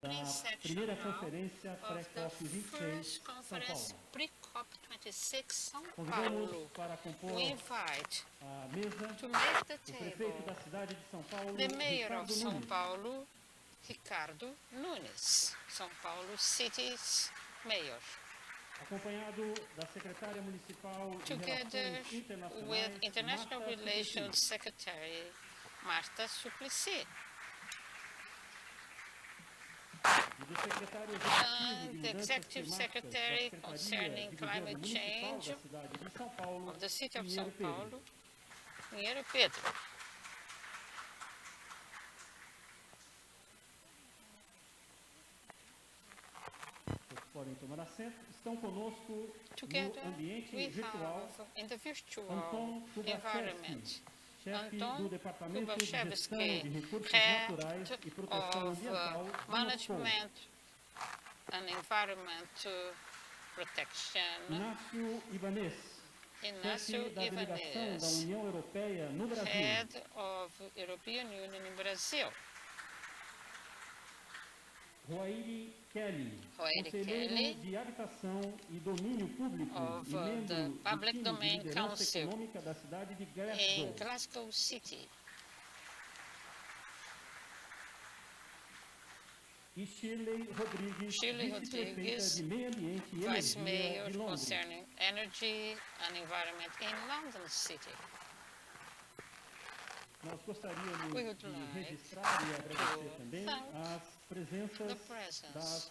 da primeira conferência PreCop26 São Paulo. PreCop26 São Convidamos Paulo. para compor We invite a mesa to make the o prefeito da table cidade de São Paulo, the mayor of Ricardo São Nunes. Paulo, Ricardo Nunes, São Paulo City's mayor, Acompanhado da secretária municipal de together Relações with Internacionais, International Marta Relations Suplicy. Secretary Marta Suplicy, E do secretário executivo and de the Mudanças Executive Climáticas da Secretary Secretaria concerning de Climate Governo Municipal Change da cidade de São Paulo, of the City of São Pinheiro Pedro. Paulo, Pinheiro Pedro. Todos podem tomar assento. Estão conosco Together no ambiente we virtual have in the virtual Anton environment chefe do Anton Departamento de Gestão Kubaszewski, de Recursos Head Naturais e Proteção of Ambiental do Management and Environment Protection, Inácio Ibanez, Inácio chefe da Delegação da Ibanez, União Europeia no Brasil. Head of European Union in Brazil, Roairi Kelly, Roairi conselheiro Kelly, de Habitação e Domínio Público of e membro the do Public time de Domain liderança Council econômica da cidade de in Glasgow. Glasgow City, E Shirley Rodrigues, vice-prefeita de Meio Ambiente e Vice Energia Mayor de Londres. concerning energy and environment in London City. Nós gostaríamos We would de like registrar e agradecer to também thank as presenças the presence das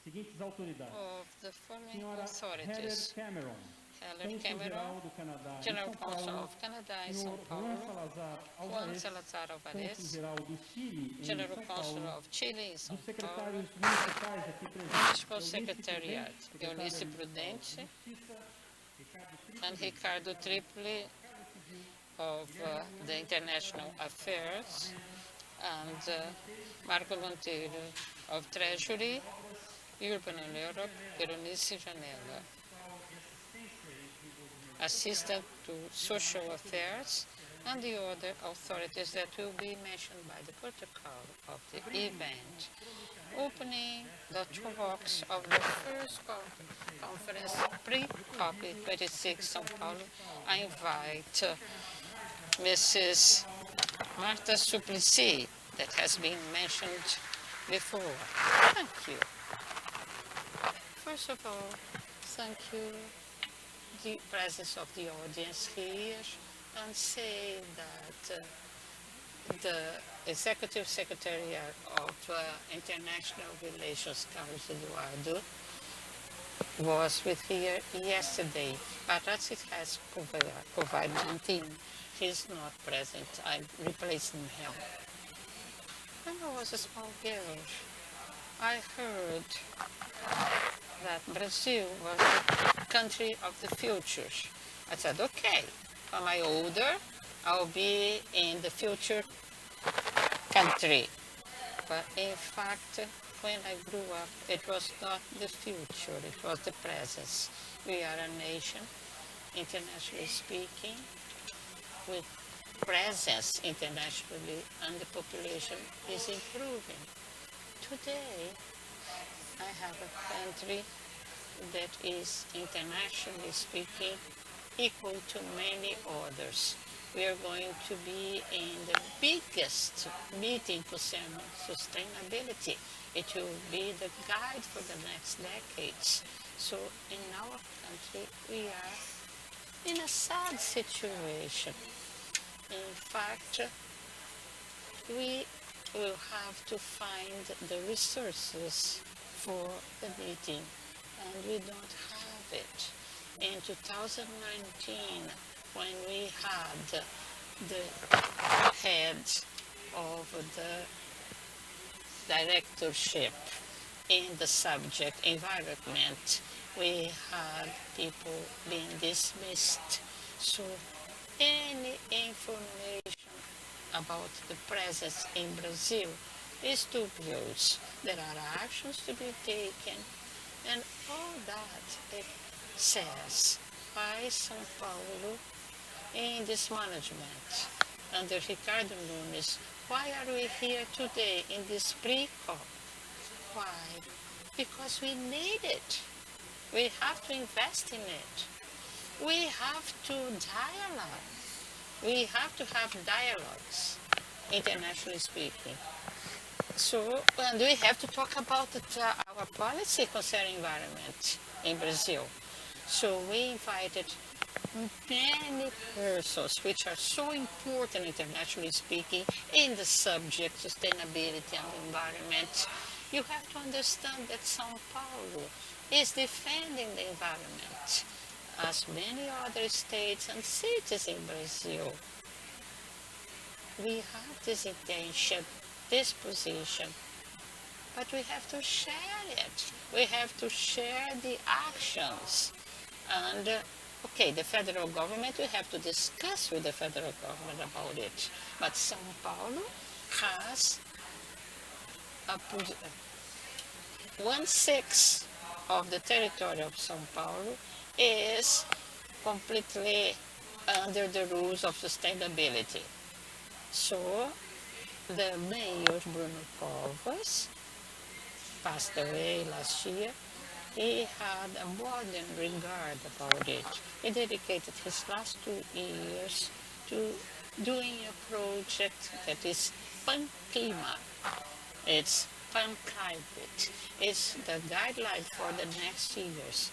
seguintes autoridades. of the following Senhora Heather authorities: Cameron, Heller Cônsul-Geral Cameron, do Canadá em General São Counsel Paulo, of Canada in Senhor São Juan Paulo, Salazar Juan Alvarez, Salazar Alvarez, Cônsul-Geral do Chile em General São Counsel Paulo, of Chile in dos São Paulo, secretários municipais aqui presentes, Municipal Secretariat, Eunice Prudente, and Ricardo Tripoli of the International Affairs, and Marco Monteiro of Treasury, Urban and Europe, Eunice Janela, Assistant to Social Affairs, and the other authorities that will be mentioned by the protocol of the event. Opening the talks of the first conference, PreCop26 São Paulo, I invite Mrs. Marta Suplicy, that has been mentioned before. Thank you. First of all, thank you the presence of the audience here, and say that the Executive Secretary of International Relations, Carlos Eduardo, was with here yesterday, but as it has COVID-19, he's not present. I'm replacing him. When I was a small girl, I heard that Brazil was the country of the future. I said, okay, when I'm older, I'll be in the future country. But in fact, when I grew up, it was not the future, it was the present. We are a nation, internationally speaking, with presence internationally, and the population is improving. Today, I have a country that is, internationally speaking, equal to many others. We are going to be in the biggest meeting concerning sustainability. It will be the guide for the next decades. So in our country, we are in a sad situation. In fact, we will have to find the resources for the meeting, and we don't have it. In 2019, when we had the head of the directorship in the subject environment, we had people being dismissed. So any information about the presence in Brazil is dubious. There are actions to be taken, and all that it says by São Paulo in this management under Ricardo Nunes. Why are we here today in this PreCop? Why? Because we need it. We have to invest in it. We have to dialogue. We have to have dialogues, internationally speaking. So, and we have to talk about our policy concerning environment in Brazil. So we invited many persons which are so important internationally speaking in the subject sustainability and environment. You have to understand that São Paulo is defending the environment as many other states and cities in Brazil. We have this intention, this position, but we have to share it. We have to share the actions. And okay, the federal government, we have to discuss with the federal government about it. But São Paulo has a 1/6 of the territory of São Paulo is completely under the rules of sustainability. So the mayor, Bruno Covas, passed away last year. He had a modern regard about it. He dedicated his last 2 years to doing a project that is PanClima. It's PanClimate. It's the guideline for the next years.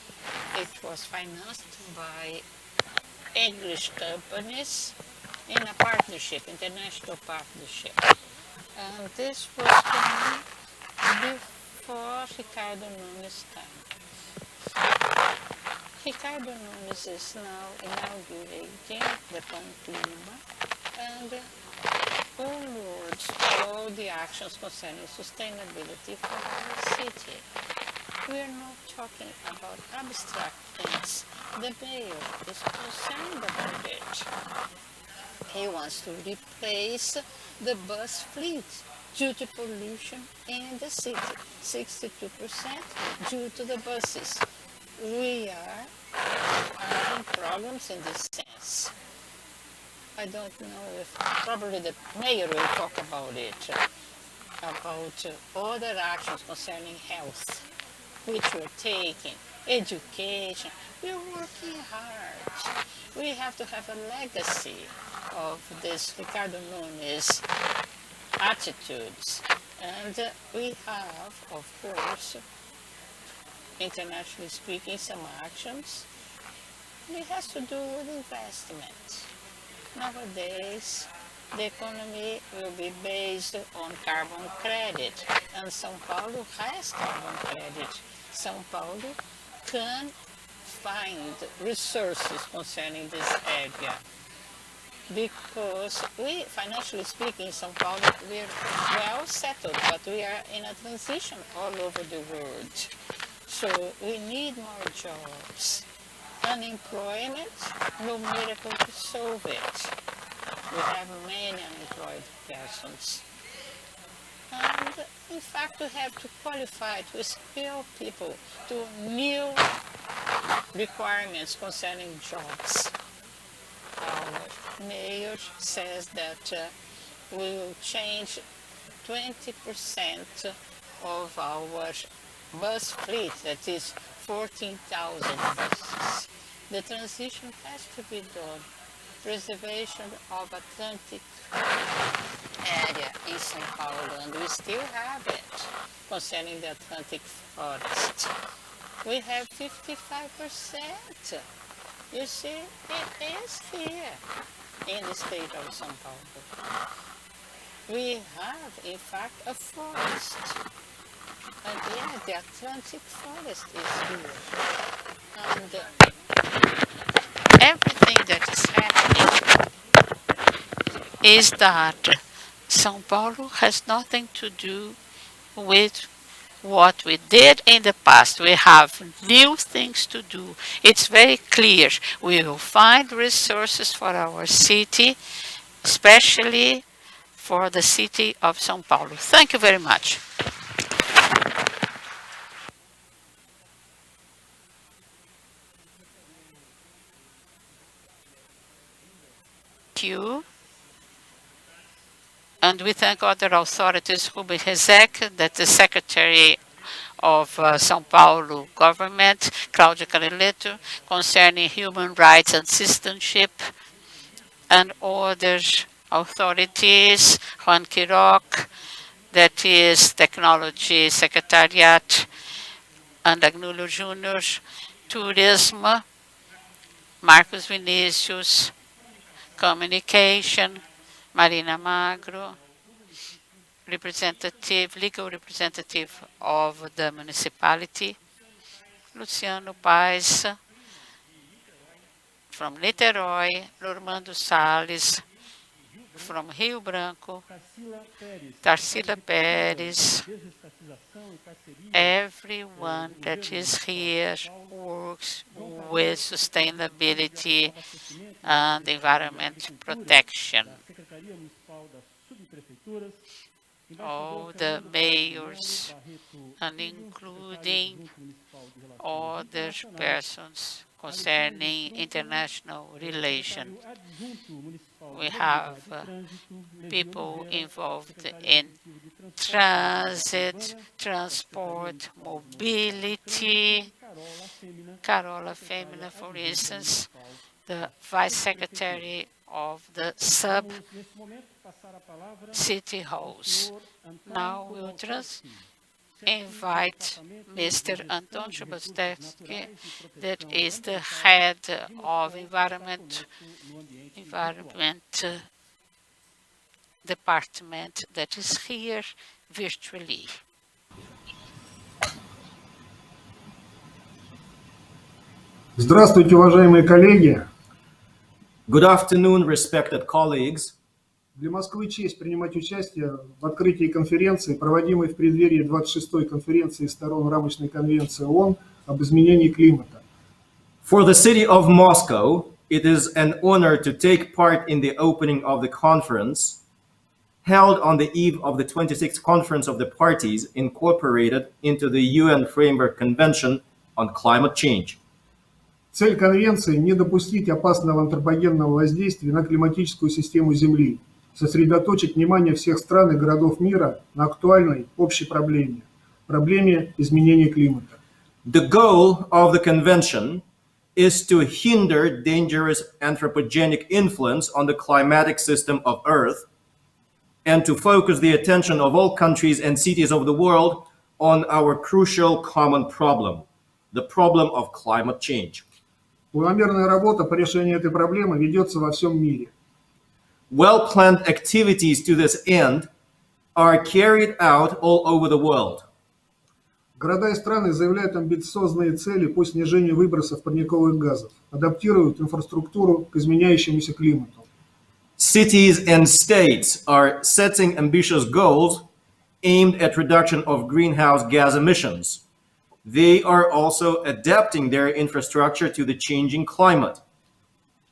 It was financed by English companies in a partnership, international partnership. And this was done before Ricardo Nunes' time. Ricardo Nunes is now inaugurating the PanClima and onwards all the actions concerning sustainability for our city. We are not talking about abstract things. The mayor is concerned about it. He wants to replace the bus fleet due to pollution in the city, 62% due to the buses. We are having problems in this sense. I don't know if probably the mayor will talk about it, about other actions concerning health, which we're taking, education. We're working hard. We have to have a legacy of this Ricardo Nunes attitudes. And we have, of course, internationally speaking, some actions. It has to do with investment. Nowadays, the economy will be based on carbon credit, and São Paulo has carbon credit. São Paulo can find resources concerning this area because we, financially speaking, in São Paulo, we're well settled, but we are in a transition all over the world. So we need more jobs. Unemployment, no miracle to solve it. We have many unemployed persons. And in fact, we have to qualify, to skill people to new requirements concerning jobs. Our mayor says that we will change 20% of our bus fleet, that is 14,000 buses. The transition has to be done. Preservation of Atlantic area in São Paulo, and we still have it concerning the Atlantic forest. We have 55%. You see, it is here in the state of São Paulo. We have, in fact, a forest. And yeah, the Atlantic forest is here. And everything that is happening is that São Paulo has nothing to do with what we did in the past. We have new things to do. It's very clear. We will find resources for our city, especially for the city of São Paulo. Thank you very much. Thank you. And we thank other authorities, Ruben Rezek, that the Secretary of São Paulo government, Cláudia Careleto, concerning human rights and citizenship, and other authorities, Juan Quiroc, that is Technology Secretariat, and Agnulho Júnior, Tourism, Marcos Vinicius, Communication, Marina Magro, legal representative of the municipality, Luciano Paes, from Niterói, Normando Salles, from Rio Branco, Tarsila Pérez, everyone that is here works with sustainability and environment protection. All the mayors, and including other persons concerning international relations. We have people involved in transit, transport, mobility. Carola Femina, for instance, the Vice Secretary of the sub-city halls. Now we will invite Mr. Anton Chubastevsky, that is the head of environment department, that is here virtually. Здравствуйте, уважаемые коллеги. Good afternoon, respected colleagues. Для Москвы честь принимать участие в открытии конференции, проводимой в преддверии 26-й конференции сторон рамочной конвенции ООН об изменении климата. For the city of Moscow, it is an honor to take part in the opening of the conference held on the eve of the 26th Conference of the Parties incorporated into the UN Framework Convention on Climate Change. Цель конвенции – не допустить опасного антропогенного воздействия на климатическую систему Земли, сосредоточить внимание всех стран и городов мира на актуальной общей проблеме – проблеме изменения климата. The goal of the convention is to hinder dangerous anthropogenic influence on the climatic system of Earth and to focus the attention of all countries and cities of the world on our crucial common problem, the problem of climate change. Планомерная работа по решению этой проблемы ведется во всем мире. Well-planned activities to this end are carried out all over the world. Города и страны заявляют амбициозные цели по снижению выбросов парниковых газов, адаптируют инфраструктуру к изменяющемуся климату. Cities and states are setting ambitious goals aimed at reduction of greenhouse gas emissions. They are also adapting their infrastructure to the changing climate.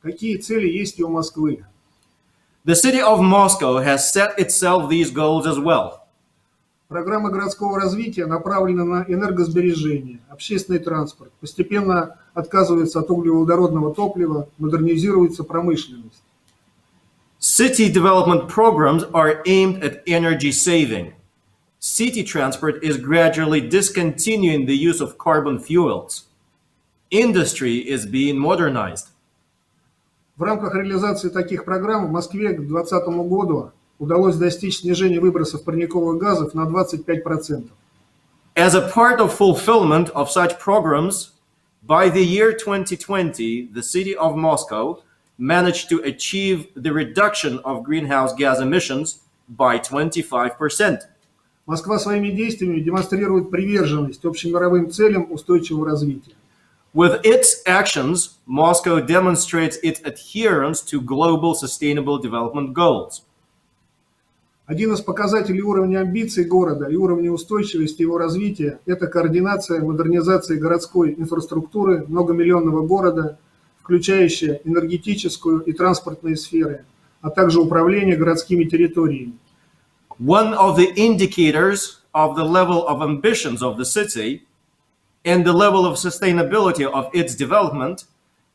Какие цели есть и у Москвы? The city of Moscow has set itself these goals as well. Программа городского развития направлена на энергосбережение, общественный транспорт, постепенно отказывается от углеводородного топлива, модернизируется промышленность. City development programs are aimed at energy saving. City transport is gradually discontinuing the use of carbon fuels. Industry is being modernized. В рамках реализации таких программ в Москве к 2020 году удалось достичь снижения выбросов парниковых газов на 25%. As a part of fulfillment of such programs, by the year 2020, the city of Moscow managed to achieve the reduction of greenhouse gas emissions by 25%. Москва своими действиями демонстрирует приверженность общемировым целям устойчивого развития. With its actions, Moscow demonstrates its adherence to global sustainable development goals. Один из показателей уровня амбиций города и уровня устойчивости его развития – это координация модернизации городской инфраструктуры многомиллионного города, включающая энергетическую и транспортные сферы, а также управление городскими территориями. One of the indicators of the level of ambitions of the city and the level of sustainability of its development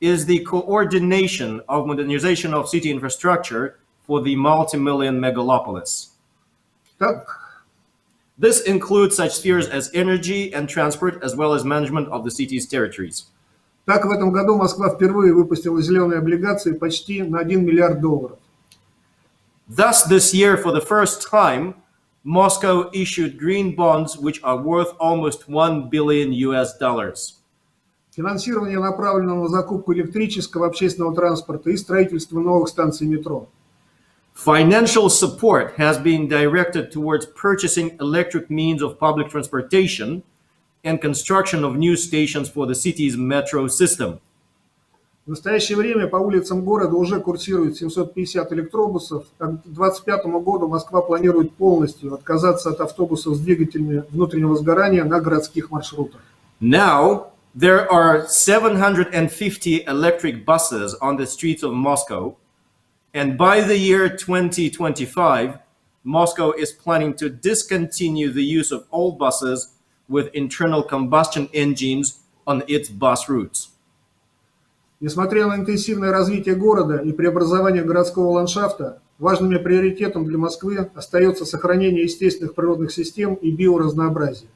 is the coordination of modernization of city infrastructure for the multi-million megalopolis. This includes such spheres as energy and transport, as well as management of the city's territories. Так, в этом году Москва впервые выпустила зеленые облигации почти на $1 миллиард. Thus, this year, for the first time, Moscow issued green bonds which are worth almost $1 billion. Финансирование направлено на закупку электрического общественного транспорта и строительство новых станций метро. Financial support has been directed towards purchasing electric means of public transportation and construction of new stations for the city's metro system. В настоящее время по улицам города уже курсирует 750 электробусов, а к 2025 году Москва планирует полностью отказаться от автобусов с двигателями внутреннего сгорания на городских маршрутах. Now, there are 750 electric buses on the streets of Moscow, and by the year 2025, Moscow is planning to discontinue the use of old buses with internal combustion engines on its bus routes. Несмотря на интенсивное развитие города и преобразование городского ландшафта, важным приоритетом для Москвы остается сохранение естественных природных систем и биоразнообразия.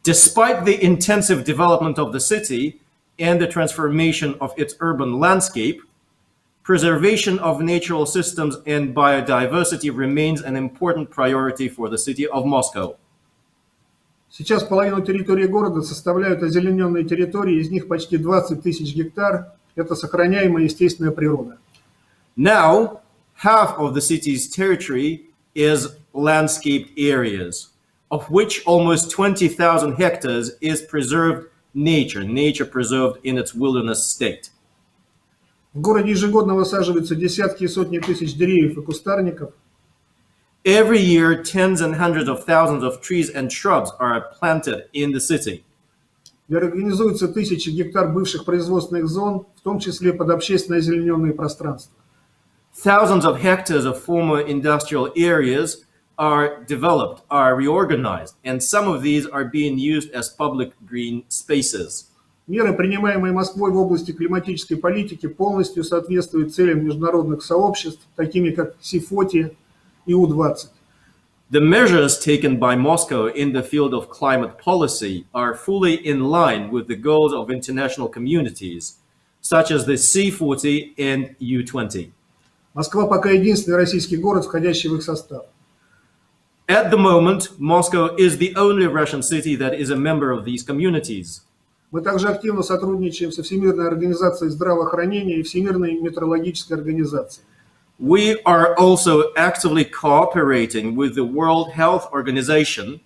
Despite the intensive development of the city and the transformation of its urban landscape, preservation of natural systems and biodiversity remains an important priority for the city of Moscow. Сейчас половину территории города составляют озелененные территории, из них почти 20 тысяч гектар – это сохраняемая естественная природа. Now, half of the city's territory is landscaped areas, of which almost 20,000 hectares is preserved nature preserved in its wilderness state. В городе ежегодно высаживаются десятки и сотни тысяч деревьев и кустарников. Every year, tens and hundreds of thousands of trees and shrubs are planted in the city. И организуются тысячи гектар бывших производственных зон, в том числе под общественное озелененные пространства. Thousands of hectares of former industrial areas are developed, are reorganized, and some of these are being used as public green spaces. Меры, принимаемые Москвой в области климатической политики, полностью соответствуют целям международных сообществ, такими как СИФОТИ и У-20. The measures taken by Moscow in the field of climate policy are fully in line with the goals of international communities, such as the C40 and U20. Москва пока единственный российский город, входящий в их состав. At the moment, Moscow is the only Russian city that is a member of these communities. Мы также активно сотрудничаем со Всемирной организацией здравоохранения и Всемирной метеорологической организацией. We are also actively cooperating with the World Health Organization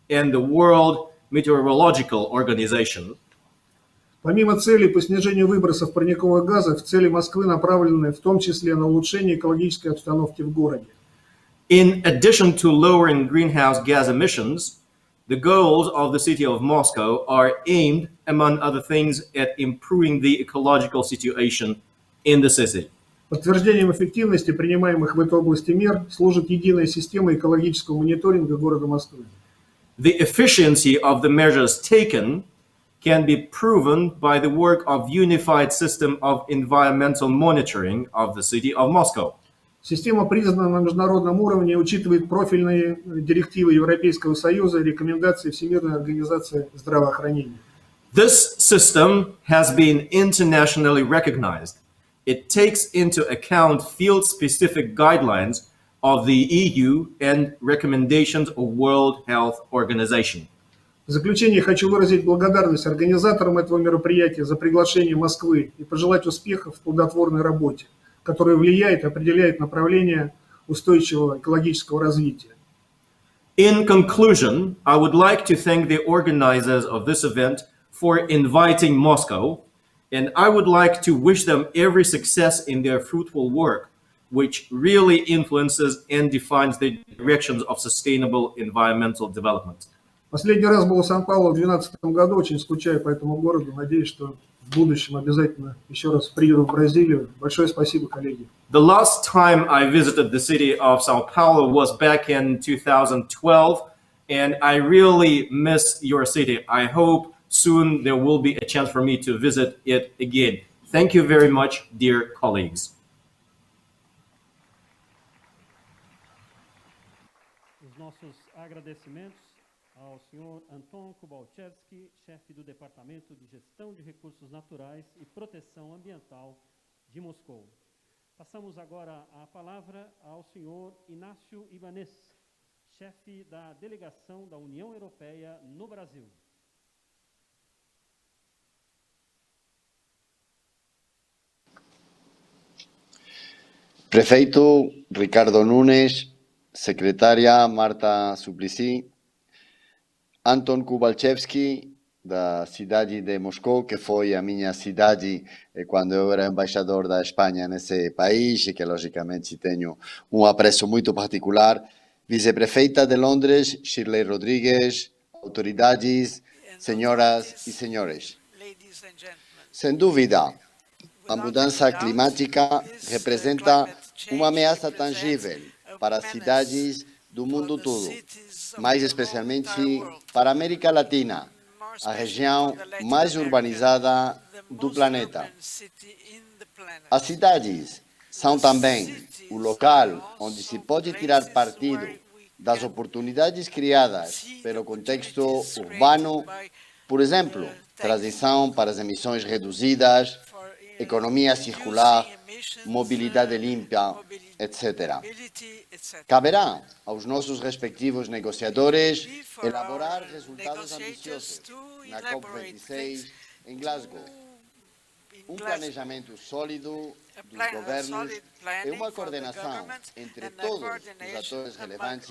and the World Meteorological Organization. Помимо целей по снижению выбросов парниковых газов, цели Москвы направлены в том числе на улучшение экологической обстановки в городе. In addition to lowering greenhouse gas emissions, the goals of the city of Moscow are aimed, among other things, at improving the ecological situation in the city. Подтверждением эффективности принимаемых в этой области мер служит единая система экологического мониторинга города Москвы. The efficiency of the measures taken can be proven by the work of unified system of environmental monitoring of the city of Moscow. Система признана на международном уровне и учитывает профильные директивы Европейского Союза и рекомендации Всемирной организации здравоохранения. This system has been internationally recognized. It takes into account field-specific guidelines of the EU and recommendations of World Health Organization. В заключение хочу выразить благодарность организаторам этого мероприятия за приглашение Москвы и пожелать успехов в плодотворной работе, которая влияет и определяет направление устойчивого экологического развития. In conclusion, I would like to thank the organizers of this event for inviting Moscow, and I would like to wish them every success in their fruitful work, which really influences and defines the directions of sustainable environmental development. Последний раз был в Сан-Паулу в 2012 году, очень скучаю по этому городу, надеюсь, что в будущем обязательно еще раз приеду в Бразилию. Большое спасибо, коллеги. The last time I visited the city of Sao Paulo was back in 2012, and I really miss your city. I hope soon there will be a chance for me to visit it again. Thank you very much, dear colleagues. nossos agradecimentos ao senhor Anton Kubalchevski, chefe do Departamento de Gestão de Recursos Naturais e Proteção Ambiental de Moscou. Passamos agora a palavra ao senhor Inácio Ibanez, chefe da Delegação da União Europeia no Brasil. Prefeito Ricardo Nunes, secretária Marta Suplicy, Anton Kubalchevski, da cidade de Moscou, que foi a minha cidade quando eu era embaixador da Espanha nesse país e que, logicamente, tenho um apreço muito particular. Vice-prefeita de Londres, Shirley Rodrigues, autoridades, senhoras e senhores. Sem dúvida, a mudança climática representa uma ameaça tangível para as cidades do mundo todo, mais especialmente para a América Latina, a região mais urbanizada do planeta. As cidades são também o local onde se pode tirar partido das oportunidades criadas pelo contexto urbano, por exemplo, transição para as emissões reduzidas, economia circular, mobilidade limpa, etc. Caberá aos nossos respectivos negociadores elaborar resultados ambiciosos na COP26 em Glasgow. Um planejamento sólido dos governos e uma coordenação entre todos os atores relevantes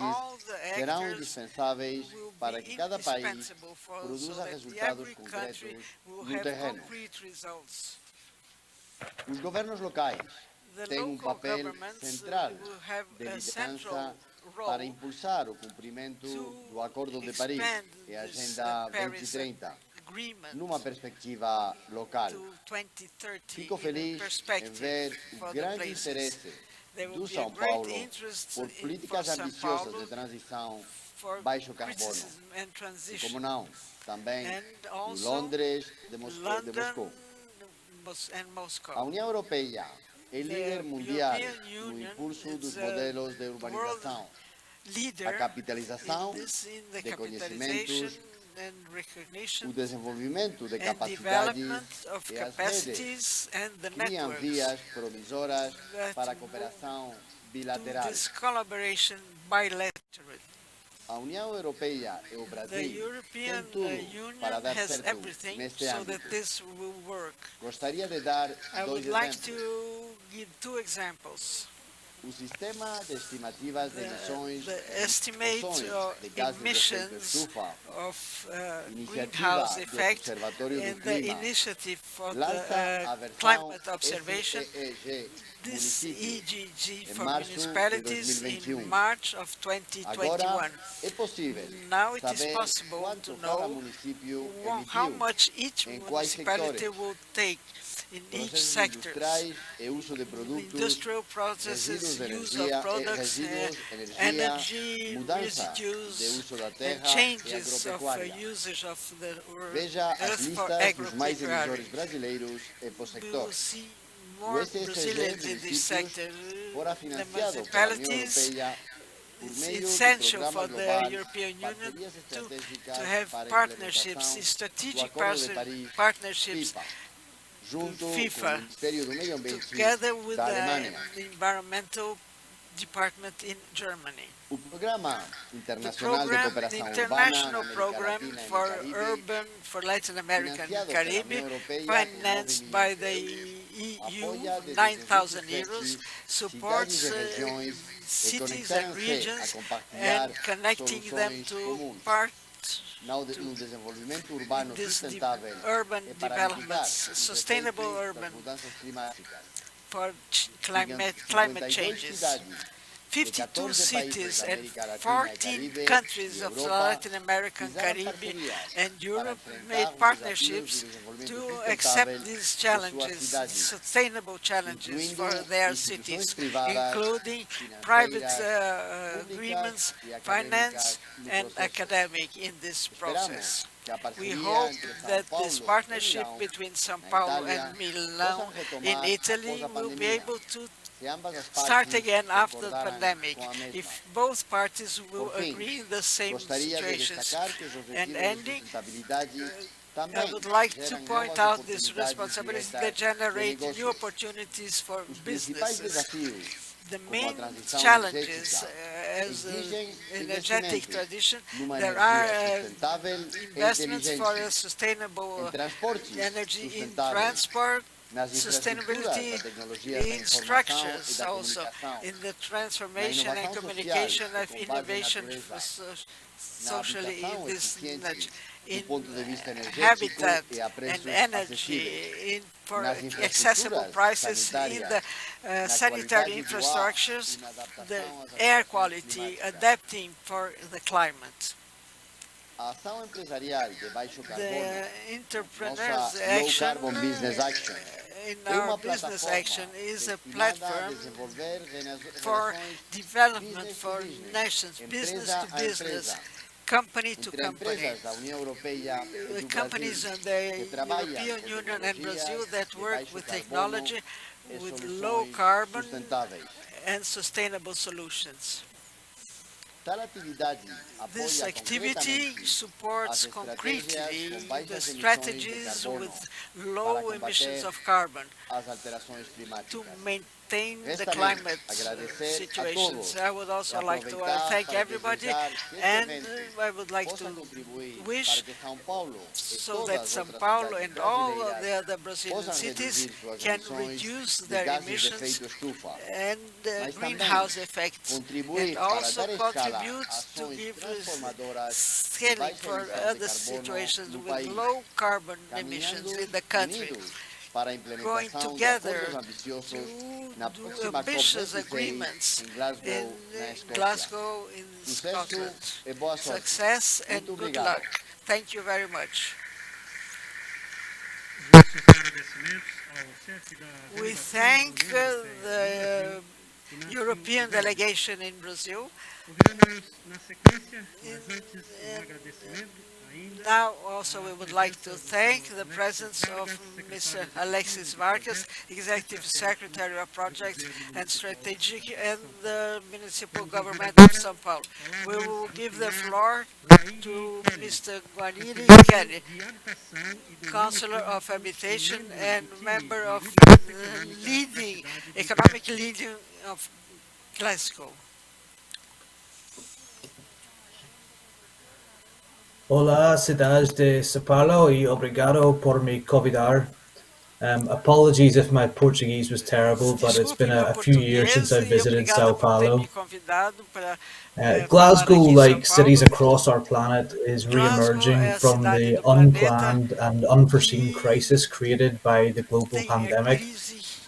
serão indispensáveis para que cada país produza resultados concretos no terreno. Os governos locais têm um papel central de liderança para impulsar o cumprimento do Acordo de Paris e a Agenda 2030, numa perspectiva local. Fico feliz em ver o grande interesse do São Paulo por políticas ambiciosas de transição baixo carbono. E, como não, também de Londres, de Moscou. A União Europeia é líder mundial no impulso dos modelos de urbanização, a capitalização de conhecimentos, o desenvolvimento de capacidades e as redes criam vias promissoras para a cooperação bilateral. A União Europeia e o Brasil têm tudo para dar certo neste âmbito. Gostaria de dar dois exemplos. O sistema de estimativas de emissões de gases de efeito estufa, iniciativa do Observatório do Clima, lança a versão SEEG municípios em março de 2021. Agora é possível saber quanto cada município emitiu, em quais setores, processos industriais e uso de produtos, resíduos de energia, mudança de uso da terra e agropecuária. Veja as listas dos mais emissores brasileiros e por sector. O SSG municípios fora financiado pela União Europeia por meio do Programa Global Parcerias Estratégicas para a Implementação do Acordo de Paris, PIPA, junto com o Ministério do Meio Ambiente da Alemanha. O Programa Internacional de Cooperação Urbana na América Latina e Caribe, financed by the EU, 9,000 euros, supports cities and regions and connecting them to no desenvolvimento urbano sustentável urban development, sustainable urban for climate changes. 52 cities and 14 countries of Latin America, Caribbean, and Europe made partnerships to accept these challenges, sustainable challenges for their cities, including private agreements, finance, and academic in this process. We hope that this partnership between São Paulo and Milan in Italy will be able to start again after the pandemic if both parties will agree in the same situations. And ending, I would like to point out these responsibilities that generate new opportunities for businesses. The main challenges as an energetic tradition, there are investments for a sustainable energy in transport, sustainability in structures also, in the transformation and communication of innovation socially in this energy, in habitat and energy, for accessible prices in the sanitary infrastructures, the air quality, adapting for the climate. The entrepreneur's action in our business action is a platform for development for nations, business to business, company to company, companies in the European Union and Brazil that work with technology, with low carbon and sustainable solutions. This activity supports concretely the strategies with low emissions of carbon to maintain the climate situations. I would also like to thank everybody, and I would like to wish so that São Paulo and all the other Brazilian cities can reduce their emissions and greenhouse effects, and also contribute to give scaling for other situations with low carbon emissions in the country, going together to do ambitious agreements in Glasgow, in Scotland. Success and good luck. Thank you very much. We thank the European delegation in Brazil. Now also we would like to thank the presence of Mr. Alexis Vargas, Executive Secretary of Projects and Strategic and the Municipal Government of São Paulo. We will give the floor to Mr. Guaniri Kelly, Councillor of Habitation and member of economic leading of Glasgow. Hola, cidade de São Paulo e obrigado por me convidar. Apologies if my Portuguese was terrible, but it's been a few years since I visited São Paulo. Glasgow, like cities across our planet, is re-emerging from the unplanned and unforeseen crisis created by the global pandemic.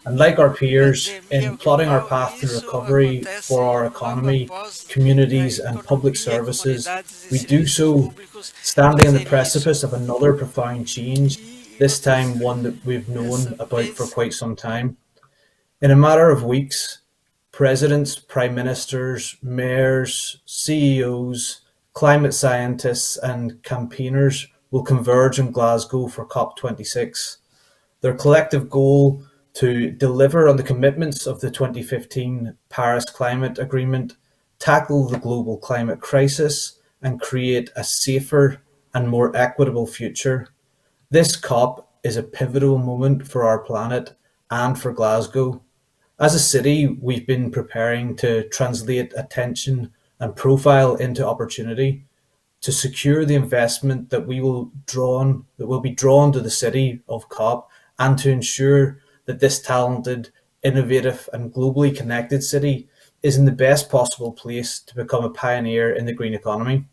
And like our peers, in plotting our path to recovery for our economy, communities and public services, we do so standing on the precipice of another profound change, this time one that we've known about for quite some time. In a matter of weeks, presidents, prime ministers, mayors, CEOs, climate scientists and campaigners will converge in Glasgow for COP26. Their collective goal to deliver on the commitments of the 2015 Paris Climate Agreement, tackle the global climate crisis, and create a safer and more equitable future. This COP is a pivotal moment for our planet and for Glasgow. As a city, we've been preparing to translate attention and profile into opportunity, to secure the investment that will be drawn to the city of COP, and to ensure that this talented, innovative and globally connected city is in the best possible place to become a pioneer in the green economy.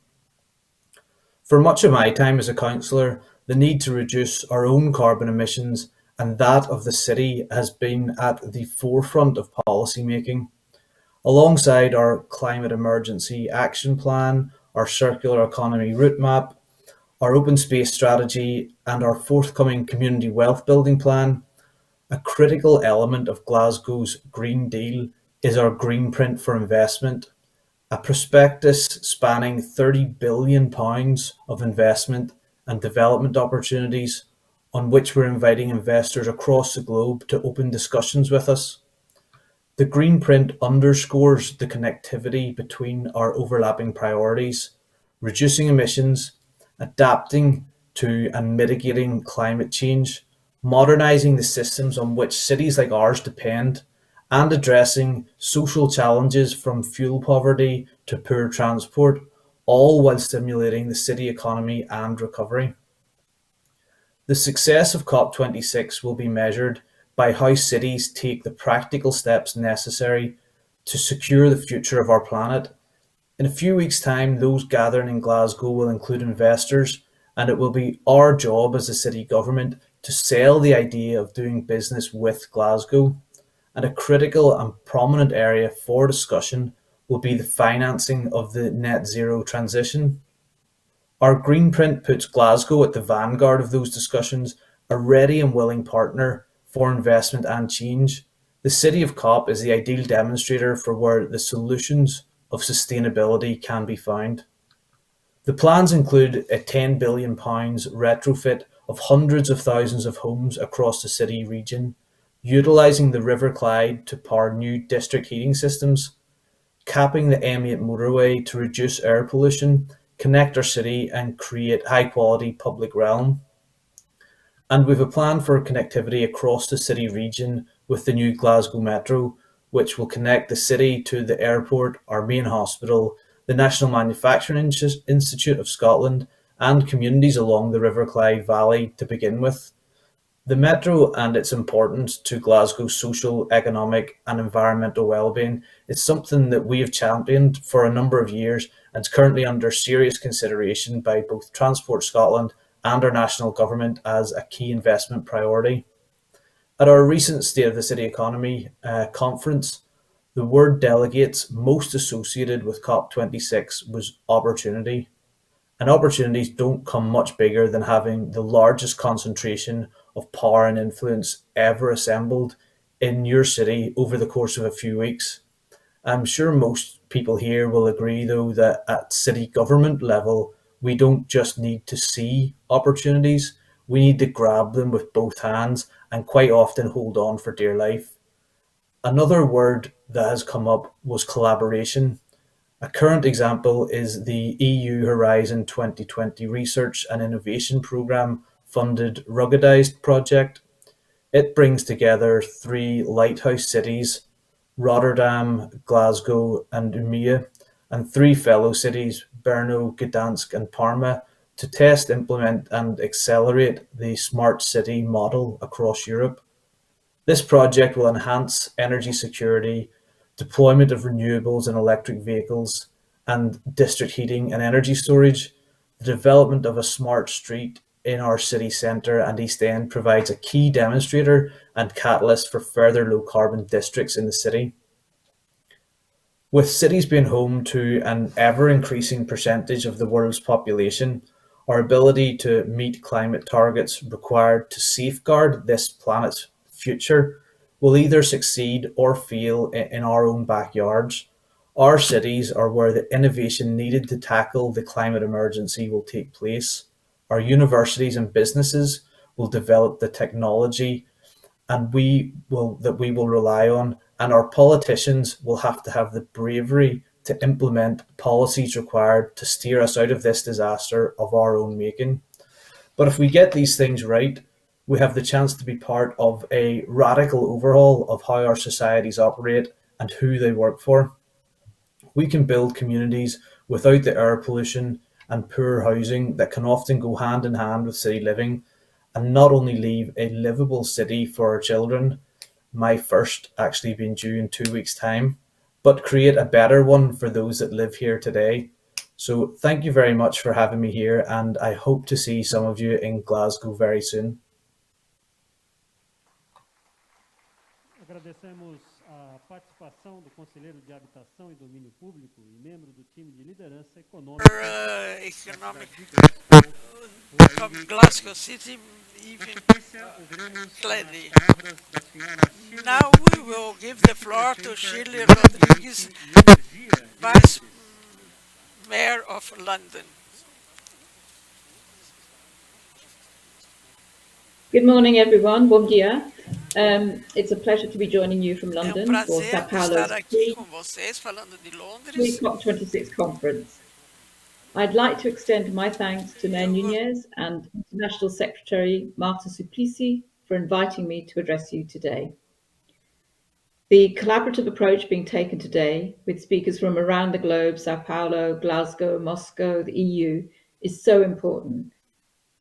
For much of my time as a councillor, the need to reduce our own carbon emissions and that of the city has been at the forefront of policy making. Alongside our climate emergency action plan, our circular economy route map, our open space strategy and our forthcoming community wealth building plan, a critical element of Glasgow's Green Deal is our Green Print for Investment, a prospectus spanning £30 billion of investment and development opportunities on which we're inviting investors across the globe to open discussions with us. The green print underscores the connectivity between our overlapping priorities: reducing emissions, adapting to and mitigating climate change, modernising the systems on which cities like ours depend, and addressing social challenges from fuel poverty to poor transport, all while stimulating the city economy and recovery. The success of COP26 will be measured by how cities take the practical steps necessary to secure the future of our planet. In a few weeks' time, those gathering in Glasgow will include investors, and it will be our job as a city government to sell the idea of doing business with Glasgow. And a critical and prominent area for discussion will be the financing of the net zero transition. Our green print puts Glasgow at the vanguard of those discussions, a ready and willing partner for investment and change. The City of COP is the ideal demonstrator for where the solutions of sustainability can be found. The plans include a £10 billion retrofit of hundreds of thousands of homes across the city region, utilising the River Clyde to power new district heating systems, capping the M8 motorway to reduce air pollution, connect our city and create high quality public realm. And we've a plan for connectivity across the city region with the new Glasgow Metro, which will connect the city to the airport, our main hospital, the National Manufacturing Institute of Scotland, and communities along the River Clyde Valley to begin with. The Metro and its importance to Glasgow's social, economic and environmental well-being is something that we have championed for a number of years and is currently under serious consideration by both Transport Scotland and our national government as a key investment priority. At our recent State of the City Economy conference, the word delegates most associated with COP26 was opportunity. And opportunities don't come much bigger than having the largest concentration of power and influence ever assembled in your city over the course of a few weeks. I'm sure most people here will agree, though, that at city government level, we don't just need to see opportunities, we need to grab them with both hands and quite often hold on for dear life. Another word that has come up was collaboration. A current example is the EU Horizon 2020 Research and Innovation Programme funded Ruggedized project. It brings together 3 lighthouse cities, Rotterdam, Glasgow and Umeå, and 3 fellow cities, Brno, Gdansk and Parma, to test, implement and accelerate the smart city model across Europe. This project will enhance energy security, deployment of renewables and electric vehicles, and district heating and energy storage. The development of a smart street in our city centre and East End provides a key demonstrator and catalyst for further low carbon districts in the city. With cities being home to an ever increasing percentage of the world's population, our ability to meet climate targets required to safeguard this planet's future will either succeed or fail in our own backyards. Our cities are where the innovation needed to tackle the climate emergency will take place. Our universities and businesses will develop the technology and we will rely on, and our politicians will have to have the bravery to implement policies required to steer us out of this disaster of our own making. But if we get these things right, we have the chance to be part of a radical overhaul of how our societies operate and who they work for. We can build communities without the air pollution and poor housing that can often go hand in hand with city living, and not only leave a livable city for our children, my first actually being due in 2 weeks' time, but create a better one for those that live here today. So thank you very much for having me here, and I hope to see some of you in Glasgow very soon. Agradecemos a participação do Conselheiro de Habitação e Domínio Público e membro do time de liderança econômica of Glasgow City, even Cledy. Now we will give the floor to Shirley Rodrigues, Vice Mayor of London. Good morning, everyone. Bom dia. It's a pleasure to be joining you from É um London for prazer Sao Paulo's estar aqui com vocês, falando de Londres. PreCop26 conference. I'd like to extend my thanks to Mayor Nunes and International Secretary Marta Suplicy for inviting me to address you today. The collaborative approach being taken today, with speakers from around the globe, Sao Paulo, Glasgow, Moscow, the EU, is so important.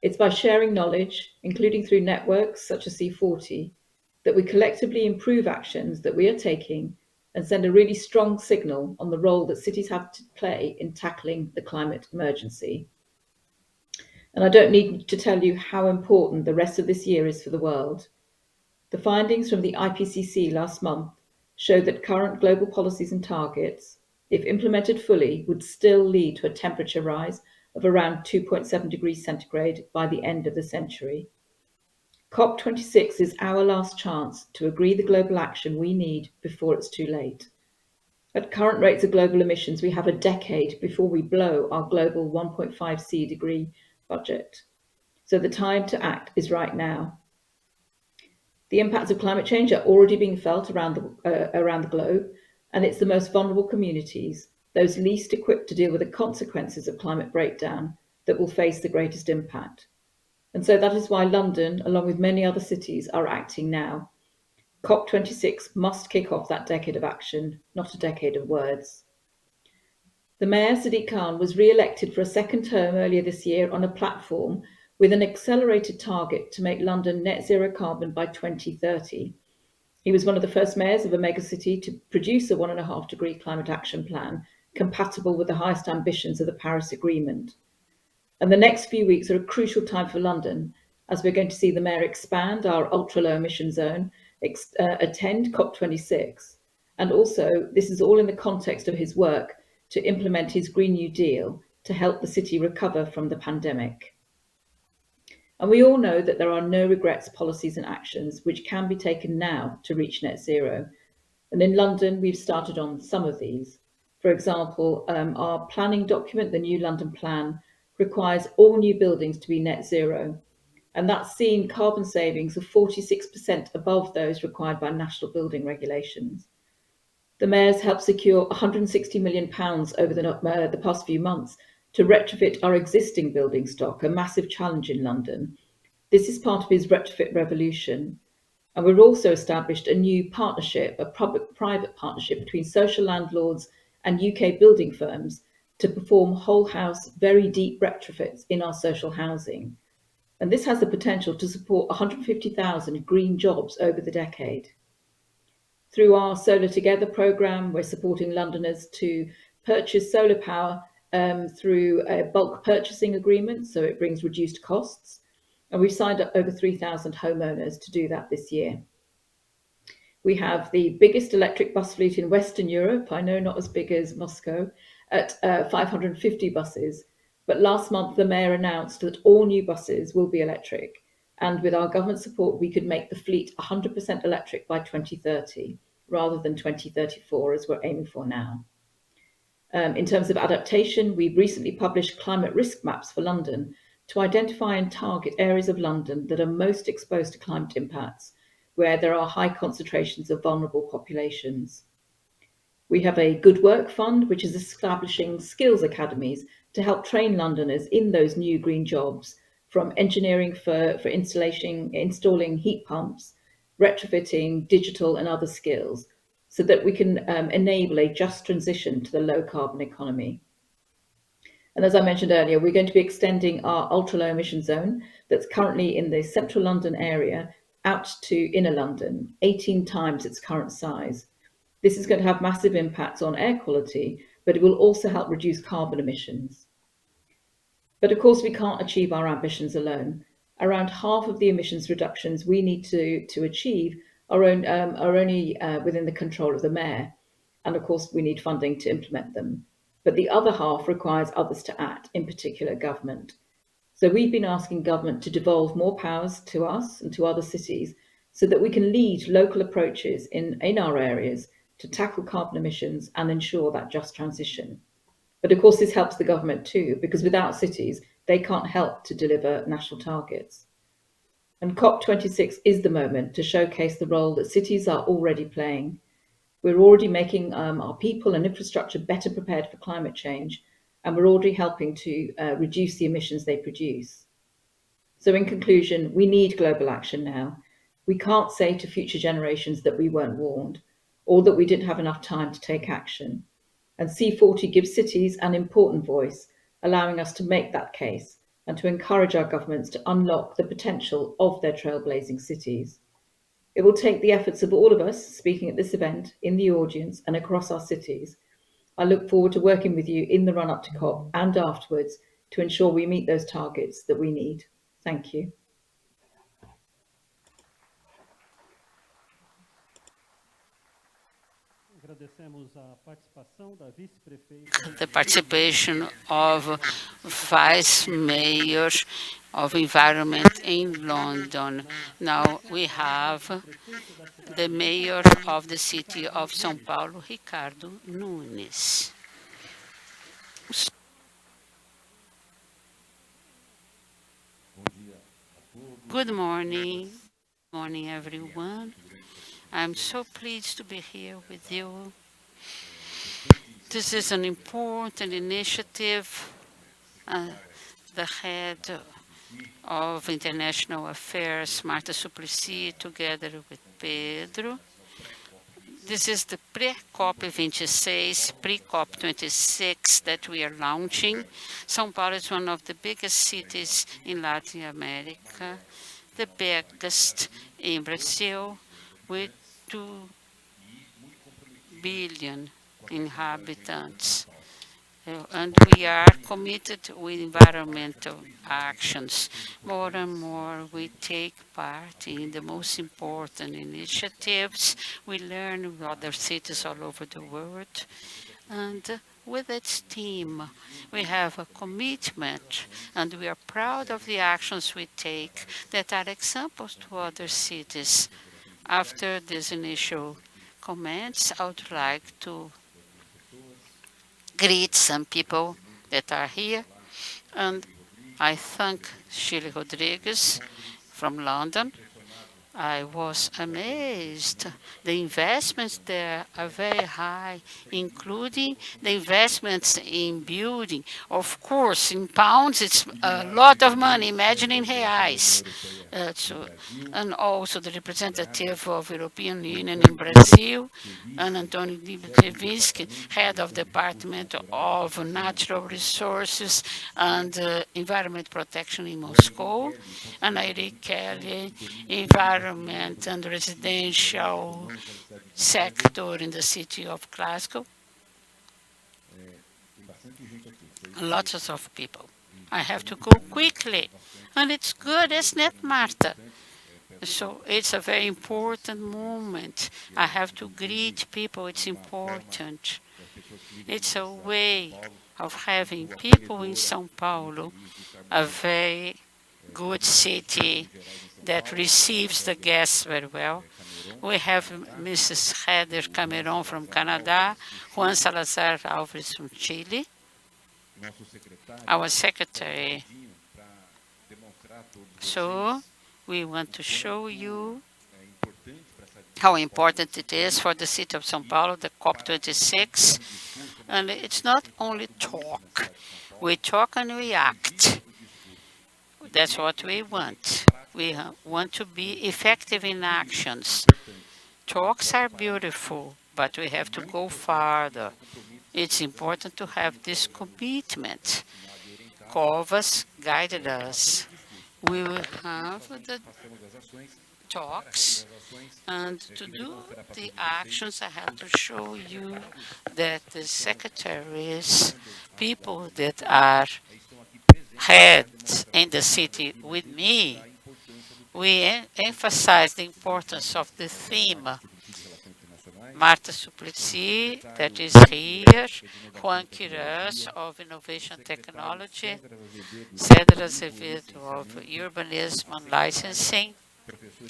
It's by sharing knowledge, including through networks such as C40, that we collectively improve actions that we are taking and send a really strong signal on the role that cities have to play in tackling the climate emergency. And I don't need to tell you how important the rest of this year is for the world. The findings from the IPCC last month show that current global policies and targets, if implemented fully, would still lead to a temperature rise of around 2.7 degrees centigrade by the end of the century. COP26 is our last chance to agree the global action we need before it's too late. At current rates of global emissions, we have a decade before we blow our global 1.5 degree budget. So the time to act is right now. The impacts of climate change are already being felt around the globe, and it's the most vulnerable communities, those least equipped to deal with the consequences of climate breakdown, that will face the greatest impact. And so that is why London, along with many other cities, are acting now. COP26 must kick off that decade of action, not a decade of words. The Mayor, Sadiq Khan, was re-elected for a second term earlier this year on a platform with an accelerated target to make London net zero carbon by 2030. He was one of the first mayors of a megacity to produce a 1.5 degree climate action plan compatible with the highest ambitions of the Paris Agreement. And the next few weeks are a crucial time for London, as we're going to see the Mayor expand our ultra-low emission zone, attend COP26. And also, this is all in the context of his work to implement his Green New Deal to help the city recover from the pandemic. And we all know that there are no regrets policies and actions which can be taken now to reach net zero. And in London, we've started on some of these. For example, our planning document, the New London Plan, requires all new buildings to be net zero. And that's seen carbon savings of 46% above those required by national building regulations. The Mayor's helped secure £160 million over the past few months to retrofit our existing building stock, a massive challenge in London. This is part of his retrofit revolution. And we've also established a new partnership, a public-private partnership between social landlords and UK building firms to perform whole house, very deep retrofits in our social housing. And this has the potential to support 150,000 green jobs over the decade. Through our Solar Together programme, we're supporting Londoners to purchase solar power through a bulk purchasing agreement, so it brings reduced costs. And we've signed up over 3,000 homeowners to do that this year. We have the biggest electric bus fleet in Western Europe, I know not as big as Moscow, at 550 buses. But last month, the Mayor announced that all new buses will be electric. And with our government support, we could make the fleet 100% electric by 2030, rather than 2034, as we're aiming for now. In terms of adaptation, we've recently published climate risk maps for London to identify and target areas of London that are most exposed to climate impacts, where there are high concentrations of vulnerable populations. We have a Good Work Fund, which is establishing skills academies to help train Londoners in those new green jobs, from engineering for installing heat pumps, retrofitting, digital and other skills, so that we can enable a just transition to the low carbon economy. And as I mentioned earlier, we're going to be extending our ultra-low emission zone that's currently in the central London area out to inner London, 18 times its current size. This is going to have massive impacts on air quality, but it will also help reduce carbon emissions. But of course, we can't achieve our ambitions alone. Around half of the emissions reductions we need to achieve are only within the control of the Mayor. And of course, we need funding to implement them. But the other half requires others to act, in particular government. So we've been asking government to devolve more powers to us and to other cities so that we can lead local approaches in our areas to tackle carbon emissions and ensure that just transition. But of course, this helps the government too, because without cities, they can't help to deliver national targets. And COP26 is the moment to showcase the role that cities are already playing. We're already making our people and infrastructure better prepared for climate change, and we're already helping to reduce the emissions they produce. So in conclusion, we need global action now. We can't say to future generations that we weren't warned or that we didn't have enough time to take action. And C40 gives cities an important voice, allowing us to make that case and to encourage our governments to unlock the potential of their trailblazing cities. It will take the efforts of all of us speaking at this event, in the audience, and across our cities. I look forward to working with you in the run up to COP and afterwards to ensure we meet those targets that we need. Thank you. The participation of Vice Mayor of Environment in London. Now we have the Mayor of the City of São Paulo, Ricardo Nunes. Good morning. Good morning, everyone. I'm so pleased to be here with you. This is an important initiative. The head of International Affairs, Marta Suplicy, together with Pedro. This is the PreCop26, PreCop26 that we are launching. São Paulo is one of the biggest cities in Latin America, the biggest in Brazil, with 2 billion inhabitants. And we are committed with environmental actions. More and more we take part in the most important initiatives. We learn with other cities all over the world. And with its team, we have a commitment, and we are proud of the actions we take that are examples to other cities. After these initial comments, I would like to greet some people that are here, and I thank Shirley Rodriguez from London. I was amazed. The investments there are very high, including the investments in building. Of course, in pounds, it's a lot of money. Imagine in reais. And also the representative of European Union in Brazil, and Antonio Dibicevinsky, head of Department of Natural Resources and Environment Protection in Moscow, and Eric Kelly, Environment and Residential Sector in the city of Glasgow. Lots of people. I have to go quickly, and it's good, isn't it, Marta? So it's a very important moment. I have to greet people. It's important. It's a way of having people in São Paulo, a very good city that receives the guests very well. We have Mrs. Heather Cameron from Canada, Juan Salazar Alves from Chile, our secretary. So we want to show you how important it is for the city of São Paulo, the COP26. And it's not only talk. We talk and we act. That's what we want. We want to be effective in actions. Talks are beautiful, but we have to go farther. It's important to have this commitment. Covas guided us. We will have the talks, and to do the actions, I have to show you that the secretaries, people that are heads in the city with me, we emphasize the importance of the theme. Marta Suplicy, that is here, Juan Quiroz of Innovation Technology, Cedra Azevedo of Urbanism and Licensing,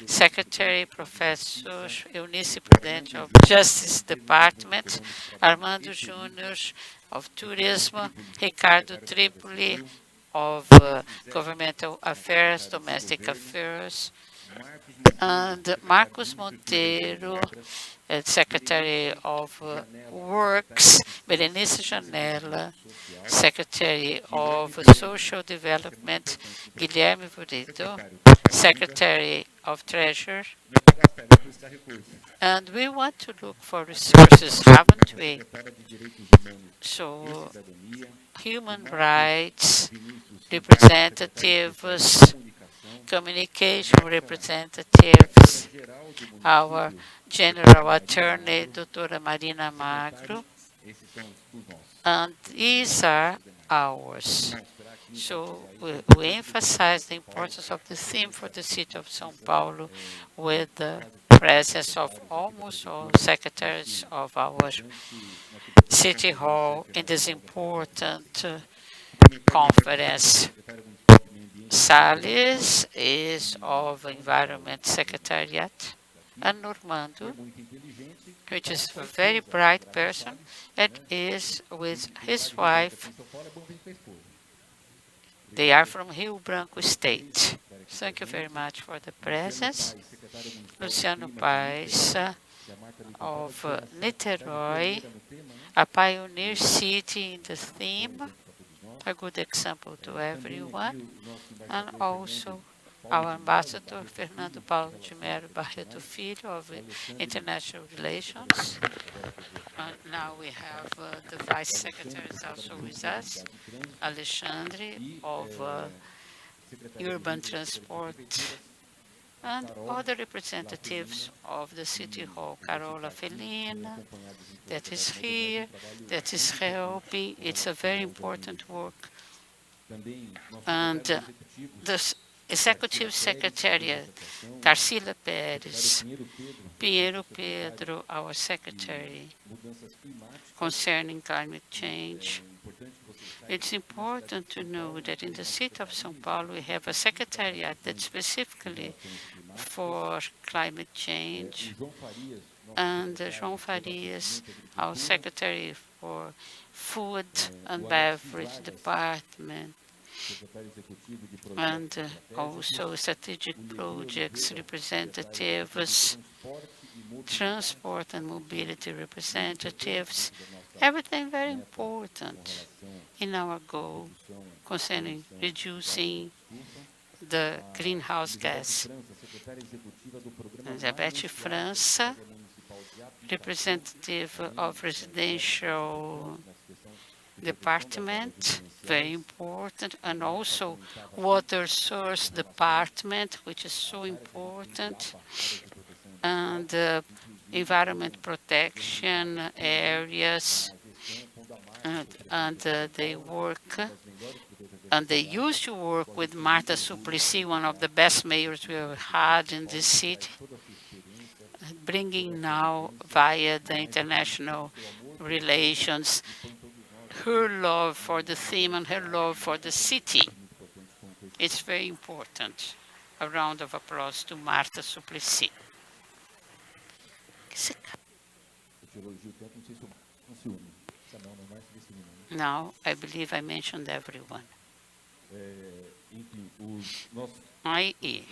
Secretary Professor Eunice Prudente of Justice Department, Armando Júnior of Tourism, Ricardo Tripoli of Governmental Affairs, Domestic Affairs, and Marcos Monteiro, Secretary of Works, Berenice Janella, Secretary of Social Development, Guilherme Burrito, Secretary of Treasury, and we want to look for resources, haven't we? So, human rights representatives, communication representatives, our General Attorney, Doutora Marina Magro, and these are ours. So we emphasize the importance of the theme for the city of São Paulo with the presence of almost all secretaries of our city hall in this important conference. Salles is of Environment Secretariat, and Normando, which is a very bright person, and is with his wife. They are from Rio Branco State. Thank you very much for the presence. Luciano Paes of Niterói, a pioneer city in the theme, a good example to everyone, and also our ambassador, Fernando Paulo de Melo Barreto Filho of International Relations. Now we have the Vice Secretary is also with us, Alexandre of Urban Transport, and other representatives of the City Hall, Carola Felina, that is here, that is helping. It's a very important work. And the Executive Secretariat, Tarsila Pérez, Piero Pedro, our Secretary, concerning climate change. It's important to know that in the city of São Paulo, we have a secretariat that's specifically for climate change. And João Farias, our Secretary for Food and Beverage Department, and also strategic projects representatives, transport and mobility representatives, everything very important in our goal concerning reducing the greenhouse gas. Elizabeth França, representative of residential department, very important, and also water source department, which is so important, and environment protection areas, and they work, and they used to work with Marta Suplicy, one of the best mayors we have had in this city, bringing now via the international relations her love for the theme and her love for the city. It's very important. A round of applause to Marta Suplicy. Now, I believe I mentioned everyone. i.e.,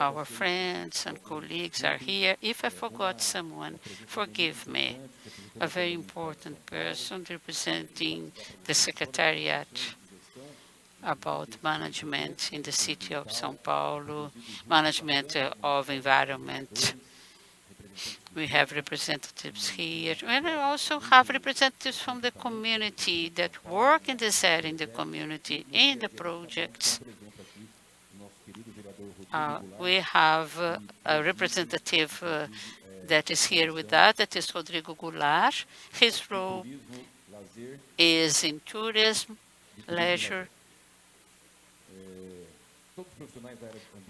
our friends and colleagues are here. If I forgot someone, forgive me. A very important person representing the Secretariat about management in the city of São Paulo, management of environment. We have representatives here, and we also have representatives from the community that work in this area in the community, in the projects. We have a representative that is here with us, that is Rodrigo Goulart. His role is in tourism, leisure.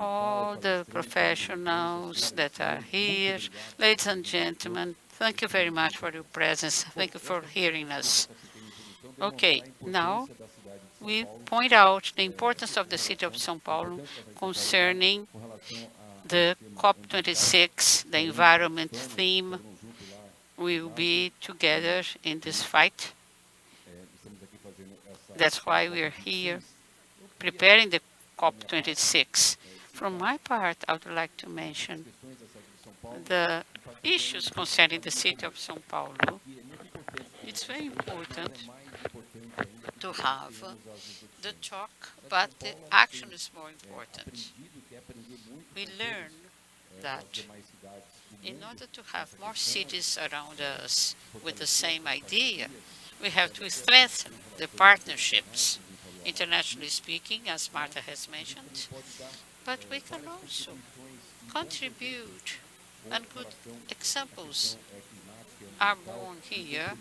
All the professionals that are here, ladies and gentlemen, thank you very much for your presence. Thank you for hearing us. Okay, now we point out the importance of the city of São Paulo concerning the COP26, the environment theme. We will be together in this fight. That's why we're here preparing the COP26. From my part, I would like to mention the issues concerning the city of São Paulo. It's very important to have the talk, but the action is more important. We learn that in order to have more cities around us with the same idea, we have to strengthen the partnerships, internationally speaking, as Marta has mentioned, but we can also contribute, and good examples are born here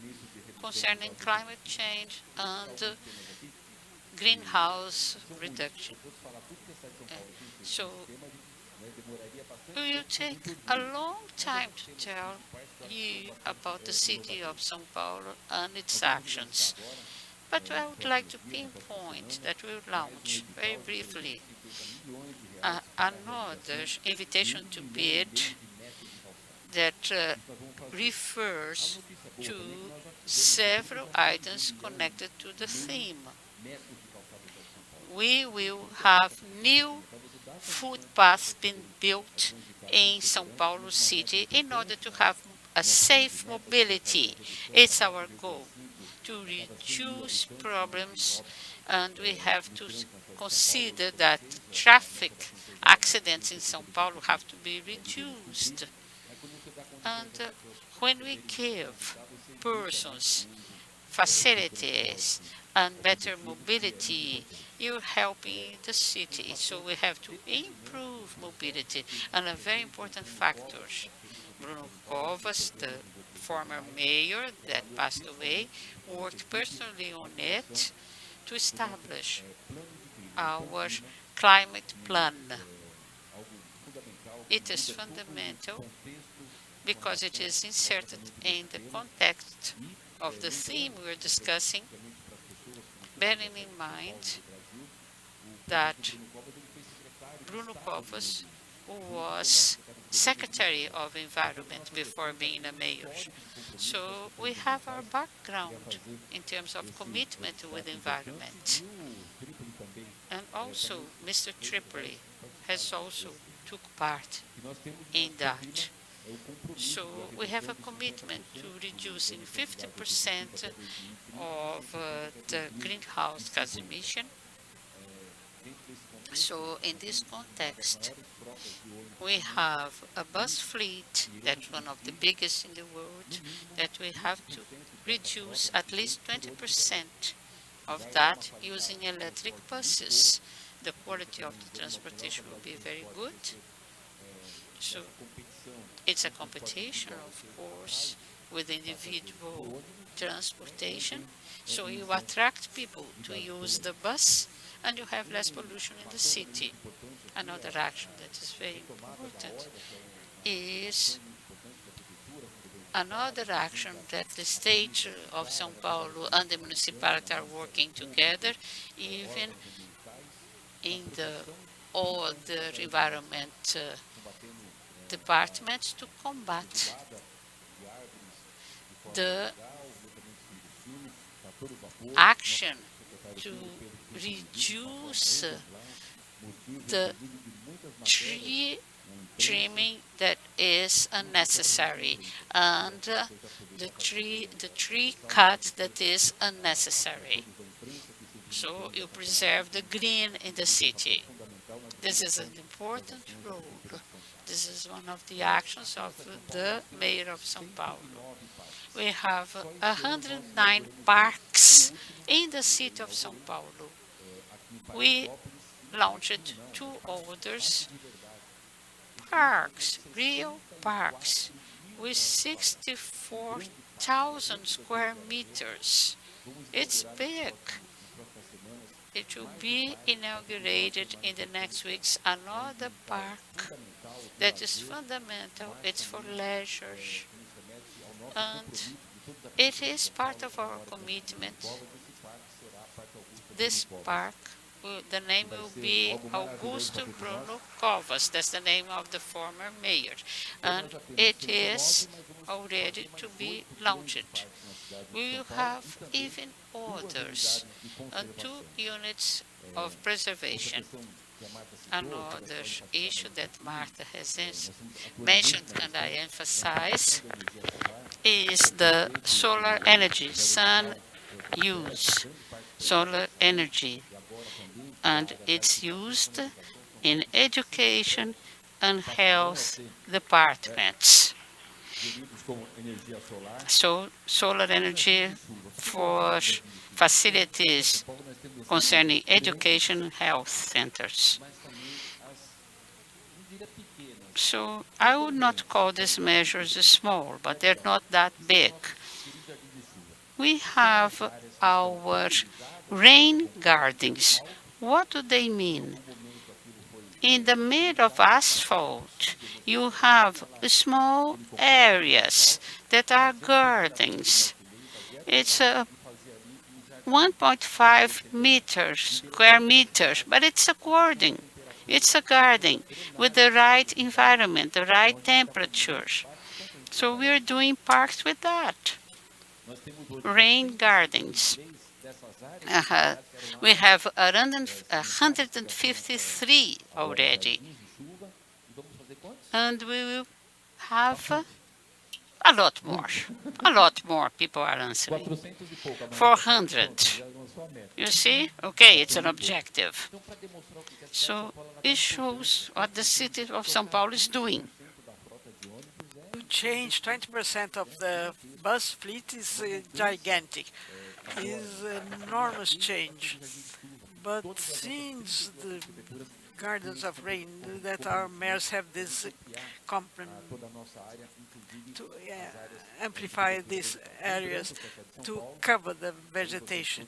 concerning climate change and greenhouse reduction. So it will take a long time to tell you about the city of São Paulo and its actions. But I would like to pinpoint that we will launch very briefly another invitation to bid that refers to several items connected to the theme. We will have new footpaths being built in São Paulo City in order to have a safe mobility. It's our goal to reduce problems, and we have to consider that traffic accidents in São Paulo have to be reduced. And when we give persons facilities and better mobility, you're helping the city. So we have to improve mobility. And a very important factor, Bruno Covas, the former mayor that passed away, worked personally on it to establish our climate plan. It is fundamental because it is inserted in the context of the theme we're discussing, bearing in mind that Bruno Covas was Secretary of Environment before being a mayor. So we have our background in terms of commitment with environment. And also Mr. Tripoli has also took part in that. So we have a commitment to reducing 50% of the greenhouse gas emission. So in this context, we have a bus fleet that's one of the biggest in the world, that we have to reduce at least 20% of that using electric buses. The quality of the transportation will be very good. So it's a competition, of course, with individual transportation. So you attract people to use the bus and you have less pollution in the city. Another action that is very important is another action that the state of São Paulo and the municipality are working together, even in all the environment departments, to combat the action to reduce the tree trimming that is unnecessary and the tree cut that is unnecessary. So you preserve the green in the city. This is an important role. This is one of the actions of the mayor of São Paulo. We have 109 parks in the city of São Paulo. We launched 2 others, parks, real parks, with 64,000 square meters. It's big. It will be inaugurated in the next weeks, another park that is fundamental. It's for leisure. And it is part of our commitment. This park, the name will be Augusto Bruno Covas. That's the name of the former mayor. And it is already to be launched. We will have even others and 2 units of preservation. Another issue that Martha has mentioned and I emphasize is the solar energy, sun use, solar energy, and it's used in education and health departments. So solar energy for facilities concerning education and health centers. So I would not call these measures small, but they're not that big. We have our rain gardens. What do they mean? In the middle of asphalt, you have small areas that are gardens. It's 1.5 meters, square meters, but it's a garden. It's a garden with the right environment, the right temperatures. So we're doing parks with that. Rain gardens. We have 153 already. And we will have a lot more. A lot more people are answering. 400. You see? Okay, it's an objective. So it shows what the city of São Paulo is doing. To change 20% of the bus fleet is gigantic. Is enormous change. But since the gardens of rain that our mayors have this to amplify these areas to cover the vegetation.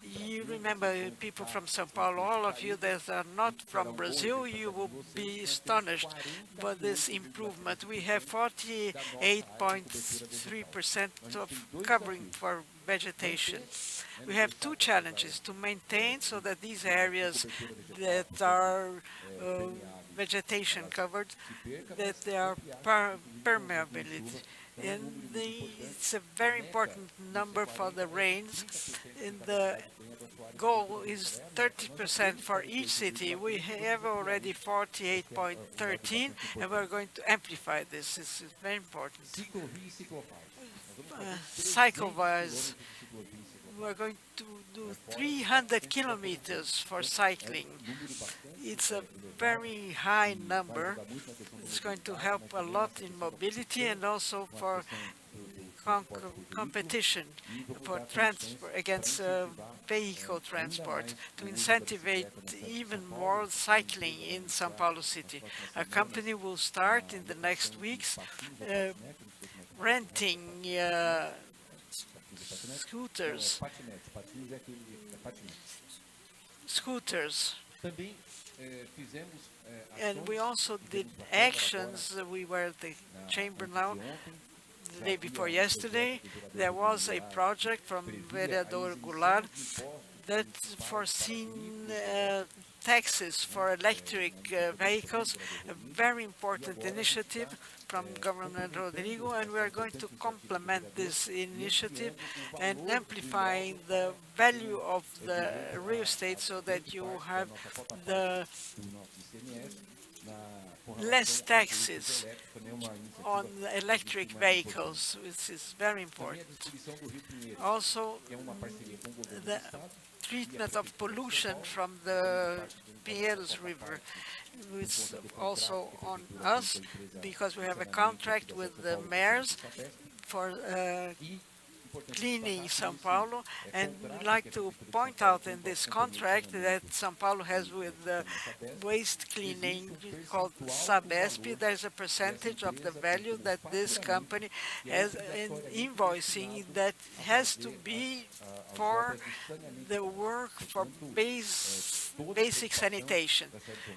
You remember people from São Paulo, all of you that are not from Brazil, you will be astonished by this improvement. We have 48.3% of covering for vegetation. We have two challenges to maintain so that these areas that are vegetation covered, that they are permeability. And it's a very important number for the rains. And the goal is 30% for each city. We have already 48.13, and we're going to amplify this. This is very important. Cycle-wise, we're going to do 300 kilometers for cycling. It's a very high number. It's going to help a lot in mobility and also for competition for transport against vehicle transport to incentivize even more cycling in São Paulo City. A company will start in the next weeks renting scooters. And we also did actions. We were at the chamber now. The day before yesterday, there was a project from Vereador Goulart that foreseen taxes for electric vehicles, a very important initiative from Governor Rodrigo, and we are going to complement this initiative and amplifying the value of the real estate so that you have the less taxes on electric vehicles, which is very important. Also, the treatment of pollution from the Pinheiros River is also on us because we have a contract with the mayors for cleaning São Paulo, and I'd like to point out in this contract that São Paulo has with the waste cleaning called Sabesp, there's a percentage of the value that this company has in invoicing that has to be for the work for basic sanitation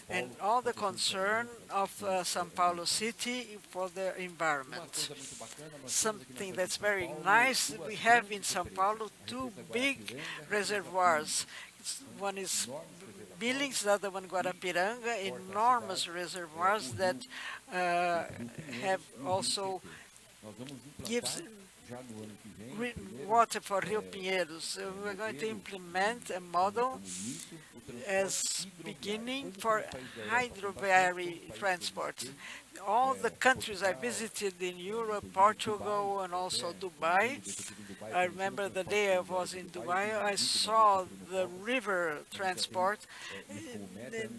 and all the concern of São Paulo City for the environment. Something that's very nice, we have in São Paulo two big reservoirs. One is Billings, the other one Guarapiranga, enormous reservoirs that have also gives water for Rio Pinheiros. We're going to implement a model as beginning for hydroviary transport. All the countries I visited in Europe, Portugal, and also Dubai, I remember the day I was in Dubai, I saw the river transport.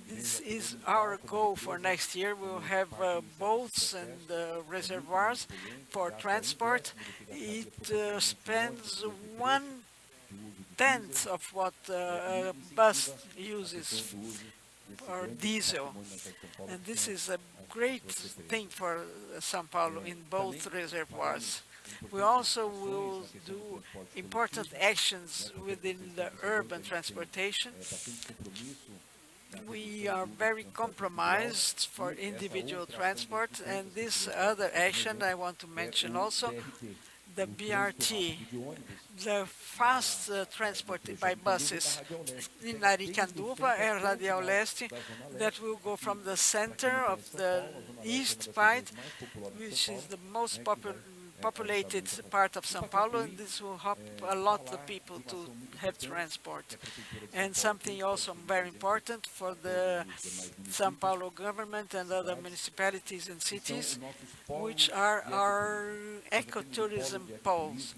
This is our goal for next year. We'll have boats and reservoirs for transport. It spends 1/10 of what a bus uses or diesel. And this is a great thing for São Paulo in both reservoirs. We also will do important actions within the urban transportation. We are very compromised for individual transport, and this other action I want to mention also, the BRT, the fast transport by buses in Aricanduva and Radial Leste that will go from the center of the east part, which is the most populated part of São Paulo, and this will help a lot of people to have transport. And something also very important for the São Paulo government and other municipalities and cities, which are our ecotourism poles.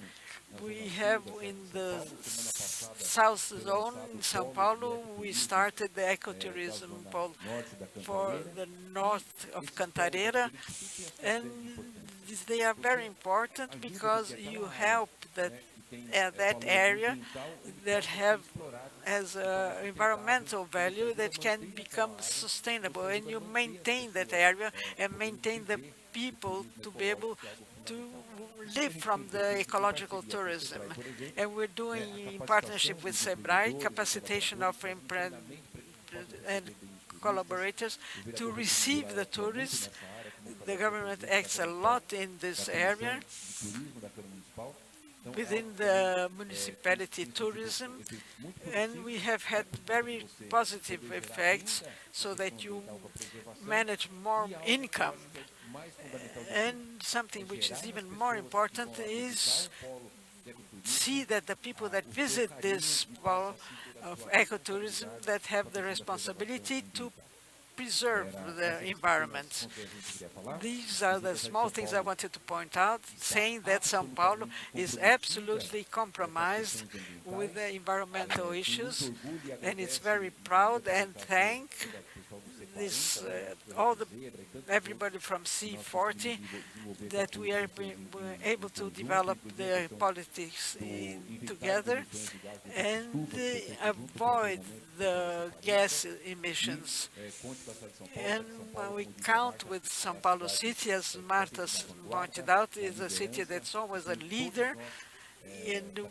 We have in the south zone in São Paulo, we started the ecotourism pole for the north of Cantareira, and they are very important because you help that area that has environmental value that can become sustainable, and you maintain that area and maintain the people to be able to live from the ecological tourism. And we're doing in partnership with SEBRAE, capacitation of and collaborators to receive the tourists. The government acts a lot in this area within the municipality tourism, and we have had very positive effects so that you manage more income. And something which is even more important is see that the people that visit this pole of ecotourism that have the responsibility to preserve the environment. These are the small things I wanted to point out, saying that São Paulo is absolutely compromised with the environmental issues, and it's very proud and thank this everybody from C40 that we are able to develop the politics together and avoid the gas emissions. And when we count with São Paulo City, as Marta pointed out, is a city that's always a leader, and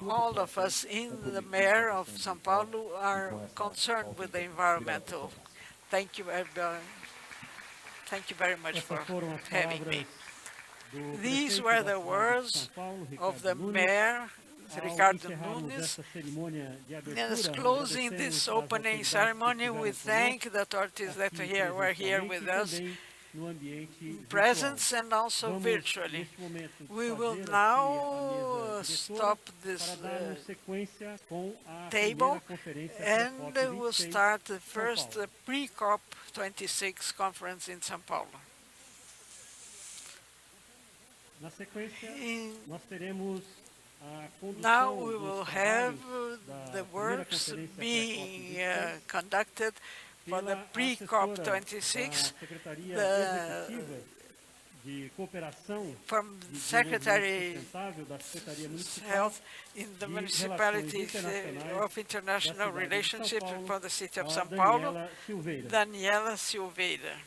all of us in the mayor of São Paulo are concerned with the environmental. Thank you, everybody. Thank you very much for having me. These were the words of the mayor, Ricardo Nunes. As closing this opening ceremony, we thank the authorities that were here with us, presence and also virtually. We will now stop this table and we'll start the first PreCop26 conference in São Paulo. Now we will have the works being conducted for the PreCop26, from Secretary of Health in the municipalities of international relationship for the city of São Paulo, Daniela Silveira.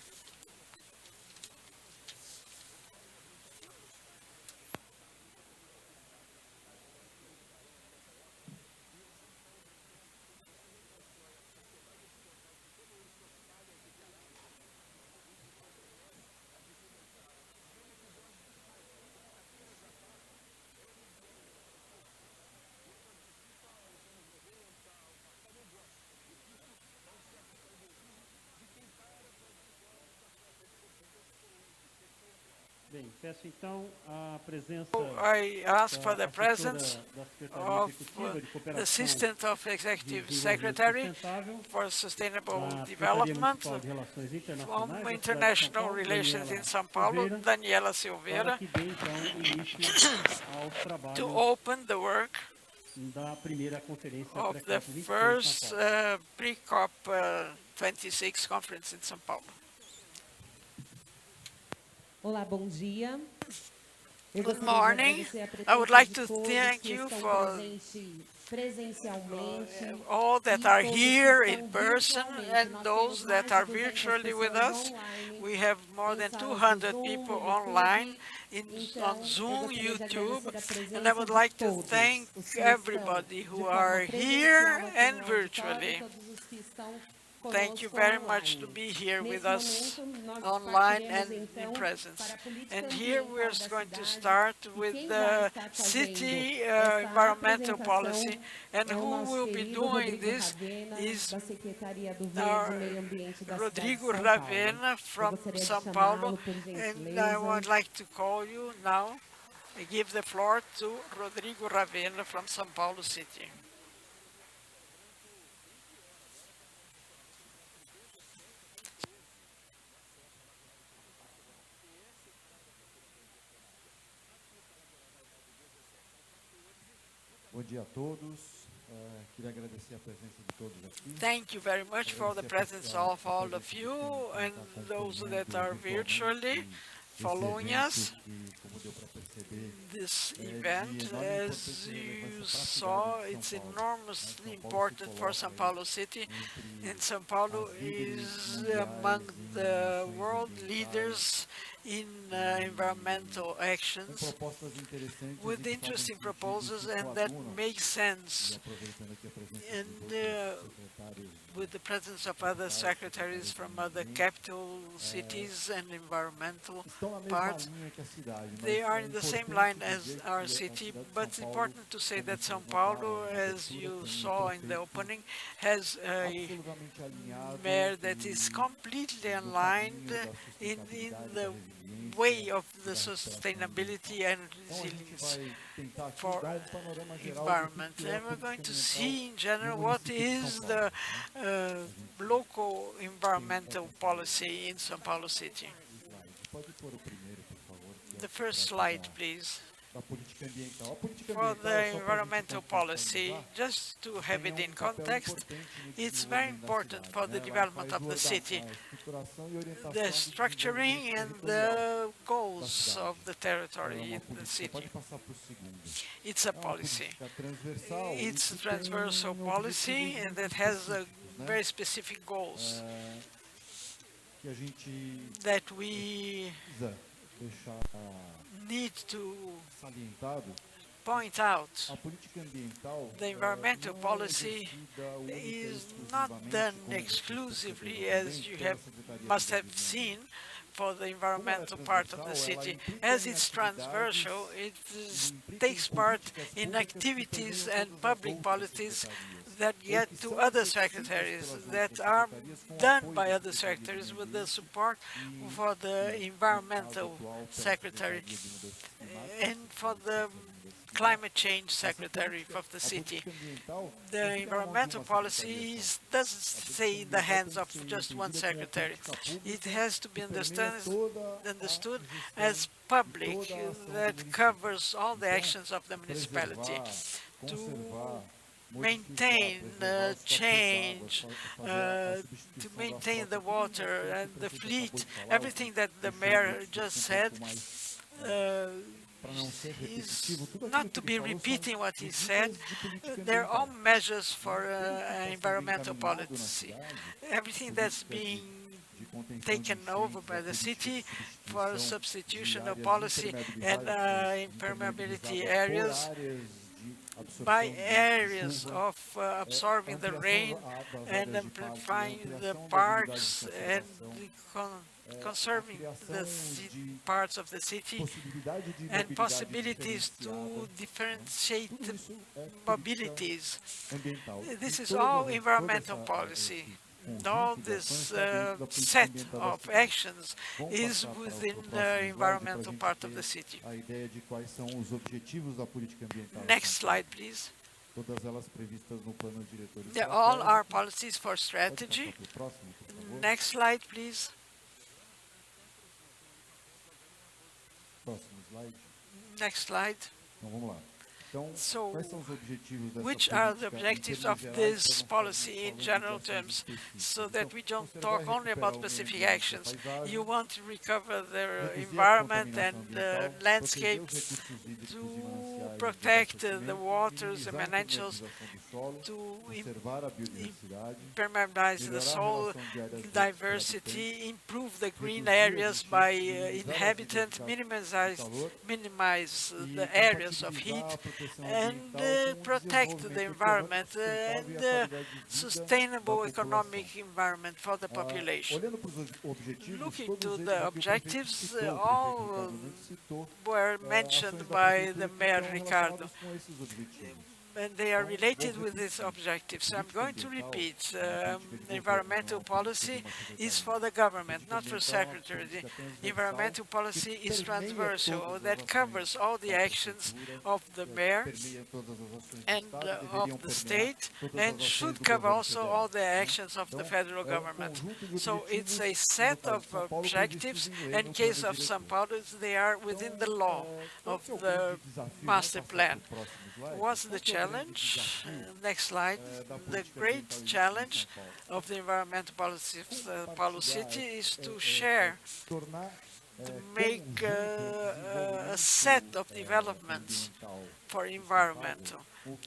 Bem, peço então a presença I ask for the da presence Secretaria of Executiva de the Cooperação Assistant of de Executive Desenvolvimento Secretary Sustentável for Sustainable da Secretaria Development Municipal de Relações Internacionais from da cidade de São International Paulo, Relations in Daniela São Paulo, Silveira, Daniela para Silveira, que dê então início aos to trabalhos open the work da primeira conferência of the PreCop26 em São first Paulo. PreCop26 conference in São Paulo. Olá, bom dia. Eu Good gostaria de morning. agradecer a I would presença like de to todos thank que you estão for presencialmente all that e are todos que here estão in person virtualmente. and Nós those temos that mais are de 200 virtually with pessoas us. online We have more em than salas do 200 Zoom, people no online YouTube. on Então, eu Zoom, gostaria de YouTube, agradecer a and I presença would de like to todos thank os que estão everybody de who forma are presencial here aqui and no auditório e virtually. todos os que estão Thank you conosco very much to online. be here with Nesse us momento, nós online partiremos and in então presence. para a política And here we're ambiental da going to cidade. start E with quem vai the estar fazendo city essa environmental policy, apresentação and é o who nosso will be querido doing Rodrigo this Ravena, is da Secretaria do our Verde e Meio Ambiente da cidade de Rodrigo São Paulo. Ravena Eu from gostaria de São Paulo, chamá-lo, por and I gentileza. would like to call you now. I give the floor to Rodrigo Ravena from São Paulo City. Bom dia a todos. Queria agradecer a presença de todos aqui. Thank you very much for the presence of all of you and those that are virtually following us. Como deu para perceber, This event, as you saw, it's enormously important for São Paulo City, and São Paulo is among the world leaders in environmental actions propostas interessantes with interesting proposals and that makes sense. aproveitando aqui a presença And secretários with the presence of other secretaries from other capital cities and environmental estão na mesma parts, linha que a cidade, mas they are é in the same importante line as dizer our que a city, cidade de but it's São Paulo, important to say como that vocês São Paulo, notaram na as you abertura, tem saw in the prefeito opening, has a absolutamente alinhado mayor that is completely aligned in the way of the sustainability and Então a gente resilience vai tentar aqui for dar panorama geral do environment. que é a And we're going política to ambiental see in general no what município de is São the Paulo. local environmental policy in São Paulo City. Pode pôr o primeiro, por favor, que é The first slide, please. da política ambiental. A política For ambiental, the só pra gente environmental policy, contextualizar, just to have it tem in papel context, importante nesse it's very desenvolvimento da important cidade, for the né? Ela development faz of the city, a estruturação e orientação the do structuring desenvolvimento and territorial. the goals of the É territory uma in the política, city. pode passar para o segundo. It's a É uma policy. política transversal e It's a que transversal tem policy objetivos and muito that has específicos, né? very specific goals Que a gente that we precisa deixar need to salientado. point out. A política ambiental The environmental não é policy exercida única e is not done exclusivamente, como exclusively, você as percebeu, you pela have Secretaria must do have Meio seen Ambiente. for the environmental Como ela é part of the transversal, ela city. implica As em it's transversal, it takes part in activities and public policies that get to other secretaries, that are done by other secretaries with the support for the environmental secretary and for the climate change secretary of the city. The environmental policies doesn't stay in the hands of just one secretary. It has to be understood as public that covers all the actions of the municipality to maintain change, to maintain the water and the fleet, everything that the mayor just said. Is not to be repeating what he said. They're all measures for environmental policy. Everything that's being taken over by the city for substitutional policy and impermeability areas by areas of absorbing the rain and amplifying the parks and conserving the parts of the city and possibilities to differentiate mobilities. This is all environmental policy. All this set of actions is within the environmental part of the city. A ideia de quais são os objetivos da política ambiental. Next slide, please. Todas elas previstas no plano diretor They're all estratégico. our policies for strategy. Próximo, por favor. Next slide, please. Próximo slide. Next slide. Então vamos lá. Então, So, quais são os objetivos dessa which are the política em objectives termos of gerais, this para não policy ficarmos in falando general de ações terms, específicas? so that Então, we don't você talk vai only recuperar about o meio specific ambiente, a actions? paisagem, You want to recover the reduzir a environment contaminação and ambiental, landscapes, proteger os recursos hídricos e to mananciais protect de the abastecimento, waters and minimizar a financials, permeabilização do solo, to conservar a biodiversidade, permeabilize the melhorar a soil relação de áreas verdes diversity, improve the green reduzir areas by minimizar as inhabitants, intensidades de calor, minimize e the areas of compatibilizar heat, a proteção and ambiental com o protect desenvolvimento the econômico environment sustentável and e a qualidade de vida sustainable da economic população. environment for the population. Olhando para os objetivos, Looking todos to eles the aqui o objectives, prefeito citou, o all prefeito Ricardo Nunes citou, were ações mentioned da by the prefeitura que Mayor estão Ricardo, relacionadas com esses objetivos. and they are related with these objectives. So I'm going to repeat, environmental policy is for the government, not for secretary. The environmental policy is transversal, that covers all the actions of the mayor and of the state, and should cover also all the actions of the federal government. So it's a set of objectives. In case of São Paulo, they are within the law of the master plan. What's the challenge? Next slide. The great challenge of the environmental policy of Paulo City is to share, to make a set of developments for environmental,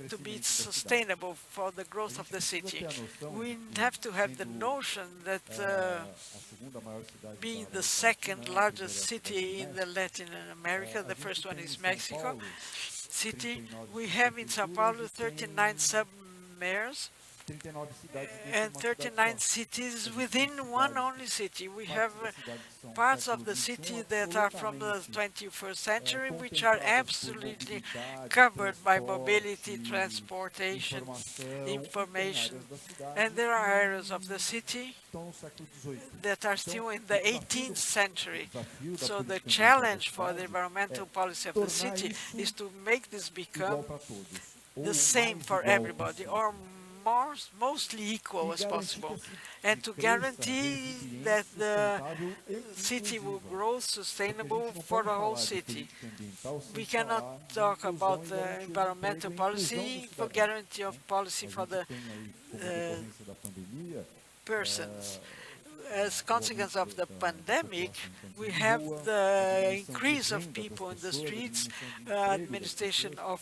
to be sustainable for the growth of the city. We have to have the notion that being the second largest city in the Latin America, the first one is Mexico City, we have in Sao Paulo 39 sub-mayors and 39 cities within one only city. We have parts of the city that are from the 21st century, which are absolutely covered by mobility, transportation, information. And there are areas of the city that are still in the 18th century. So the challenge for the environmental policy of the city is to make this become the same for everybody, or mostly equal as possible, and to guarantee that the city will grow sustainable for the whole city. We cannot talk about the environmental policy for guarantee of policy for the persons. As consequence of the pandemic, we have the increase of people in the streets, administration of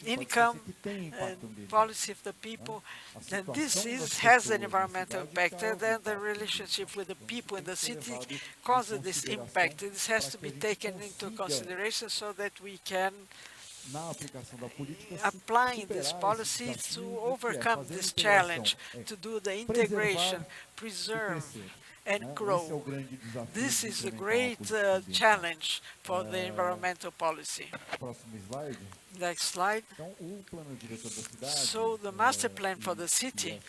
income, and policy of the people. And this has an environmental impact, and then the relationship with the people in the city causes this impact. This has to be taken into consideration so that we can applying this policy to overcome this challenge, to do the integration, preserve and grow. This is a great challenge for the environmental policy. Next slide. So the master plan for the city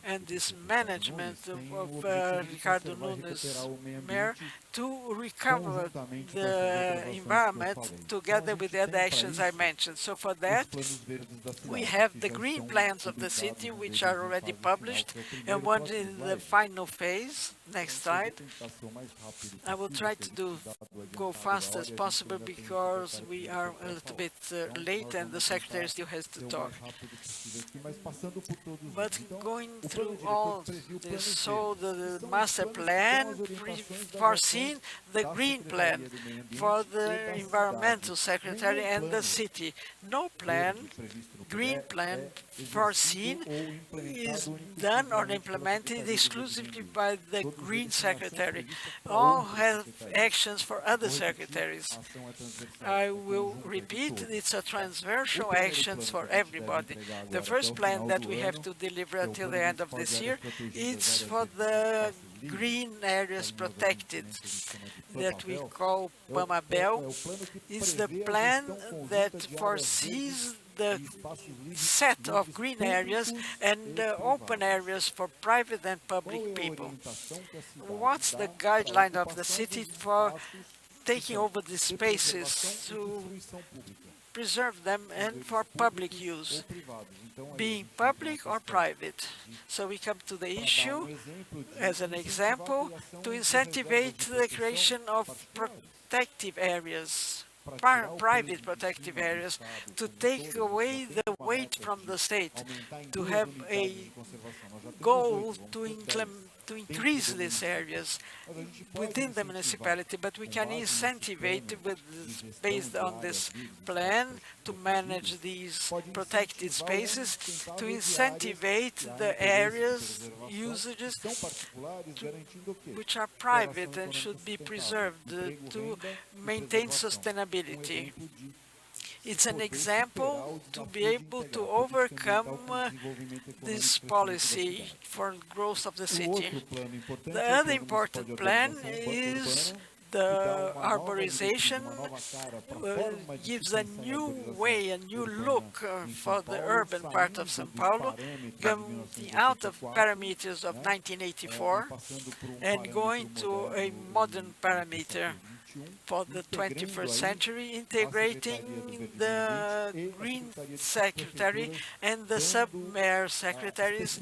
and this management of Ricardo Nunes, mayor, to recover the environment together with the other actions I mentioned. So for that, we have the green plans of the city, which are already published, and one in the final phase. Next slide. I will try to go fast as possible because we are a little bit late and the secretary still has to talk. But going through all this, so the master plan foreseen the green plan for the environmental secretary and the city. No plan, green plan foreseen is done or implemented exclusively by the green secretary. All have actions for other secretaries. I will repeat, it's a transversal actions for everybody. The first plan that we have to deliver until the end of this year is for the green areas protected that we call PAMABEL. It's the plan that foresees the set of green areas and open areas for private and public people. What's the guideline of the city for taking over these spaces to preserve them and for public use, being public or private? So we come to the issue, as an example, to incentivize the creation of protective areas, private protective areas, to take away the weight from the state, to have a goal to increase these areas within the municipality, but we can incentivize based on this plan to manage these protected spaces, to incentivize the areas, usages which are private and should be preserved to maintain sustainability. It's an example to be able to overcome this policy for growth of the city. The other important plan is the arborization, gives a new way, a new look for the urban part of São Paulo, coming out of parameters of 1984 and going to a modern parameter for the 21st century, integrating the Green Secretary and the Sub-Mayor Secretaries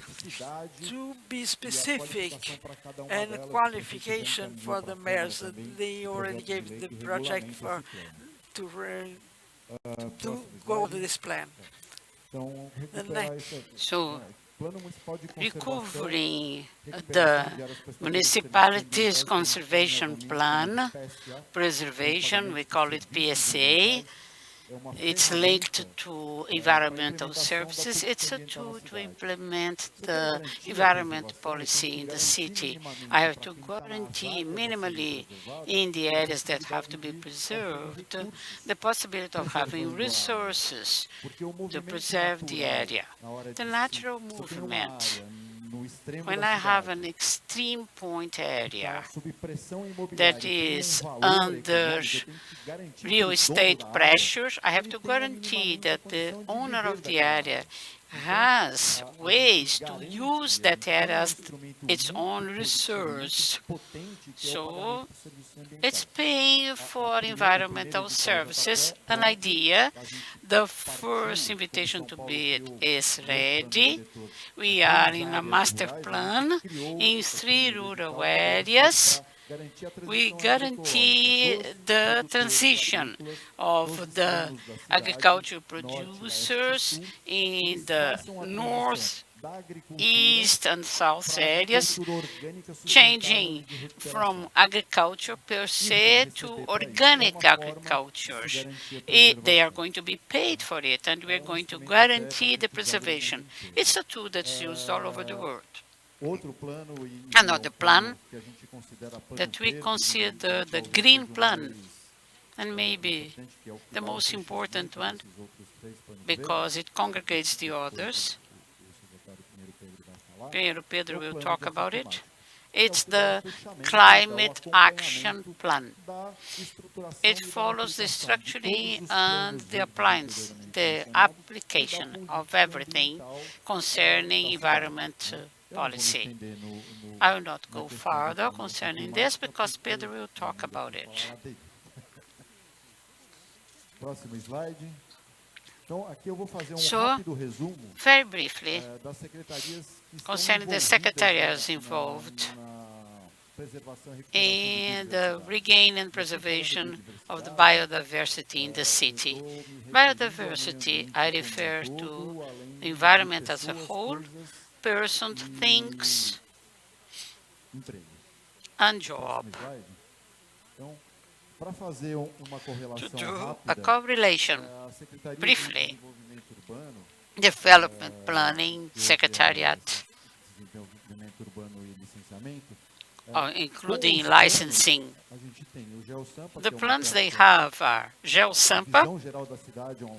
to be specific and qualification for the mayors. They already gave the project for to go over this plan. So, recovering the municipality's conservation plan, preservation, we call it PSA. It's linked to environmental services. It's a tool to implement the environment policy in the city. I have to guarantee minimally in the areas that have to be preserved the possibility of having resources to preserve the area. The natural movement. When I have an extreme point area that is under real estate pressures, I have to guarantee that the owner of the area has ways to use that area as its own resource. So it's paying for environmental services. An idea, the first invitation to bid is ready. We are in a master plan in 3 rural areas. We guarantee the transition of the agricultural producers in the north, east and south areas, changing from agriculture per se to organic agriculture. They are going to be paid for it, and we're going to guarantee the preservation. It's a tool that's used all over the world. Another plan that we consider the green plan, and maybe the most important one, because it congregates the others. Pedro will talk about it. It's the Climate Action Plan. It follows the structuring and the appliance, the application of everything concerning environment policy. I will not go further concerning this because Pedro will talk about it. So, very briefly, concerning the secretariats involved in the regain and preservation of the biodiversity in the city. Biodiversity, I refer to the environment as a whole, persons, things, and job. To do a correlation, briefly, development planning, secretariat, including licensing. The plans they have are GeoSampa,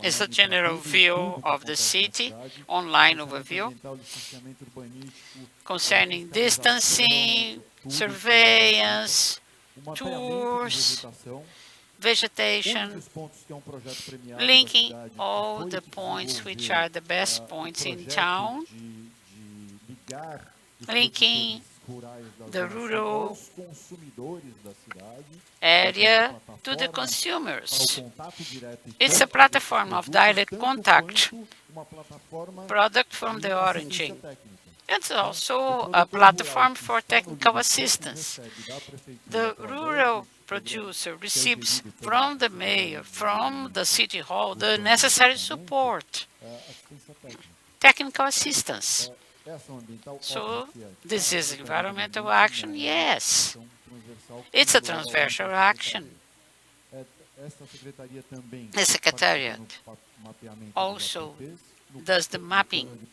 is a general view of the city, online overview, concerning distancing, surveillance, tours, vegetation, linking all the points which are the best points in town, linking the rural area to the consumers. It's a platform of direct contact, product from the origin. It's also a platform for technical assistance. The rural producer receives from the mayor, from the city hall, the necessary support, technical assistance. So this is environmental action? Yes. It's a transversal action. The Secretariat also does the mapping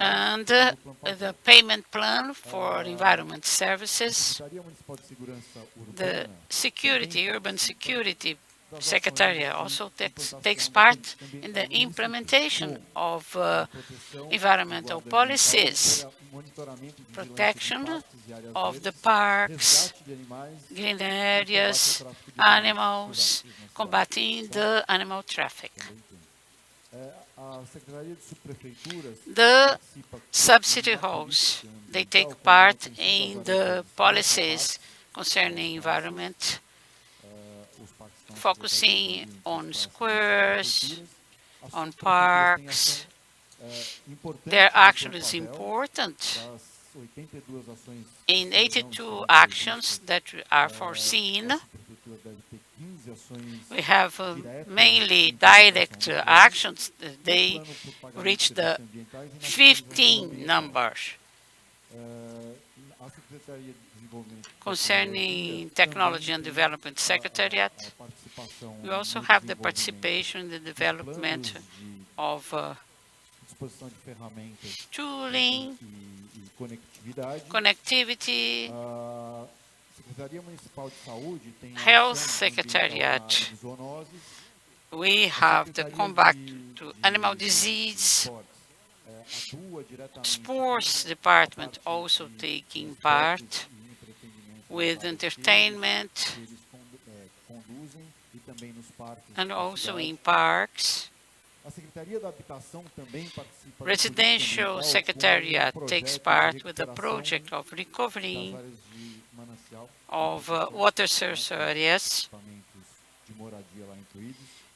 and the payment plan for environment services. The security, urban security Secretariat also takes part in the implementation of environmental policies, protection of the parks, green areas, animals, combating the animal traffic. The subsidy halls, they take part in the policies concerning environment, focusing on squares, on parks. Their action is important. In 82 actions that are foreseen, we have mainly direct actions. They reach the 15 numbers. Concerning Technology and Development Secretariat, we also have the participation in the development of tooling, connectivity, Health Secretariat. We have the combat to animal disease, Sports Department also taking part with entertainment and also in parks. Residential Secretariat takes part with the project of recovering of water source areas.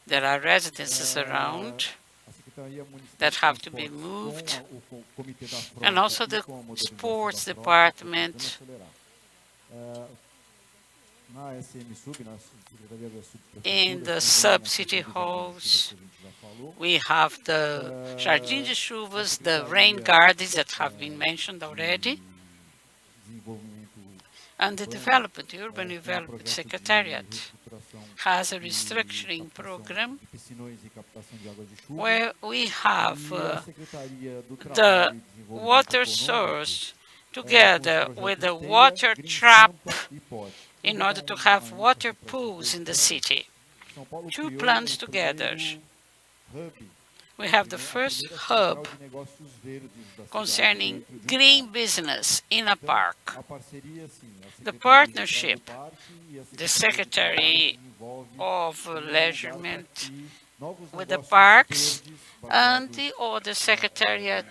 There are residences around that have to be moved, and also the Sports Department. In the sub-city halls, we have the Jardim de Chuvas, the rain gardens that have been mentioned already, and the Urban Development Secretariat has a restructuring program where we have the water source together with the water trap in order to have water pools in the city. Two plans together. We have the first hub concerning green business in a park. The partnership, the Secretary of Leisurement with the parks, and the other Secretariat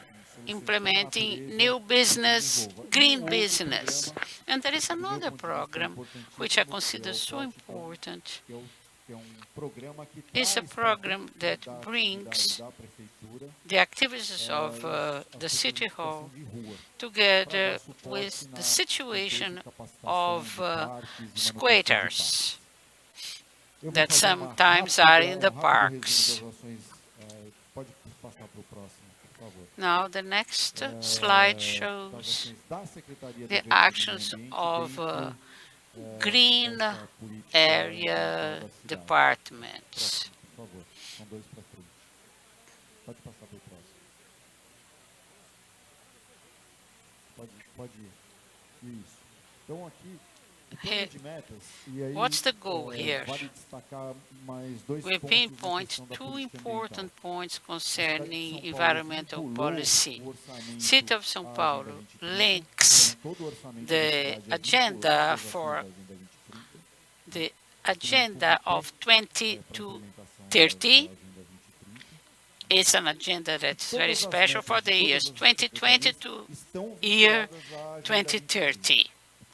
implementing new business, green business. And there is another program which I consider so important. It's a program that brings the activities of the City Hall together with the situation of squatters that sometimes are in the parks. Now the next slide shows the actions of green area departments. Here, what's the goal here? We pinpoint two important points concerning environmental policy. City of São Paulo links the agenda for the agenda of 20 to 30 is an agenda that's very special for the years 2020 to year 2030.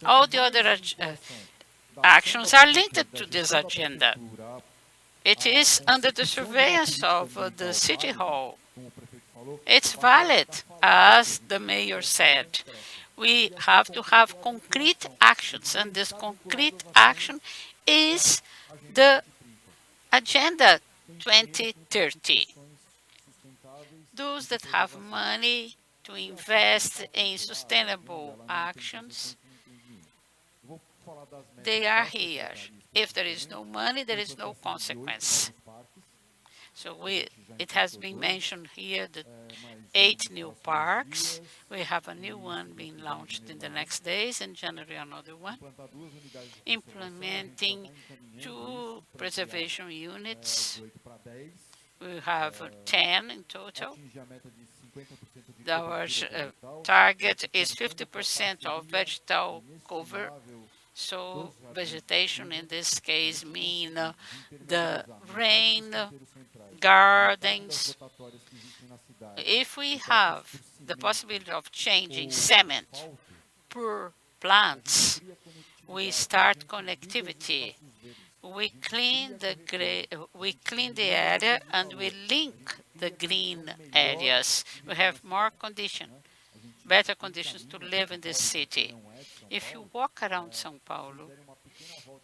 All the other actions are linked to this agenda. It is under the surveillance of the City Hall. It's valid, as the mayor said. We have to have concrete actions, and this concrete action is the Agenda 2030. Those that have money to invest in sustainable actions, they are here. If there is no money, there is no consequence. So it has been mentioned here that 8 new parks. We have a new one being launched in the next days, in January another one. Implementing 2 preservation units. We have 10 in total. Our target is 50% of vegetal cover. So vegetation in this case mean the rain gardens. If we have the possibility of changing cement per plants, we start connectivity. We clean the area and we link the green areas. We have more better conditions to live in this city. If you walk around São Paulo,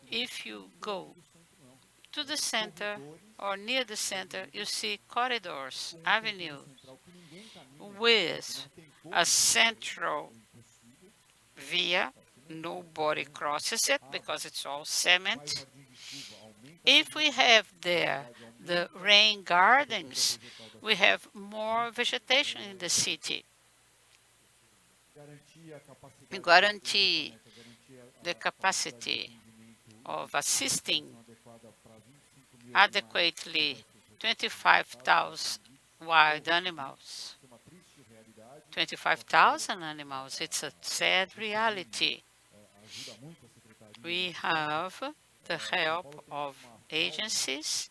if you go to the center or near the center, you see corridors, avenues with a central via. Nobody crosses it because it's all cement. If we have there the rain gardens, we have more vegetation in the city. We guarantee the capacity of assisting adequately 25,000 wild animals. 25,000 animals, it's a sad reality. We have the help of agencies,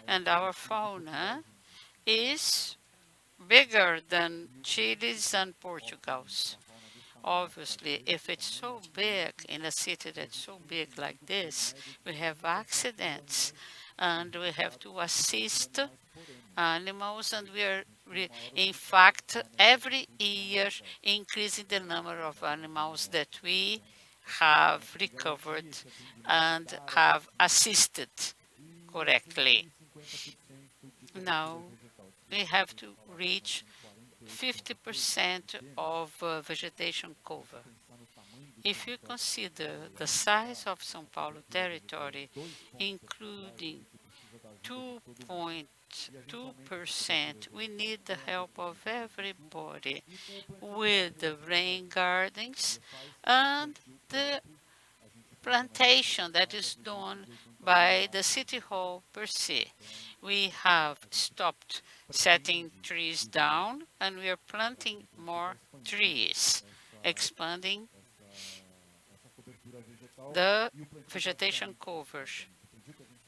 and our fauna is bigger than Chile's and Portugal's. Obviously, if it's so big in a city that's so big like this, we have accidents, and we have to assist animals, and we are, in fact, every year increasing the number of animals that we have recovered and have assisted correctly. Now, we have to reach 50% of vegetation cover. If you consider the size of São Paulo territory, including 2.2%, we need the help of everybody with the rain gardens and the plantation that is done by the City Hall per se. We have stopped setting trees down and we are planting more trees, expanding the vegetation covers.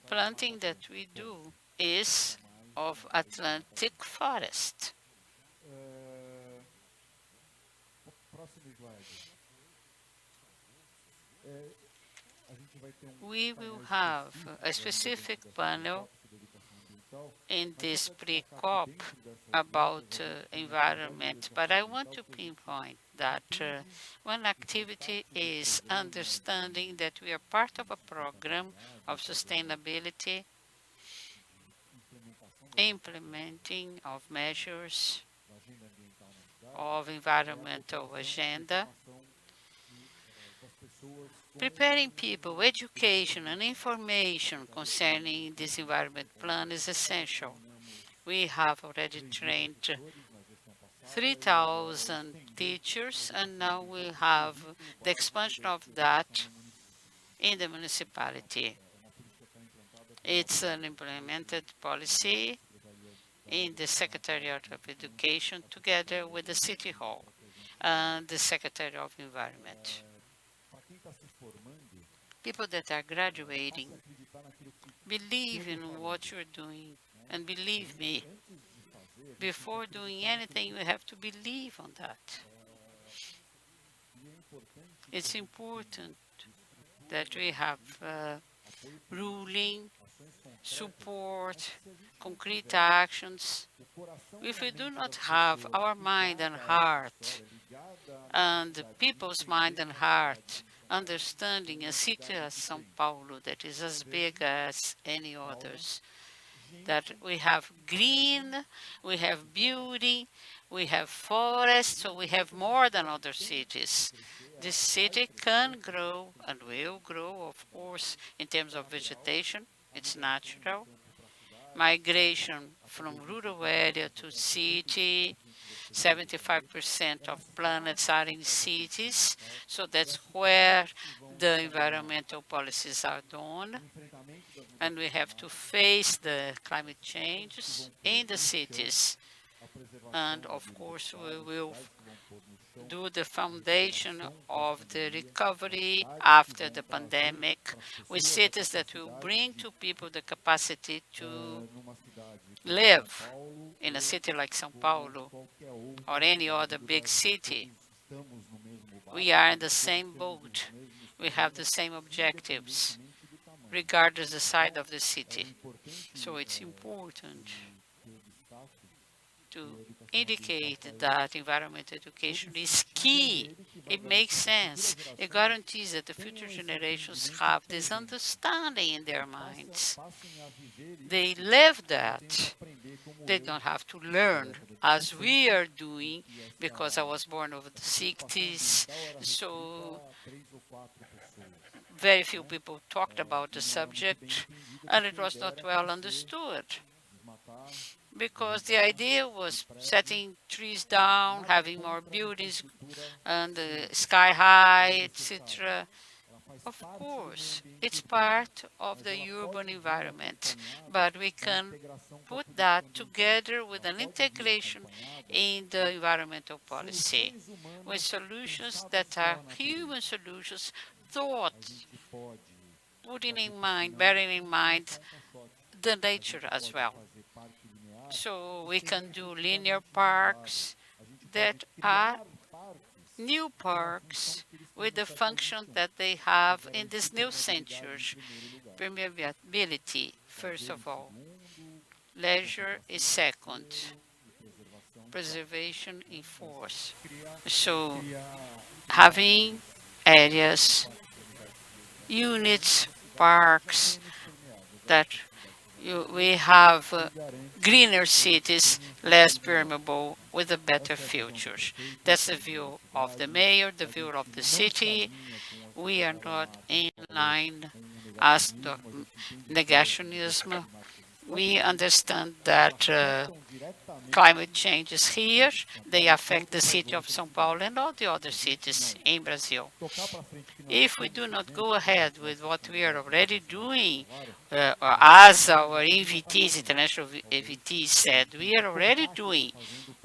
Planting that we do is of Atlantic forest. We will have a specific panel in this PreCop about environment, but I want to pinpoint that one activity is understanding that we are part of a program of sustainability, implementing of measures of environmental agenda, preparing people, education and information concerning this environment plan is essential. We have already trained 3,000 teachers, and now we have the expansion of that in the municipality. It's an implemented policy in the Secretariat of Education together with the City Hall and the Secretary of Environment. People that are graduating Believe in what you're doing. And believe me, before doing anything, you have to believe on that. It's important that we have ruling, support, concrete actions. If we do not have our mind and heart, and the people's mind and heart, understanding a city as São Paulo that is as big as any others, that we have green, we have beauty, we have forests, so we have more than other cities. This city can grow and will grow, of course, in terms of vegetation. It's natural. Migration from rural area to city, 75% of planets are in cities, so that's where the environmental policies are done. And we have to face the climate changes in the cities. And of course, we will do the foundation of the recovery after the pandemic with cities that will bring to people the capacity to live in a city like São Paulo or any other big city. We are in the same boat. We have the same objectives, regardless the side of the city. So it's important to indicate that environmental education is key. It makes sense. It guarantees that the future generations have this understanding in their minds. They live that. They don't have to learn as we are doing, because I was born over the 60s, so very few people talked about the subject, and it was not well understood. Because the idea was setting trees down, having more buildings, and sky high, etc. Of course, it's part of the urban environment, but we can put that together with an integration in the environmental policy, with solutions that are human solutions, thought, putting in mind, bearing in mind the nature as well. So we can do linear parks that are new parks with the function that they have in this new century. Permeability, first of all. Leisure is second. Preservation in fourth. So having areas, units, parks that we have greener cities, less permeable, with a better future. That's the view of the mayor, the view of the city. We are not in line as the negationism. We understand that climate change is here. They affect the city of São Paulo and all the other cities in Brazil. If we do not go ahead with what we are already doing, as our EVTs, international EVTs said, we are already doing,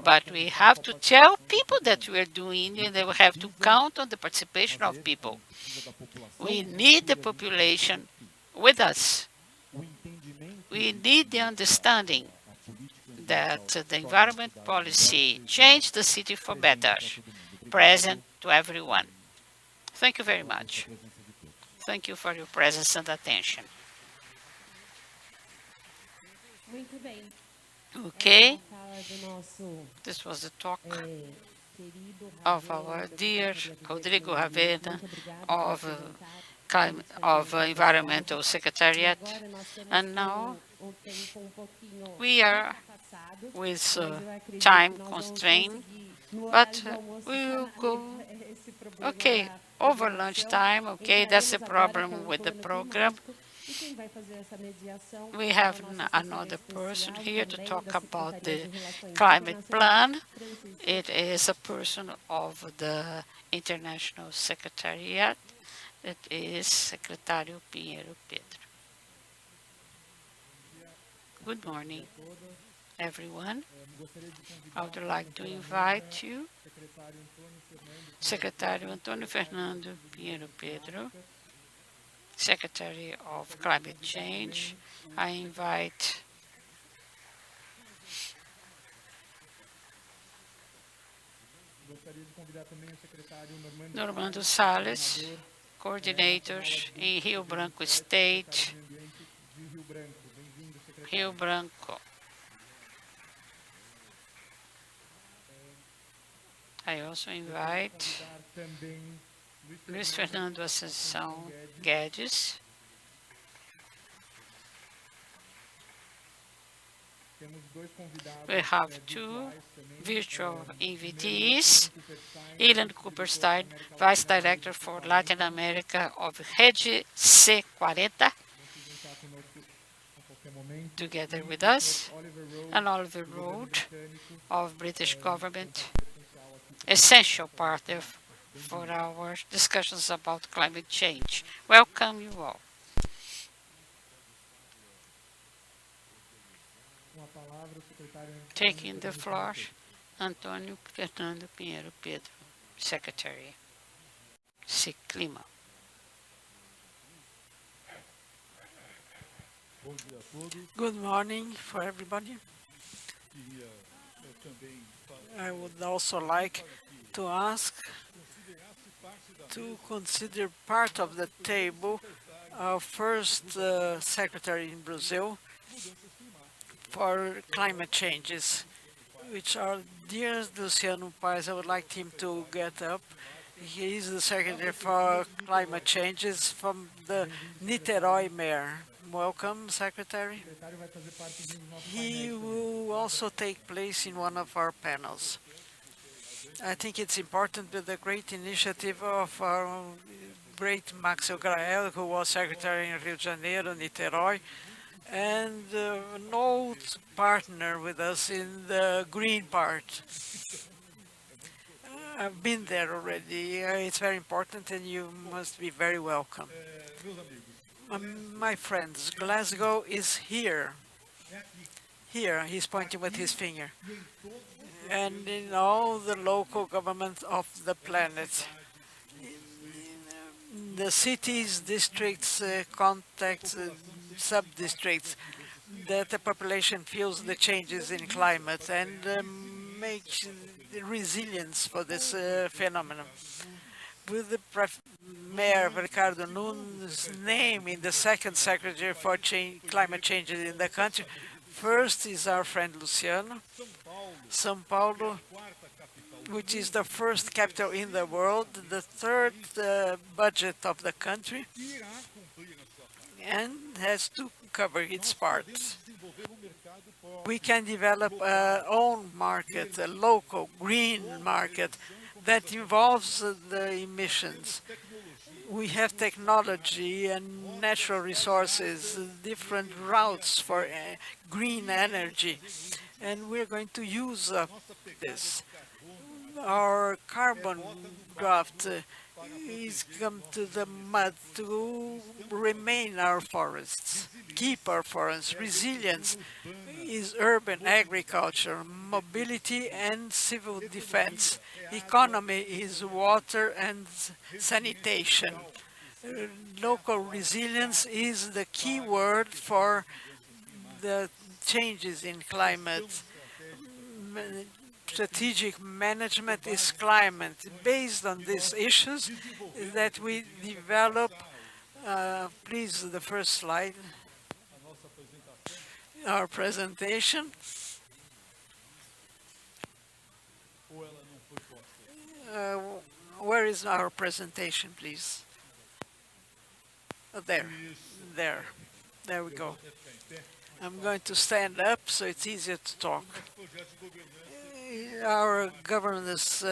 but we have to tell people that we are doing, and they will have to count on the participation of people. We need the population with us. We need the understanding that the environment policy changed the city for better, present to everyone. Thank you very much. Thank you for your presence and attention. Muito bem. Okay. This was the talk of our dear Rodrigo Ravena of Environmental Secretariat. And now we are with time constraint, but we will go, okay, over lunchtime, okay, that's the problem with the program. We have another person here to talk about the climate plan. It is a person of the International Secretariat. It is Secretário Pinheiro Pedro. Good morning, everyone. I would like to invite you, Secretário Antônio Fernando Pinheiro Pedro, Secretary of Climate Change. I invite Normando Salles, coordinators in Rio Branco State, Rio Branco. I also invite Luiz Fernando Assunção Guedes. We have two virtual invitees, Ilan Cooperstein, Vice Director for Latin America of Rede C40, together with us, and Oliver Road of British government, essential partner for our discussions about climate change. Welcome you all. Taking the floor, Antônio Fernando Pinheiro Pedro, Secretary, Clima. Good morning for everybody. I would also like to ask to consider part of the table our first secretary in Brazil for climate changes, which are dear Luciano Paes. I would like him to get up. He is the Secretary for Climate Changes from the Niterói Mayor. Welcome, Secretary. He will also take place in one of our panels. I think it's important with the great initiative of our great Maxio Grael, who was Secretary in Rio de Janeiro, Niterói, and an old partner with us in the green part. I've been there already. It's very important, and you must be very welcome. My friends, Glasgow is here. Here, he's pointing with his finger. And in all the local governments of the planet. The cities, districts, contacts, sub-districts, that the population feels the changes in climate and makes resilience for this phenomenon. With the Mayor Ricardo Nunes' name in the second Secretary for Climate Change in the country, first is our friend Luciano. São Paulo, which is the first capital in the world, the third budget of the country, and has to cover its part. We can develop our own market, a local green market that involves the emissions. We have technology and natural resources, different routes for green energy, and we're going to use this. Our carbon draft is come to the mud to remain our forests, keep our forests. Resilience is urban agriculture, mobility and civil defense. Economy is water and sanitation. Local resilience is the key word for the changes in climate. Strategic management is climate. Based on these issues that we develop, please, the first slide, our presentation. Where is our presentation, please? There we go. I'm going to stand up so it's easier to talk. Our governance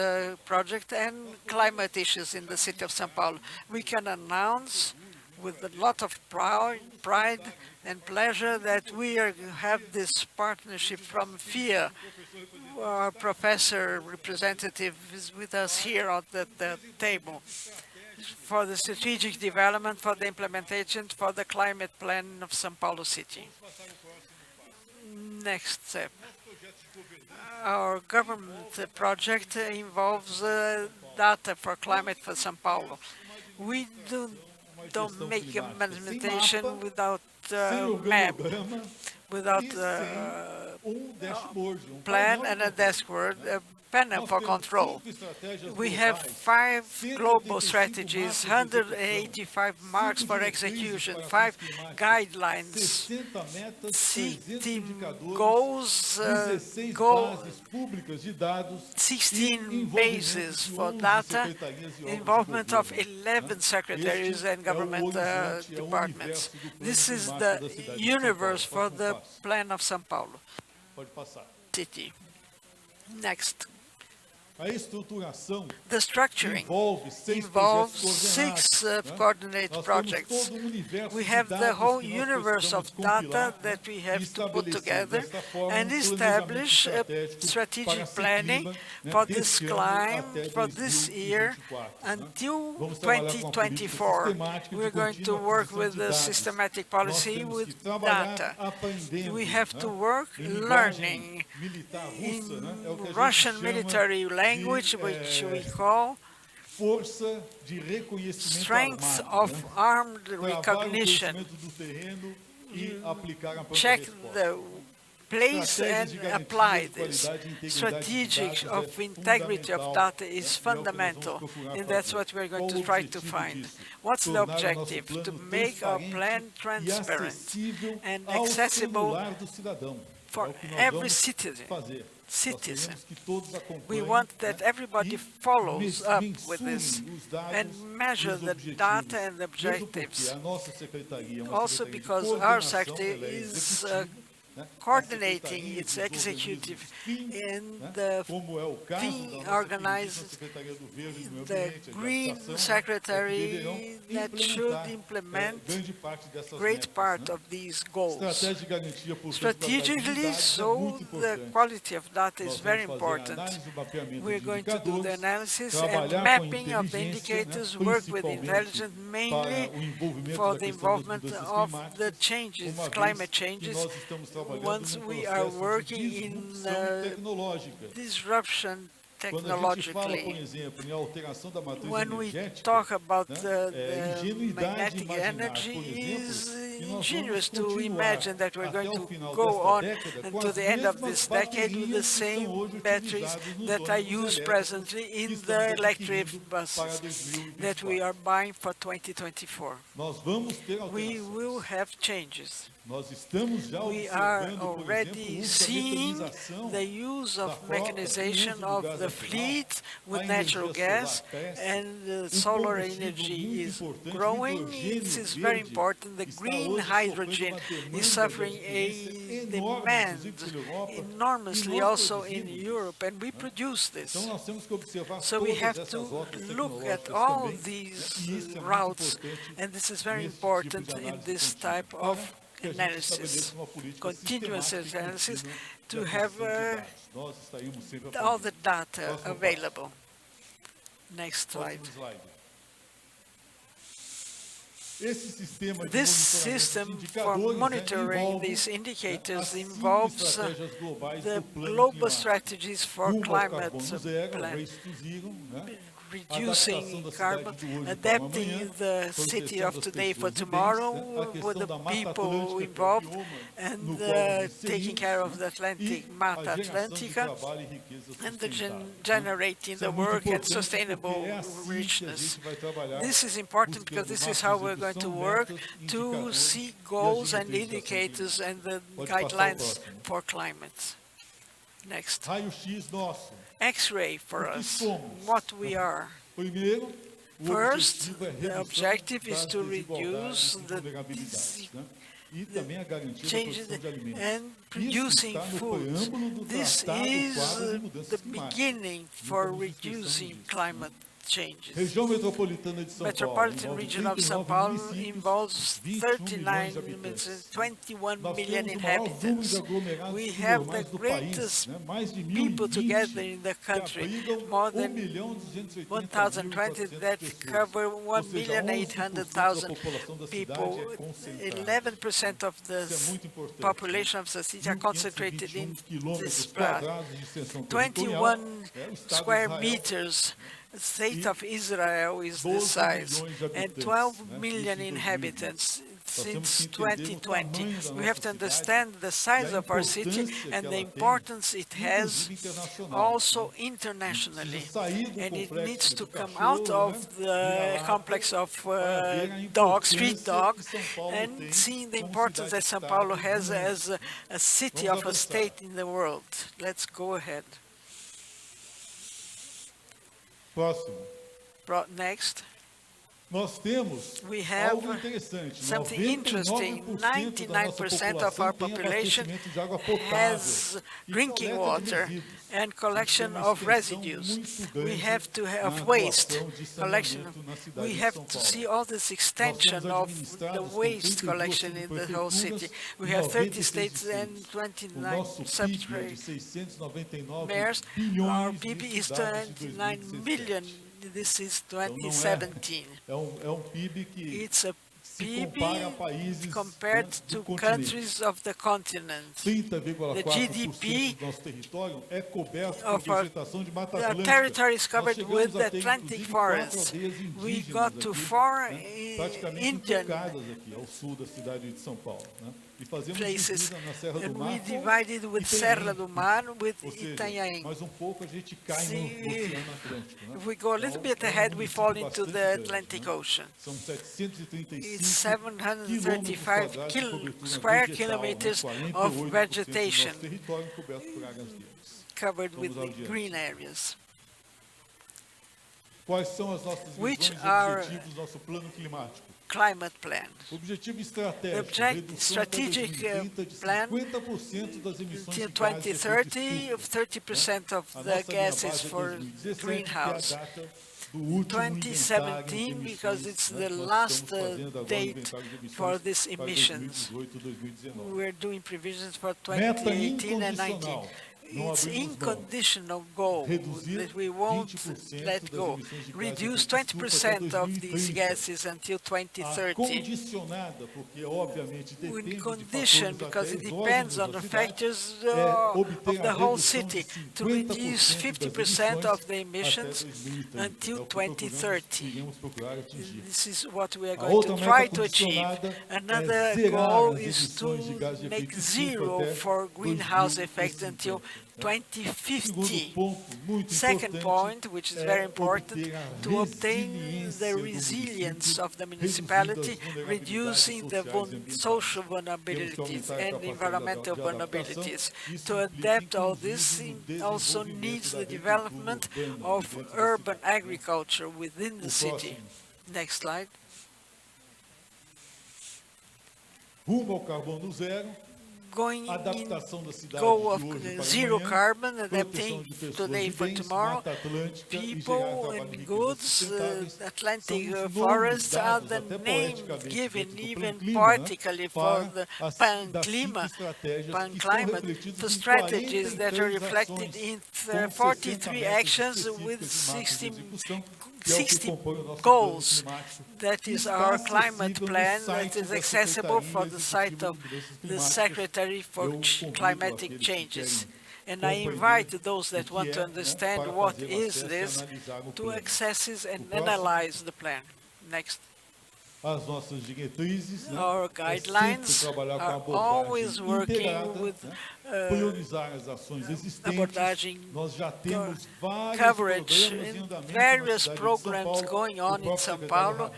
project and climate issues in the city of São Paulo. We can announce with a lot of pride and pleasure that we have this partnership from FIA. Our professor representative is with us here at the table for the strategic development, for the implementation, for the climate plan of São Paulo City. Next step. Our government project involves data for climate for São Paulo. We do don't make a managementation without map, without plan and a dashboard, a panel for control. We have 5 global strategies, 185 marks for execution, 5 guidelines, 60 goals, 16 bases for data, involvement of 11 secretaries and government departments. This is the universe for the plan of São Paulo city. Next. The structuring involves 6 coordinated projects. We have the whole universe of data that we have to put together and establish a strategic planning for this climb, for this year until 2024. We're going to work with the systematic policy with data. We have to work learning in Russian military language, which we call strength of armed recognition. Check the place and apply this. Strategic of integrity of data is fundamental, and that's what we're going to try to find. What's the objective? To make our plan transparent and accessible for every citizen. We want that everybody follows up with this and measure the data and objectives. Also because our secretary is coordinating its executive and the thing organizes the Green Secretary that should implement great part of these goals. Strategically, so the quality of data is very important. We're going to do the analysis and mapping of the indicators, work with intelligence mainly for the involvement of the changes, climate changes, once we are working in disruption technologically. When we talk about the magnetic energy, it is ingenious to imagine that we're going to go on until the end of this decade with the same batteries that are used presently in the electric buses that we are buying for 2024. We will have changes. We are already seeing the use of mechanization of the fleet with natural gas, and solar energy is growing. This is very important. The green hydrogen is suffering a demand enormously also in Europe, and we produce this. So we have to look at all these routes, and this is very important in this type of analysis, continuous analysis, to have all the data available. Next slide. This system for monitoring these indicators involves the global strategies for climate plan, reducing carbon, adapting the city of today for tomorrow with the people involved, and taking care of the Atlantic, Mata Atlântica, and generating the work and sustainable richness. This is important because this is how we're going to work to see goals and indicators and the guidelines for climate. Next. X-ray for us, what we are. First, the objective is to reduce the changes and producing food. This is the beginning for reducing climate changes. Metropolitan region of São Paulo involves 21 million inhabitants. We have the greatest people together in the country, more than 1,020 that cover 1,800,000 people. 11% of the population of the city are concentrated in this part. 21 square meters The state of Israel is the size, and 12 million inhabitants since 2020. We have to understand the size of our city and the importance it has also internationally. And it needs to come out of the complex of street dog, and seeing the importance that São Paulo has as a city of a state in the world. Let's go ahead. Next. We have something interesting. 99% of our population has drinking water and collection of residues. We have to have waste collection. We have to see all this extension of the waste collection in the whole city. We have 30 states and 29 mayors. Our PIB is 29 million. This is 2017. It's a PIB compared to countries of the continent. The GDP of our territory is covered with the Atlantic forest. We got to 4 Indian places, and we divided with Serra do Mar, with Itanhaém. If we go a little bit ahead, we fall into the Atlantic Ocean. It's 735 square kilometers of vegetation covered with the green areas. Which are climate plan? The strategic plan till 2030 of 30% of the gases for greenhouse. 2017 because it's the last date for these emissions. We're doing provisions for 2018 and 19. It's unconditional goal that we won't let go. Reduce 20% of these gases until 2030. In condition, because it depends on the factors of the whole city, to reduce 50% of the emissions until 2030. This is what we are going to try to achieve. Another goal is to make zero for greenhouse effect until 2050. Second point, which is very important, to obtain the resilience of the municipality, reducing the social vulnerabilities and environmental vulnerabilities. To adapt all this also needs the development of urban agriculture within the city. Next slide. Going in goal of zero carbon, adapting today for tomorrow. People and goods, Atlantic forests are the name given even particularly for the pan-climate, the strategies that are reflected in 43 actions with 60 goals. That is our climate plan that is accessible for the site of the Secretary for Climatic Changes. And I invite those that want to understand what is this to access it and analyze the plan. Next. Our guidelines are always working with abordagem coverage in various programs going on in São Paulo.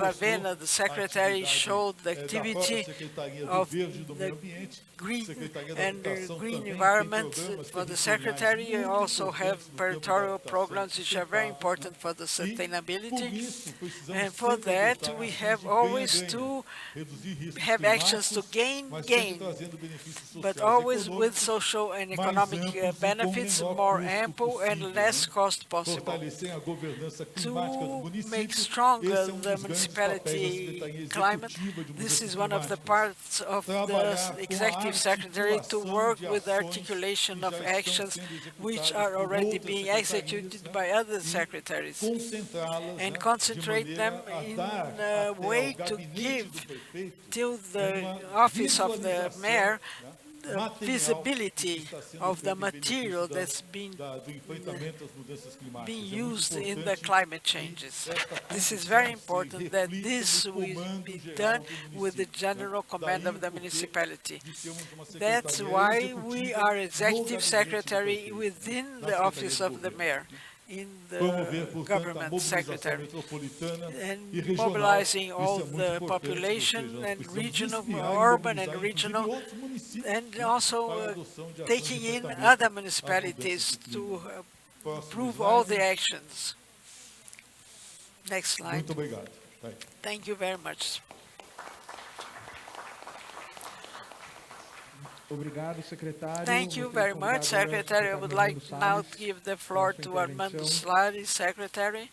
Ravenna, the secretary, showed the activity of the green environment for the secretary. We also have territorial programs which are very important for the sustainability. And for that, we have always to have actions to gain, but always with social and economic benefits, more ample and less cost possible. To make stronger the municipality climate, this is one of the parts of the executive secretary to work with the articulation of actions which are already being executed by other secretaries and concentrate them in a way to give to the office of the mayor the visibility of the material that's being used in the climate changes. This is very important that this will be done with the general command of the municipality. That's why we are executive secretary within the office of the mayor, in the government secretary, and mobilizing all the population and regional, urban and regional, and also taking in other municipalities to approve all the actions. Next slide. Thank you very much. Thank you very much, Secretary. I would like now to give the floor to Armando Salles, Secretary.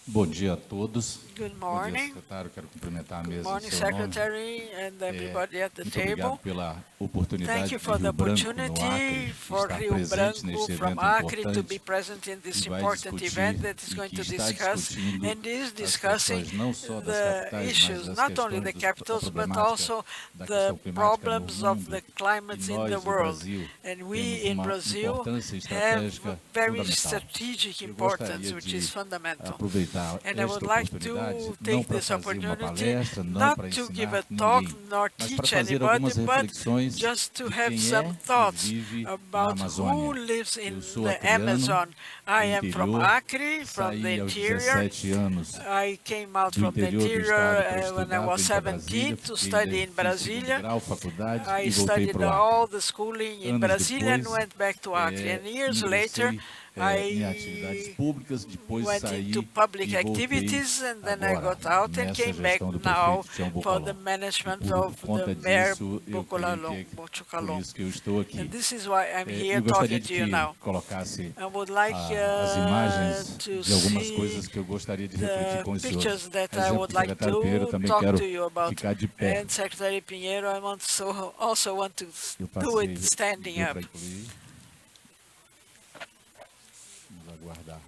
Bom dia a todos. Good morning. Bom dia, secretário. Quero cumprimentar a mesa. Good morning, em seu Secretary, nome. and everybody at the Muito table. obrigado pela oportunidade Thank you de for the Rio Branco, no opportunity Acre, for estar Rio presente Branco neste from evento Acre to be importante present in this e vai important event discutir that is e going que to está discuss discutindo and is as discussing questões não só das the capitais, issues, mas das not only questões the da capitals, but problemática also da the questão climática no problems of mundo. the E climates in the nós, no world. Brasil, And we temos in uma Brazil importância have estratégica very fundamental. strategic Eu importance, gostaria which is de fundamental. aproveitar And I would esta like oportunidade to não take para this fazer uma opportunity palestra, não not para to give a ensinar talk ninguém, nor mas teach para fazer anybody, algumas but reflexões just to de have quem some é thoughts e vive na about who Amazônia. lives in Eu sou the acreano, Amazon. I do am from interior, Acre, from the saí aos interior. 17 anos I came out do from the interior do interior estado para when I estudar, was vim para 17 Brasília, to fiquei study in fiz segundo Brasília. grau, faculdade I e voltei studied para o all Acre. the schooling in Anos Brasília and depois, went back to Acre. And years later, ingressei em atividades I públicas, depois went saí into public e voltei activities, and then I agora got out and nessa came back gestão do now prefeito Tião for the Bocalon. management E of por conta the Mayor disso, eu creio que por Boculalon. isso que eu estou aqui. And this is why I'm here Eu gostaria talking de to you que now. colocasse I would like as imagens to de algumas see coisas que eu gostaria de refletir the com os senhores. pictures that I Exemplo, would like secretário Pinheiro, to também talk quero to you about. ficar de pé. And Secretary Pinheiro, I also want to Eu do it passei, standing deu up. para incluir. Vamos aguardar.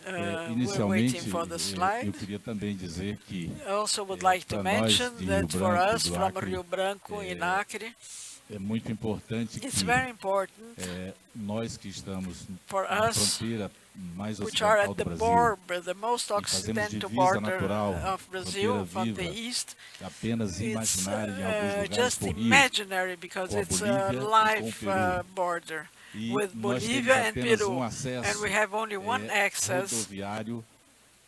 We're waiting for the eu slide. queria também dizer que I also would like to para nós mention de Rio that for Branco, us do from Acre, Rio Branco in Acre, é muito importante it's que very important nós que estamos for na us, fronteira mais which are ocidental at do the Brasil, border, the most e fazemos occidental divisa border natural, of Brazil, fronteira from the viva, east. apenas It's imaginária em alguns lugares just por rio, imaginary because com a it's a Bolívia e com o live Peru. border E with nós Bolivia temos and apenas Peru, acesso and we have only one access rodoviário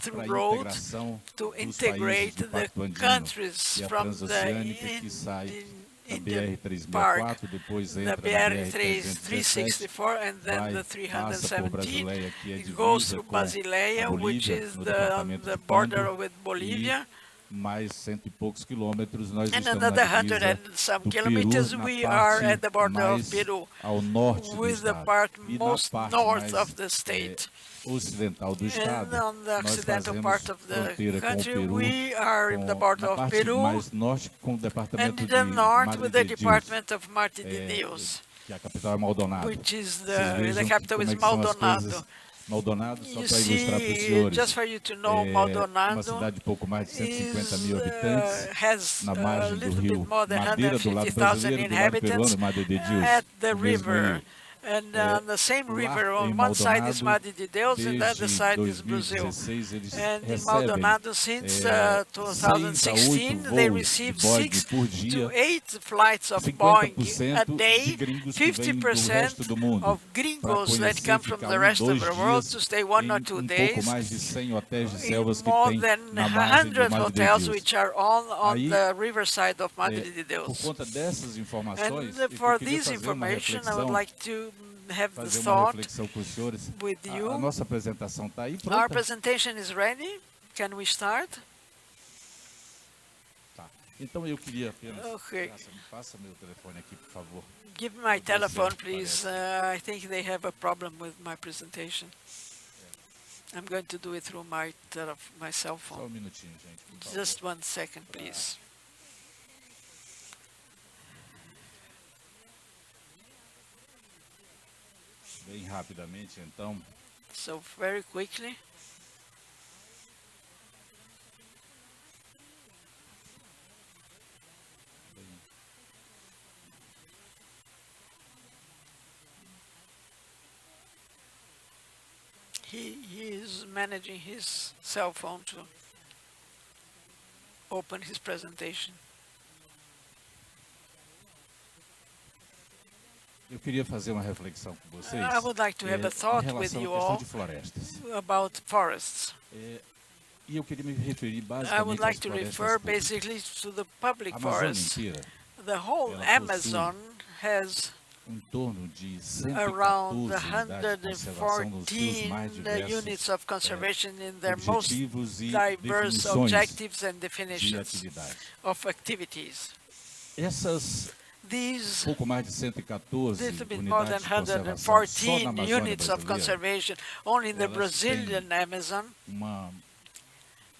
through para a road integração to dos integrate países do the Pacto Andino, countries e a from the transoceânica que sai da Indian Park, BR-364, depois the entra na BR-317, BR-364, and then the passa por 317. Brasileia, que é It goes divisa through com a Basileia, which Bolívia, is no on departamento the de border Tambo, with Bolivia. mais cento e poucos quilômetros nós And estamos another na 100 divisa and some do kilometers, Peru, na we are parte at the border of mais Peru, ao norte do with the estado. part E na most parte north mais of the state. ocidental do estado, And on the nós occidental fazemos part of the fronteira com o country, Peru, we are in the border na of parte Peru, mais norte com o and departamento in de the north Madre with the de Deus, department of Marte de Deus, que a capital é Maldonado. which is Vocês the vejam capital como is é que são as Maldonado. coisas. Maldonado, só You para ilustrar para os see, senhores, just for you to know, uma Maldonado cidade de pouco mais de 150 mil is, habitantes, has na a margem do little rio bit more than Madeira, do lado 150,000 brasileiro, do lado peruano, inhabitants Madre de Deus, at the no mesmo river. rio. And on the same Lá river, em on one side is Maldonado, Madre de Deus, and the other desde side is Brazil. 2016, eles And in recebem Maldonado, since 6 a 8 2016, they voos received de Boeing 6 por to dia, 8 flights of Boeing a 50% day, de gringos que vêm do resto 50% do mundo, of para gringos that conhecer, come from ficar the rest of 2 the world dias to stay 1 or em 2 pouco days mais de 100 hotéis de in selvas que more tem than na margem do 100 Madre de hotels Deus. which are all on Aí, the riverside of Madre de por Deus. conta dessas informações, And eu for queria this fazer uma information, I would reflexão, like to have the fazer uma thought reflexão com os senhores. with A you. nossa apresentação está aí Our pronta? presentation is ready. Can we start? Tá. Então eu queria apenas... Okay. Passa meu telefone aqui, por favor. Give me my telephone, please. I think they have a problem with my presentation. I'm going to do it through my cell Só phone. minutinho, gente. Por favor. Just 1 second, please. Bem rapidamente, então. So very quickly. he is managing his cell phone to open his presentation. Eu queria fazer uma reflexão com vocês I would like to have a thought em with relação à you questão all de florestas. about forests. E eu queria me referir I would basicamente às like to florestas refer públicas. basically to the public A Amazônia forests. inteira, The whole ela Amazon has em torno de 114 around unidades de conservação nos seus mais 114 units diversos of conservation in their most objetivos e diverse definições objectives and de definitions atividade. of activities. Essas These pouco mais de 114 little bit more than unidades de conservação só 114 na Amazônia units of brasileira, conservation only in the elas Brazilian têm Amazon. em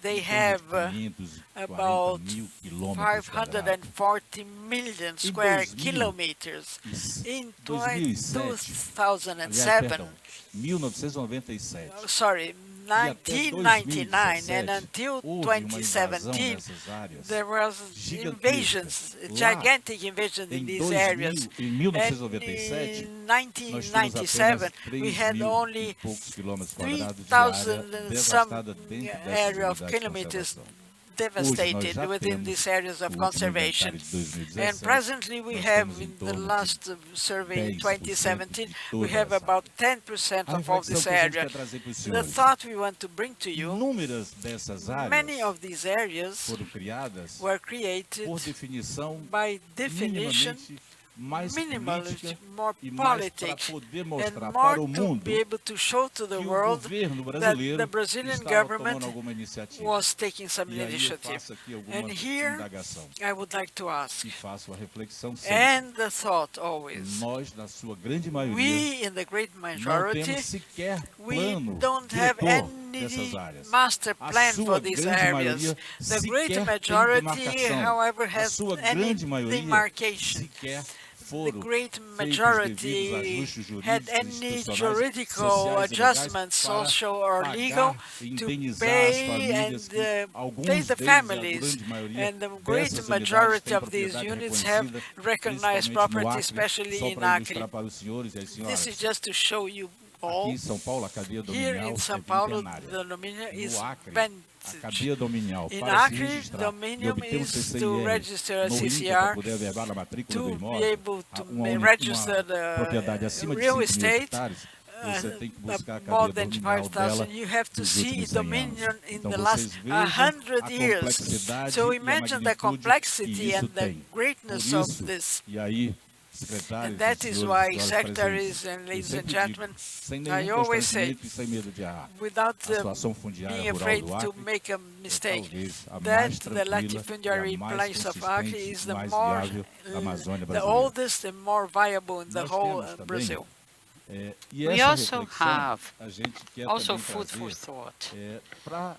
They torno have de 540 about mil quilômetros quadrados. 540 million square 2000 kilometers. In 2007, perdão, 1997, sorry, e até 1999 and 2017, until houve uma invasão 2017, nessas áreas there was gigantesca. invasions, Lá, gigantic invasions in em these 2000, areas. em And 1997, in nós tínhamos 1997, apenas we 3 had mil only e poucos quilômetros quadrados de área 3,000 and devastada some dentro dessas area of unidades de kilometers conservação. devastated já within temos these areas of o último conservation. inventário de 2017, And presently we nós have, temos em in the torno de last survey in 10% 2017, de we toda have essa about 10% A of all reflexão this que a gente area. quer trazer para os The senhores, thought we want to bring to you, inúmeras dessas many áreas of these areas foram criadas were created por definição by definition minimamente mais minimalist, política more e mais para politic, poder and mostrar more para o to mundo be able to show to the que o world governo that brasileiro the Brazilian estava government tomando alguma iniciativa. was taking some E aí eu initiative. faço aqui alguma And here indagação I would like to ask, e faço a reflexão sempre. and the thought always, Nós, na sua grande maioria, we in the great não majority, temos sequer we plano don't have diretor any dessas áreas. master A plan sua for these grande areas. maioria The great sequer tem majority, demarcação. however, A has sua any grande maioria demarcation. sequer The foram great feitos majority devidos ajustes had jurídicos, any institucionais, juridical sociais e legais adjustments, para social or pagar legal, e to indenizar as pay famílias que and alguns pay the deles, a families. grande maioria And the great dessas unidades majority têm of these propriedade units have reconhecida, recognized principalmente no property, Acre, especially só in para Acre. ilustrar para os senhores e as This senhoras. is just to show you Aqui all. em São Paulo, a cadeia Here dominial in São é Paulo, vintenária. the dominion is No Acre, a vintage. cadeia dominial In para se Acre, registrar e dominion obter um is to CCIR register a no INCA para CCR, poder averbar a matrícula do to be imóvel, able to uma register the propriedade acima de 5 real mil estate, hectares, você tem que buscar a more cadeia than dominial dela 5,000, you have to dos see últimos 100 dominion anos. in Então the vocês last vejam 100 a years. complexidade So e a imagine the magnitude complexity que isso and the tem. greatness Por of isso, this. e aí, secretários And that e is senhores, why senhoras secretaries presentes, and eu ladies and sempre gentlemen, digo, sem I nenhum always say, constrangimento e sem medo de errar, without a situação fundiária being rural afraid do to Acre make a é mistake, talvez a mais that the tranquila e latifundiary a mais place of Acre consistente is e the mais more, viável da Amazônia the brasileira. oldest and more viable in the Nós whole temos também, Brazil. E We essa also reflexão have a gente quer also também food for trazer thought, para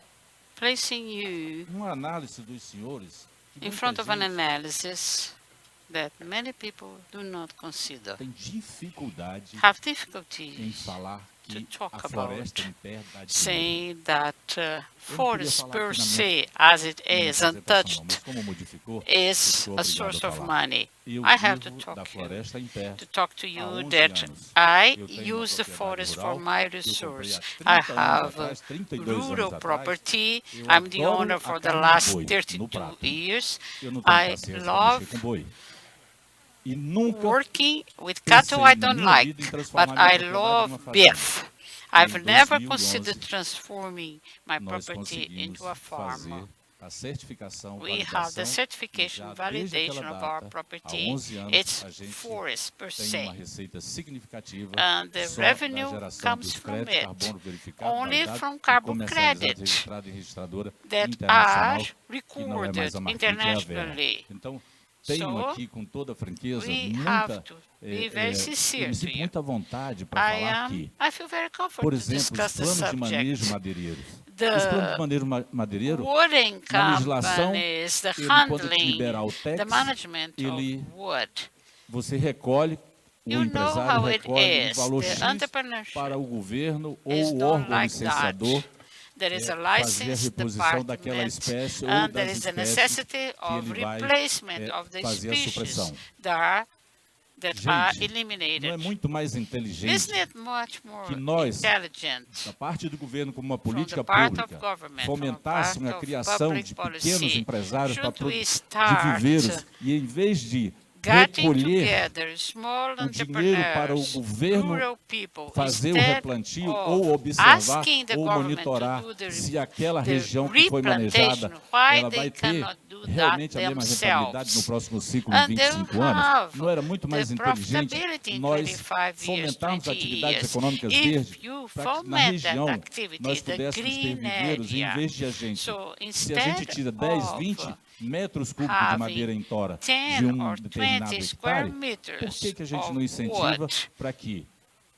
placing you uma análise dos senhores que in muita front of an gente analysis that many people do not consider, tem dificuldade have em difficulty falar que to talk a floresta about em pé dá dinheiro. saying that forest falar per aqui na se, as it minha is apresentação, não, untouched, mas como modificou, is sou a obrigado source a of falar. money. Eu I have to vivo talk da to you, floresta em pé to talk to há you 11 that anos. I Eu tenho uma use the propriedade forest for rural my que eu comprei resource. há I 30 anos have atrás, 32 rural anos atrás. property. Eu I'm the adoro owner a for the carne de last boi, no 32 prato. years. Eu não tenho I paciência para love mexer com boi. E nunca working with pensei cattle I na don't minha like, vida em but transformar minha I propriedade love numa fazenda. beef. I've Em never 2011, considered transforming my nós property conseguimos into a farm. fazer a certificação, We have validação, the e certification já desde validation aquela of our data, há property. 11 anos, It's a gente forest per tem uma se. receita significativa And the só revenue da geração comes dos from créditos it, carbono verificado, only validado from e carbon comercializado, credit registrado em registradora that internacional, are que não é mais recorded a Marfrig, é a Vera. internationally. Então, tenho So, aqui com toda franqueza we have muita to be very eu sincere me to sinto you. muita vontade para falar aqui. I feel very Por comfortable to exemplo, os discuss the planos de manejo subject. madeireiros. Os planos de The manejo madeireiro, wooden na legislação, companies, the ele, quando te handling, liberar o the TEX, management ele, of wood. você recolhe, o You know empresário how it recolhe um is. valor The X entrepreneurship para o governo ou is o done órgão like licenciador that. There is a fazer a license reposição daquela department, espécie ou and there das is a espécies necessity que of ele vai replacement of the fazer a species supressão. that are that are Gente, não é eliminated. muito mais inteligente Isn't it much more que nós, intelligent da parte do governo como uma from the política part of pública, government, from the fomentássemos part a of criação public de pequenos policy? empresários Should we de start viveiros e em vez de getting recolher together small o dinheiro para o entrepreneurs, governo rural people, fazer o instead replantio of ou observar asking the ou government monitorar to do the se aquela região que foi replantation, manejada why ela they vai ter cannot do that realmente a mesma rentabilidade no themselves? próximo ciclo And em they'll 25 anos? have Não era muito mais the inteligente profitability in nós 25 years, fomentarmos 20 atividades years. econômicas If verdes you para que na foment that região activity, nós the pudéssemos ter green viveiros e em area, vez de a gente, so se a gente instead tira 10, of 20 metros cúbicos de having madeira em tora 10 de or determinado 20 square hectare, por meters que a gente of não incentiva wood, para que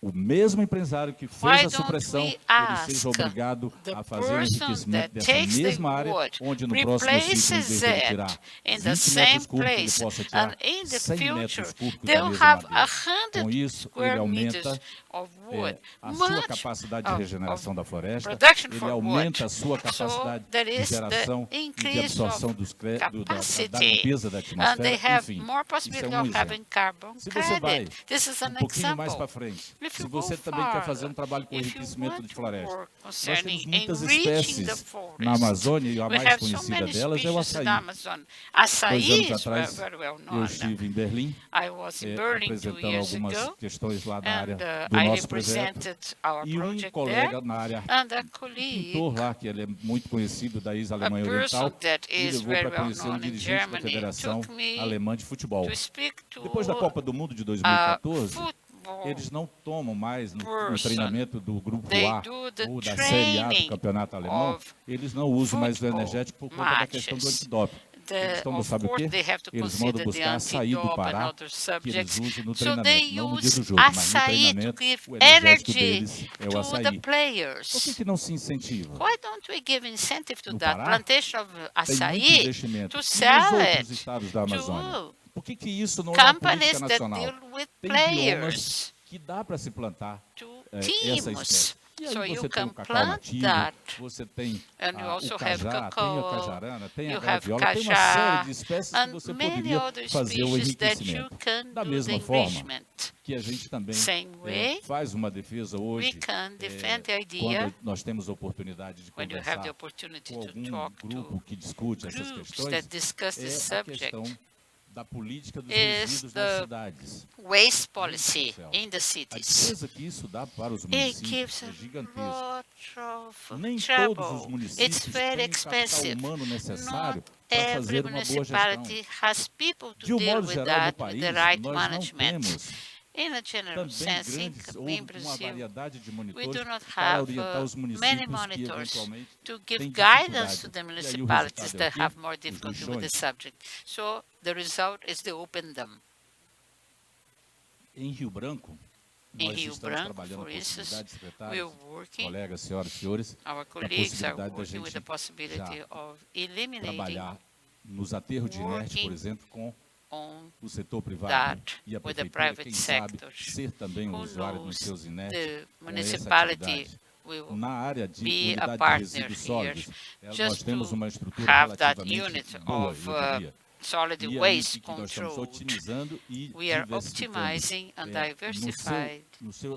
o mesmo empresário que why fez a don't supressão, we ele ask seja obrigado the a fazer o person enriquecimento that dessa takes the mesma área, wood, onde no próximo ciclo, em vez replaces de ele it tirar in 20 the metros same cúbicos, ele place, possa and tirar in the 100 metros future cúbicos da they'll mesma have madeira. 100 Com isso, ele square aumenta meters of wood, a sua much capacidade de of regeneração da floresta, production ele for aumenta wood. a sua So capacidade there de is the geração e de increase absorção of da capacity, limpeza da and they atmosfera, have enfim, more isso é possibility um of exemplo. having carbon Se você vai credit. This is an pouquinho mais example. para frente, If se you você go também quer fazer farther, um trabalho com if you enriquecimento want de to floresta, work nós temos concerning muitas enriching the espécies forest, na Amazônia e a we mais have so conhecida many delas é o species in açaí. the Amazon. 2 Açaí anos is atrás, very well eu known. estive em Berlim, I was in Berlin 2 apresentando years algumas ago, questões lá na and área do I nosso projeto, represented our e um project colega there, na área, and a um colleague, pintor lá, que ele é muito conhecido da a ex-Alemanha person Oriental, that me is levou very para well conhecer um known in dirigente da Germany, Federação took me Alemã de Futebol. to speak to Depois da Copa do Mundo de a 2014, football eles não tomam mais no person. treinamento do grupo They A do the ou da Série A do training campeonato alemão, of eles não usam mais o football energético por conta da questão do matches. antidoping. Eles estão, Of sabe o course, quê? they have to Eles mandam consider the buscar açaí do antidope and Pará, other que eles subjects. usam no So they treinamento, não no dia use do jogo, mas no açaí to treinamento, give o energético energy deles é o to the açaí. Por que, players. que não se incentiva? Why don't we give incentive to No that Pará, plantation of tem muito açaí investimento. to E nos sell outros it estados da Amazônia? to Por que isso não é uma companies política that nacional? deal with Tem players, biomas que dá para se plantar to essa teams. espécie. E aí So você you tem can o cacau plant nativo, that. você tem And you also o have cajá, tem a cocoa, cajarana, tem a you have graviola, tem uma cajá, série de espécies que and você many poderia other fazer o species that you enriquecimento. can Da do mesma the forma enrichment. que a gente também Same way, faz uma defesa hoje, we can defend the idea quando nós temos a oportunidade de when you have the conversar opportunity com to algum talk grupo que discute essas groups questões, that discuss this é a subject, questão da política dos is resíduos nas the cidades. waste policy in the A cities. despesa que isso dá para os It municípios gives é a gigantesca. lot of Nem todos os trouble. It's municípios very têm o capital expensive. humano necessário Not para every fazer uma boa gestão. municipality has people De to um deal modo with geral, no that, with país, the right nós não management. temos In a general também sense, grandes ou in uma Brazil, variedade de we monitores do not para have orientar os many municípios que monitors eventualmente to give têm guidance to dificuldade. the E aí o municipalities resultado é o that quê? have more Os difficulty with the lixões. subject. So the result is they open them. Em Rio Branco, In nós Rio estamos Branco, trabalhando for a instance, possibilidade, we're secretários, working, colegas, senhoras e senhores, our da colleagues are possibilidade da working with the gente possibility já of eliminating trabalhar nos aterros de inerte, por working exemplo, com on o setor privado that e a with the prefeitura, private quem sabe, sector. ser também um Who usuário dos knows, seus inertes the com essa municipality atividade. will Na área de be a unidade de partner resíduos here, sólidos, nós just temos to uma estrutura have that relativamente unit boa, of eu diria. solid E aí waste que nós estamos controlled. otimizando e We are diversificando, optimizing and diversified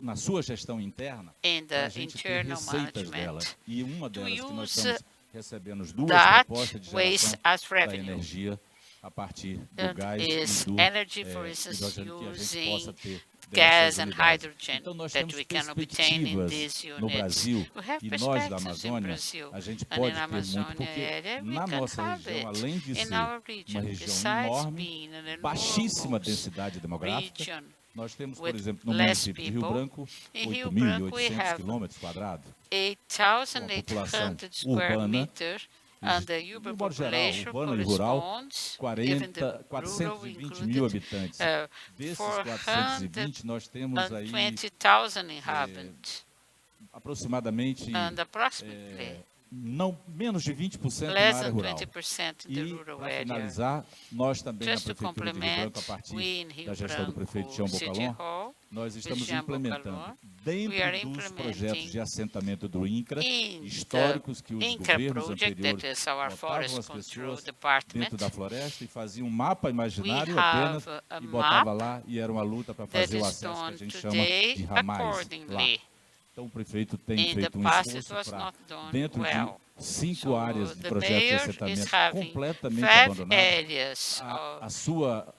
na sua gestão interna, in para a the gente ter internal receitas dela. management E uma to delas que nós use estamos recebendo as duas that propostas de waste geração as da revenue. energia a partir do That gás is e do energy, for instance, hidrogênio que a gente using possa ter gas dessas and unidades. hydrogen Então nós that temos we can obtain in perspectivas these no units. Brasil We have e nós da perspectives in Amazônia, Brazil a gente and pode in ter muito, Amazonia porque area we na can nossa have região, it. além de In ser our region, uma região besides enorme, being an baixíssima enormous densidade demográfica, region nós temos, por with exemplo, no less município de Rio people, Branco, in Rio Branco we 8.800 have quilômetros quadrados, 8,800 square urbana, meters, and the de urban modo geral, population urbano e rural, corresponds, even the 420 rural mil included, habitantes. Desses 420, 420,000 nós temos aí inhabitants, aproximadamente and approximately não menos de 20% na less área than rural. 20% in the E, rural para area. finalizar, nós também Just na to Prefeitura de Rio complement, Branco, a partir we in Rio da gestão do prefeito Branco Tião City Bocalon, Hall, nós estamos Cristian implementando Bocalor. dentro dos projetos de assentamento do INCRA, históricos que os governos anteriores botavam as pessoas dentro da floresta e faziam um mapa imaginário apenas e botava lá e era uma luta para fazer o acesso que a gente chama de ramais lá. Então o prefeito tem feito um esforço para, dentro de 5 áreas de projeto de assentamento completamente abandonadas, a sua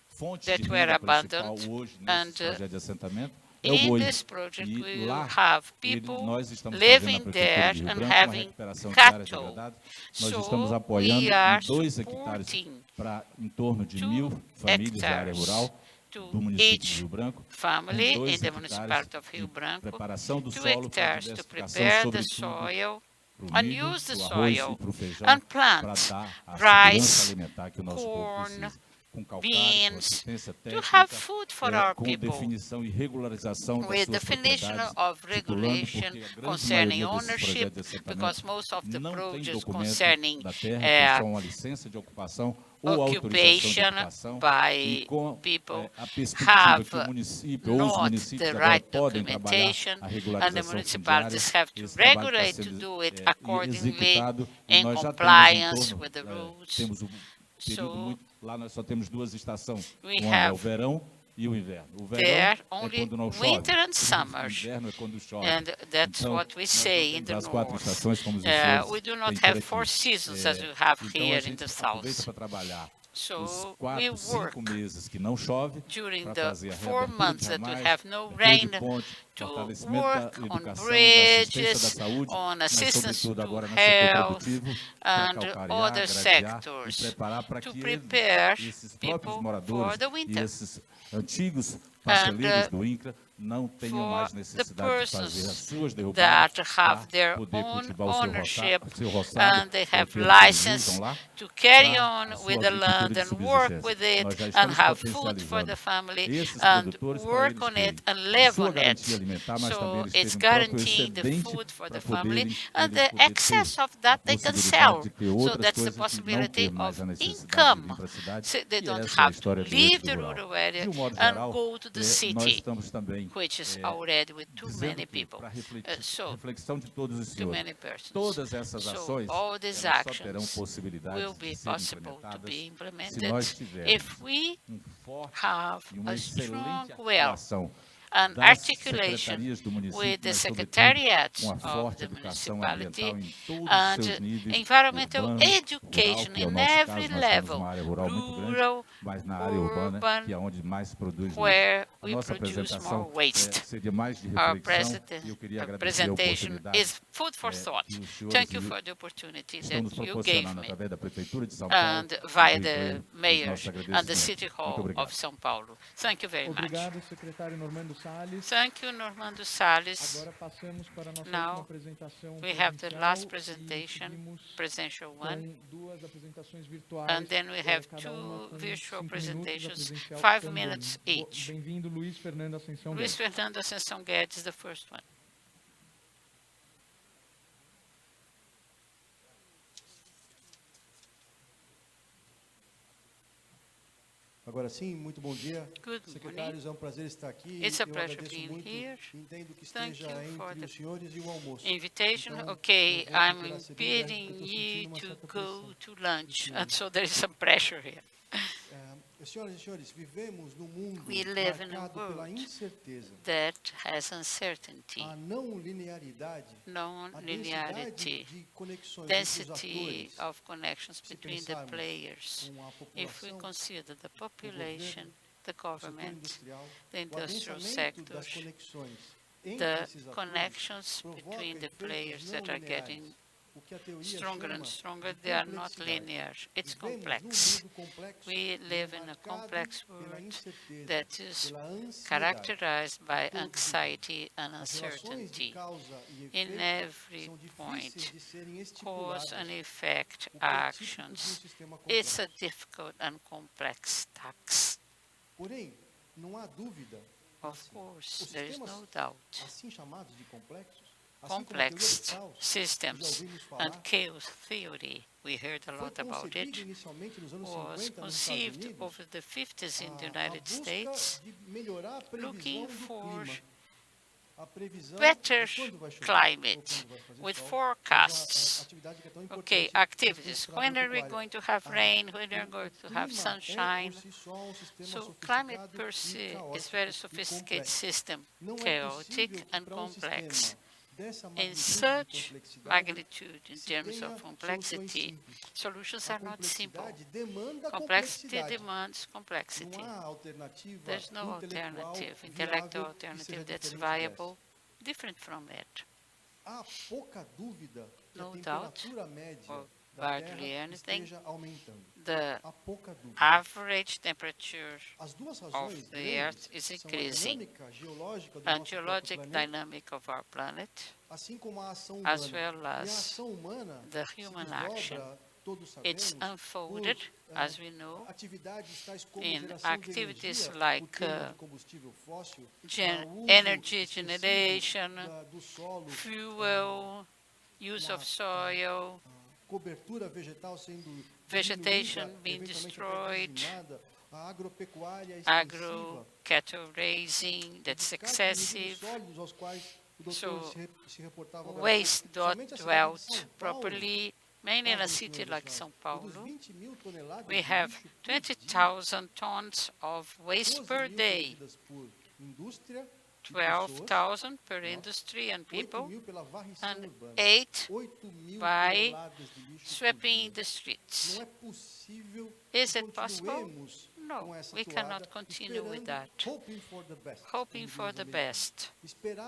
fonte de renda principal hoje nesse projeto de assentamento é o boi. E lá nós estamos fazendo na Prefeitura de Rio Branco uma recuperação de áreas degradadas. Nós estamos apoiando em 2 hectares para em torno de 1.000 famílias da área rural do município de Rio Branco, family com 2 in the hectares municipality of Rio de Branco, preparação do 2 solo para hectares to diversificação, prepare the sobretudo soil para o and milho, use the para o arroz soil e para o feijão, and para plant dar a segurança rice, alimentar que o nosso povo corn, precisa, com calcário, com beans, assistência to técnica, have food for our com people, definição e regularização das with suas definition propriedades, of titulando, regulation porque a grande concerning maioria desses ownership, projetos de assentamento because most of the não tem projects documento concerning da terra, tem só uma licença de ocupação ou autorização de occupation ocupação, e by com people a perspectiva que o have município ou os not municípios the agora right podem trabalhar documentation, a and the regularização fundiária. municipalities have to Esse trabalho está regulate to sendo do it accordingly executado e in nós já temos em compliance torno, with the rules. temos um período So muito, lá nós só temos 2 estações, we o ano é o have verão e o inverno. O verão there é only quando não chove, winter and o summer, inverno é quando chove. and that's Então, what we nós say não in temos the as 4 north. estações como os senhores We do têm not por have aqui. 4 seasons as we have Então a here in gente the aproveita south. para trabalhar os So 4, we 5 work meses que não chove during para the fazer a 4 reabertura de months that we ramais, have no abertura rain de ponte, to fortalecimento work da on educação, da assistência da bridges, saúde, on mas assistance sobretudo to agora no setor health produtivo, para and calcarear, other gradear e sectors preparar para to que prepare esses próprios people moradores for the e winter. esses antigos And parceleiros do INCRA não tenham for mais the necessidade de fazer as persons suas derrubadas that have para their poder own cultivar ownership o seu roçado, and they que é o have termo que eles license usam lá, to carry para on a with sua the agricultura land de and work subsistência. with it Nós já and estamos have food for the potencializando family esses and produtores para work eles on terem it and a live sua on garantia it. alimentar, mas também So eles it's terem um próprio guaranteeing the excedente food for para the family poderem and eles the poder excess ter of a that they can possibilidade sell. de ter So outras that's the coisas e não possibility ter mais of a necessidade de income. vir para a cidade. So they E don't essa é a have to história do leave êxito the rural. rural area De um modo and geral, go to the nós city, estamos também which is already with too dizendo many que, people. para So reflexão de todos os too senhores, many persons. todas essas So ações all these elas só terão actions possibilidades will de be serem possible to implementadas be se implemented nós tivermos if we forte have e uma a strong excelente will atuação and das articulation secretarias do with município, the mas sobretudo secretariats uma of forte the educação municipality ambiental em todos os and seus níveis, environmental urbano, rural, education que é o in nosso every caso, nós temos level, uma área rural muito grande, rural, mas na área urbana, urban, que é onde mais produz lixo. where A we nossa produce apresentação more waste. seria mais de Our reflexão e eu queria agradecer a presentation oportunidade is food for thought. que os senhores Thank you for the opportunity estão nos that you gave proporcionando me através da Prefeitura de São Paulo and via e the dos mayor nossos and the agradecimentos. city Muito hall obrigado. of São Paulo. Thank you very much. Obrigado, secretário Normando Salles. Thank you, Normando Salles. Agora passamos para a nossa última Now apresentação we have the presencial last e presentation, seguimos presential one, com 2 apresentações virtuais, and then we have cada uma 2 com virtual 5 minutos, a presentations, presencial 5 também. minutes each. Bem-vindo, Luiz Fernando Ascensão Luiz Guedes. Fernando Ascensão Guedes, the first one. Agora sim, muito bom dia. Good Secretários, morning. é um prazer estar aqui. It's a Eu pleasure agradeço being muito. here. Entendo que Thank esteja you for entre os the senhores e o almoço. invitation. Então, Okay, eu vou I'm procurar seguir, bidding porque eu estou you sentindo uma to certa go pressão. to lunch, Sim. and so there is some pressure here. Senhoras e senhores, vivemos num mundo We live in a marcado pela world incerteza, that has uncertainty, a não linearidade, a non-linearity, densidade de conexões entre os density atores. of connections Se between the pensarmos players. com a If we população, consider the population, the o setor government, industrial, the o industrial adensamento das sectors, conexões entre the esses atores connections provoca between the efeitos players não that are lineares, getting o que a teoria stronger and chama stronger, de they are not complexidade. linear. It's Vivemos num complex. mundo complexo We live in a marcado complex pela world incerteza, that is pela ansiedade. characterized by Todos anxiety and As relações de uncertainty. causa e In efeito every são difíceis point, de serem cause estipuladas, and effect o que é típico de um actions. sistema It's a complexo. difficult and complex task. Porém, não há dúvida, Of os course, there is sistemas no doubt. assim chamados de complexos complex systems and chaos theory, we heard a lot about it, was conceived over the 50s in the United States, looking for better climate with forecasts. Okay, activities. When are we going to have rain? When are we going to have sunshine? So climate per se is very sophisticated system, chaotic and complex. In such magnitude, in terms of complexity, solutions are not simple. Complexity demands complexity. There's no alternative, intellectual alternative that's viable, different from it. No doubt, or hardly anything, the average temperature of the Earth is increasing, and geologic dynamic of our planet, as well as the human action. It's unfolded, as we know, in activities like energy generation, fuel, use of soil, vegetation being destroyed, cattle raising that's excessive, so waste not dwelt properly, mainly in a city like São Paulo. We have 20,000 tons of waste per day, 12,000 per industry and people, and 8 by sweeping the streets. Is it possible? No, we cannot continue with that. Hoping for the best,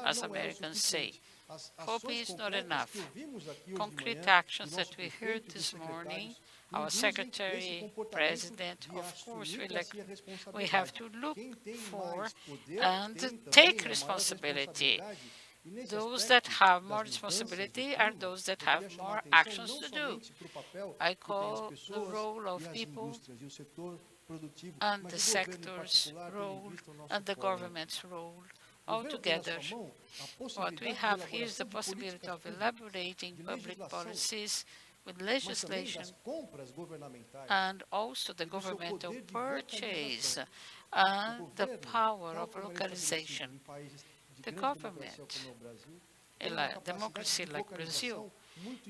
as Americans say. Hoping is not enough. Concrete actions that we heard this morning, our Secretary, President, of course, we have to look for and take responsibility. Those that have more responsibility are those that have more actions to do. I call the role of people and the sector's role and the government's role all together. What we have here is the possibility of elaborating public policies with legislation and also the governmental purchase and the power of localization. The government, in a democracy like Brazil,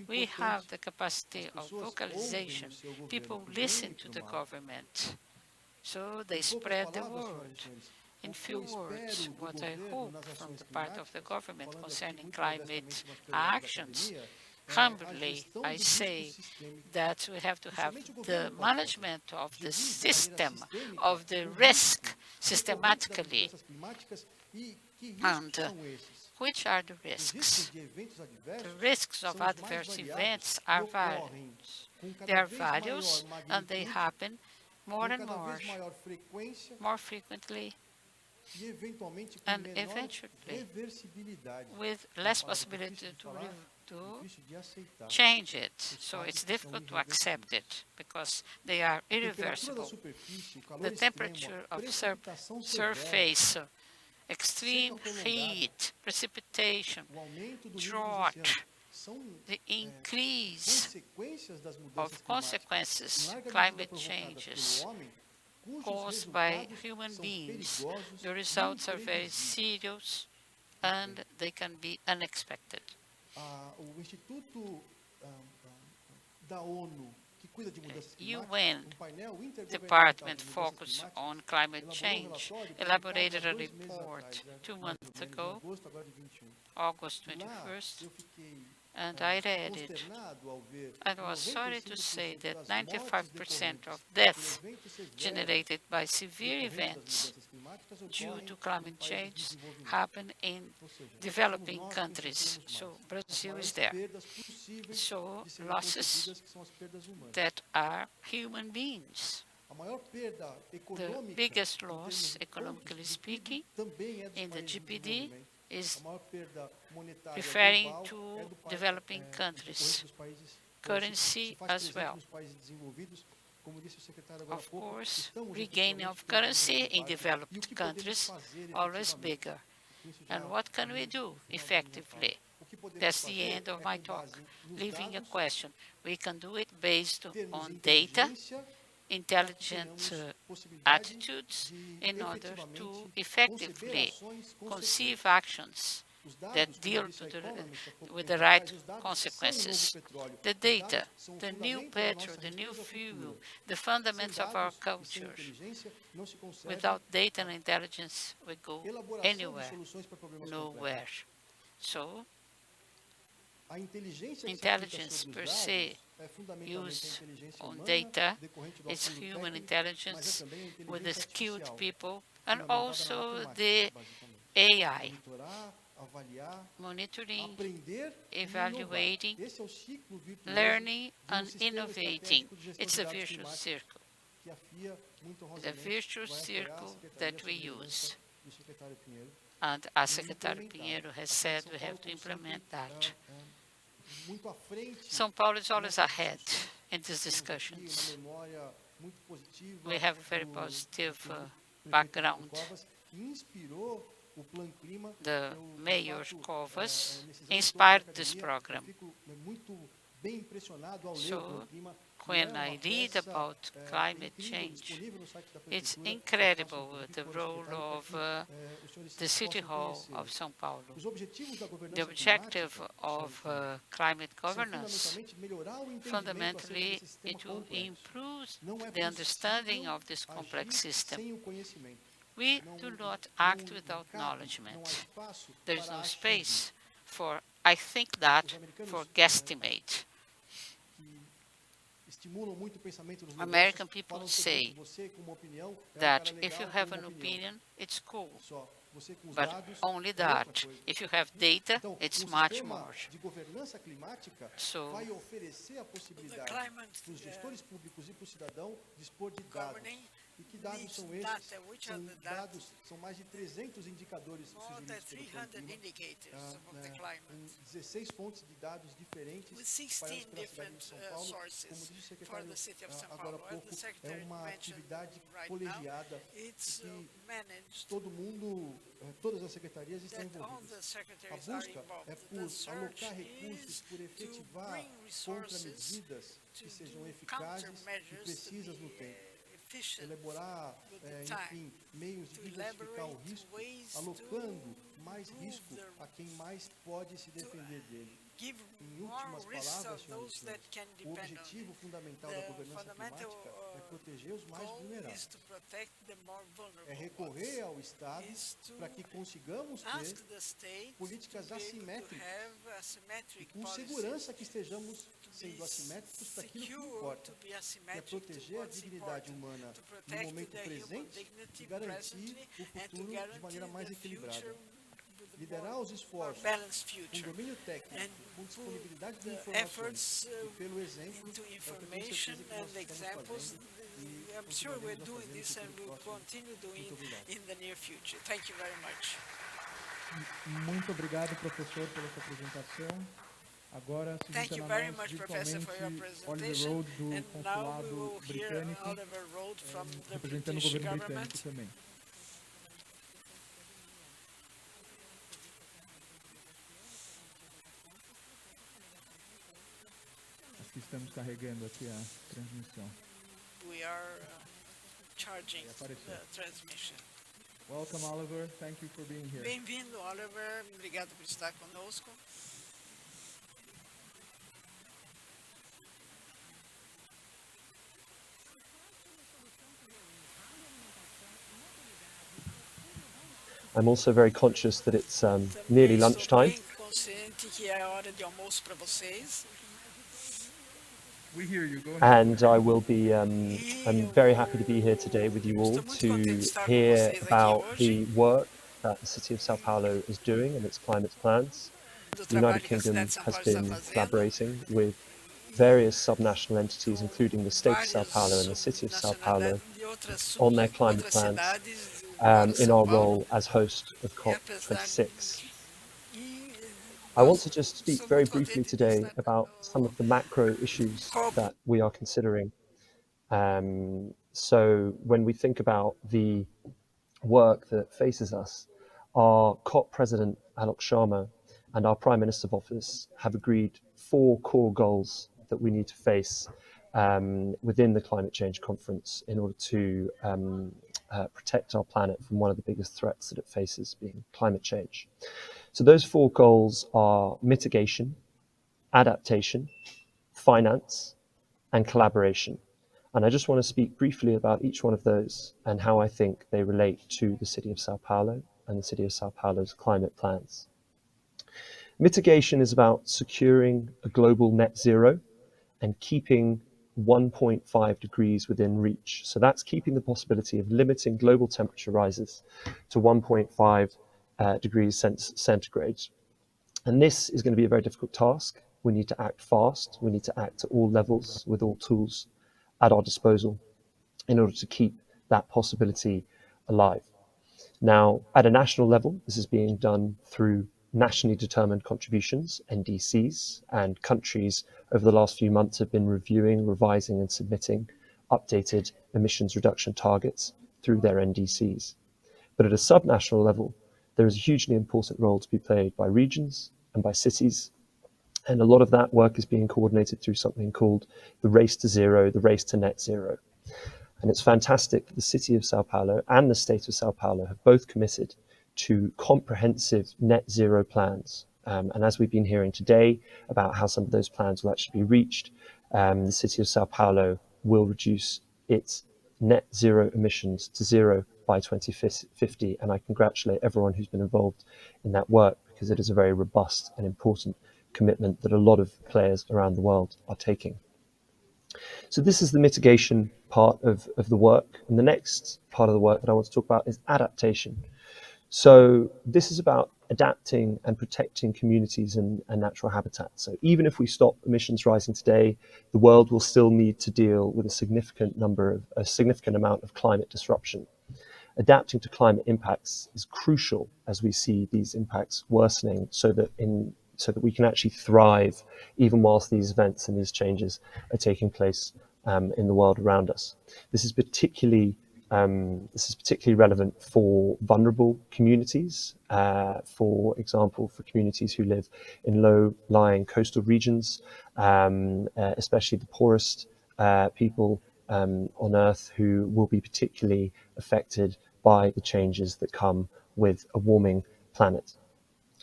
we have the capacity of localization. People listen to the government, so they spread the word. In few words, what I hope from the part of the government concerning climate actions, humbly, I say that we have to have the management of the system, of the risk, systematically. And which are the risks? The risks of adverse events are various. They are various, and they happen more and more frequently, and eventually with less possibility to change it. So it's difficult to accept it because they are irreversible. The temperature of surface, extreme heat, precipitation, drought, the increase of consequences, climate changes caused by human beings. The results are very serious and they can be unexpected. UN department focused on climate change elaborated a report 2 months ago, August 21st, and I read it. I was sorry to say that 95% of deaths generated by severe events due to climate change happen in developing countries. So Brazil is there. So losses that are human beings. The biggest loss, economically speaking, in the GPD is referring to developing countries, currency as well. Of course, regaining of currency in developed countries always bigger. And what can we do effectively? That's the end of my talk. Leaving a question. We can do it based on data, intelligent attitudes, in order to effectively conceive actions that deal with the right consequences. The data, the new petrol, the new fuel, the fundamentals of our culture. Without data and intelligence, we go anywhere, nowhere. So, intelligence per se, use on data, is human intelligence with the skilled people, and also the AI, monitoring, evaluating, learning, and innovating. It's a virtuous circle. The virtuous circle that we use. And as Secretary Pinheiro has said, we have to implement that. São Paulo is always ahead in these discussions. We have a very positive background. The Mayor Covas inspired this program. So, when I read about climate change, it's incredible the role of the City Hall of São Paulo. The objective of climate governance, fundamentally, it will improve the understanding of this complex system. We do not act without acknowledgement. There is no space for, I think that, for guesstimate. American people say that if you have an opinion, it's cool, but only that. If you have data, it's much more. So, governing needs data. Which are the dados? São mais de 300 indicadores sugeridos pelo indicators of the climate. 16 fontes de dados diferentes with 16 different sources for the city of São Paulo. As the Secretary mentioned right now, it's managed todo mundo, todas as secretarias estão that all the envolvidas. A secretaries are busca involved. é por alocar recursos, por efetivar contramedidas que sejam eficazes e precisas no tempo. Elaborar, enfim, meios de diversificar o risco, alocando mais risco a quem mais pode se defender dele. Em últimas palavras, senhores, o objetivo fundamental da governança climática é proteger os mais vulneráveis. É recorrer ao Estado para que consigamos ter políticas assimétricas e com segurança que estejamos sendo assimétricos para aquilo que importa, que é proteger a dignidade humana no momento presente e garantir o futuro de maneira mais equilibrada. Liderar os esforços com domínio técnico, com disponibilidade de informações e pelo exemplo, I'm sure we're doing this and we'll continue doing in the near future. Thank you very much. Muito obrigado, professor, pela sua apresentação. Agora, se Thank you very much, Professor, for your presentation. And now we will hear Oliver Road from the British government. Também. Acho que estamos carregando aqui a transmissão. We are charging the transmission. Welcome, Oliver. Thank you for being here. Bem-vindo, Oliver. Obrigado por estar conosco. I'm also very conscious that it's nearly lunchtime. And I will be, I'm very happy to be here today with you all to hear about the work that the City of Sao Paulo is doing and its climate plans. The United Kingdom has been collaborating with various subnational entities, including the State of Sao Paulo and the City of Sao Paulo, on their climate plans in our role as host of COP26. I want to just speak very briefly today about some of the macro issues that we are considering. So when we think about the work that faces us, our COP President, Alok Sharma, and our Prime Minister's office have agreed 4 core goals that we need to face within the climate change conference in order to protect our planet from one of the biggest threats that it faces, being climate change. So those 4 goals are mitigation, adaptation, finance, and collaboration. And I just want to speak briefly about each one of those and how I think they relate to the city of Sao Paulo and the city of Sao Paulo's climate plans. Mitigation is about securing a global net zero and keeping 1.5 degrees within reach. So that's keeping the possibility of limiting global temperature rises to 1.5 degrees centigrade. And this is going to be a very difficult task. We need to act fast. We need to act at all levels with all tools at our disposal in order to keep that possibility alive. Now, at a national level, this is being done through nationally determined contributions, NDCs, and countries over the last few months have been reviewing, revising, and submitting updated emissions reduction targets through their NDCs. But at a subnational level, there is a hugely important role to be played by regions and by cities. And a lot of that work is being coordinated through something called the Race to Zero, the Race to Net Zero. And it's fantastic that the city of Sao Paulo and the state of Sao Paulo have both committed to comprehensive net zero plans. And as we've been hearing today about how some of those plans will actually be reached, the city of Sao Paulo will reduce its net zero emissions to zero by 2050. And I congratulate everyone who's been involved in that work, because it is a very robust and important commitment that a lot of players around the world are taking. So this is the mitigation part of the work. And the next part of the work that I want to talk about is adaptation. So this is about adapting and protecting communities and natural habitats. So even if we stop emissions rising today, the world will still need to deal with a significant amount of climate disruption. Adapting to climate impacts is crucial as we see these impacts worsening, so that we can actually thrive even whilst these events and these changes are taking place in the world around us. This is particularly relevant for vulnerable communities, for example, for communities who live in low-lying coastal regions, especially the poorest people on Earth, who will be particularly affected by the changes that come with a warming planet.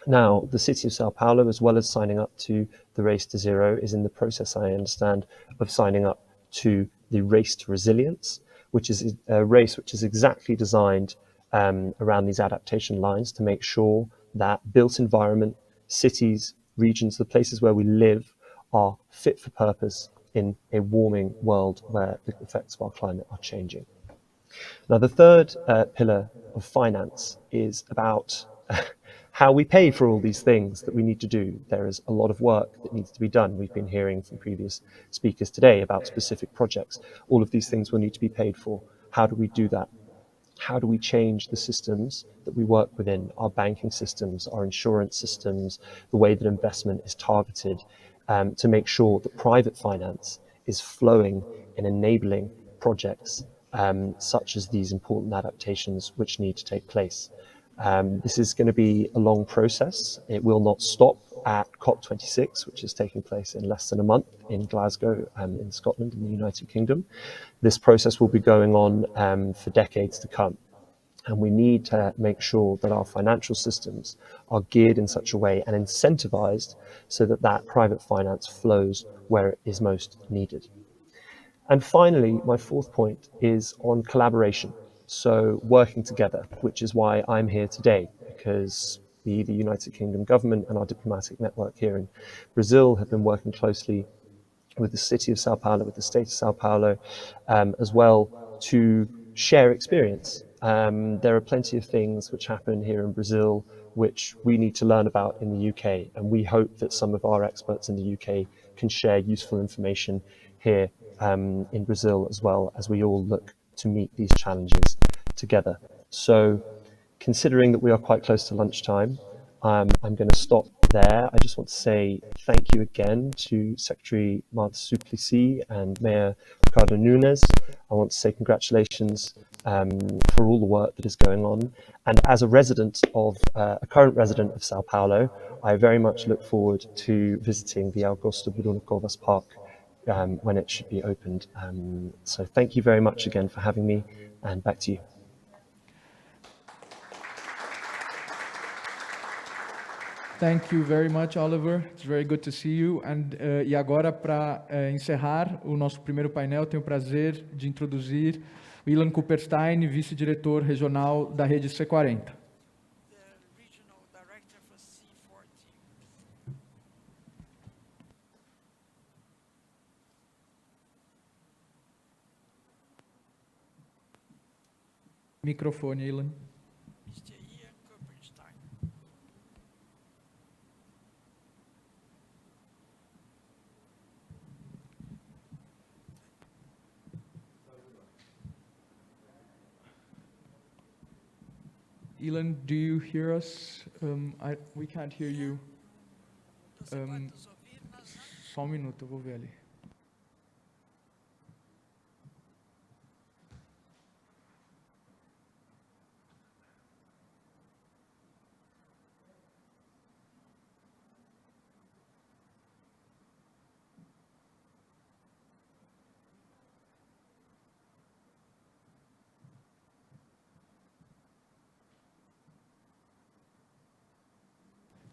Now, the city of Sao Paulo, as well as signing up to the Race to Zero, is in the process, I understand, of signing up to the Race to Resilience, which is a race which is exactly designed around these adaptation lines to make sure that built environment, cities, regions, the places where we live are fit for purpose in a warming world where the effects of our climate are changing. Now, the third pillar of finance is about how we pay for all these things that we need to do. There is a lot of work that needs to be done. We've been hearing from previous speakers today about specific projects. All of these things will need to be paid for. How do we do that? How do we change the systems that we work within, our banking systems, our insurance systems, the way that investment is targeted, to make sure that private finance is flowing in enabling projects such as these important adaptations which need to take place. This is going to be a long process. It will not stop at COP26, which is taking place in less than a month in Glasgow, in Scotland, in the United Kingdom. This process will be going on for decades to come. And we need to make sure that our financial systems are geared in such a way and incentivized so that that private finance flows where it is most needed. And finally, my fourth point is on collaboration. So working together, which is why I'm here today, because the United Kingdom government and our diplomatic network here in Brazil have been working closely with the city of Sao Paulo, with the state of Sao Paulo, as well, to share experience. There are plenty of things which happen here in Brazil which we need to learn about in the UK, and we hope that some of our experts in the UK can share useful information here in Brazil, as well, as we all look to meet these challenges together. So, considering that we are quite close to lunchtime, I'm going to stop there. I just want to say thank you again to Secretary Marta Suplicy and Mayor Ricardo Nunes. I want to say congratulations for all the work that is going on. And as a current resident of Sao Paulo, I very much look forward to visiting the Augusto Bruno-Covas Park when it should be opened. So thank you very much again for having me, and back to you. Thank you very much, Oliver. It's very good to see you. E agora, para encerrar o nosso primeiro painel, tenho o prazer de introduzir o Ilan Kupperstein, vice-diretor regional da rede C40. Microfone, Ilan. Ilan, do you hear us? We can't hear you. Só minuto, eu vou ver ali.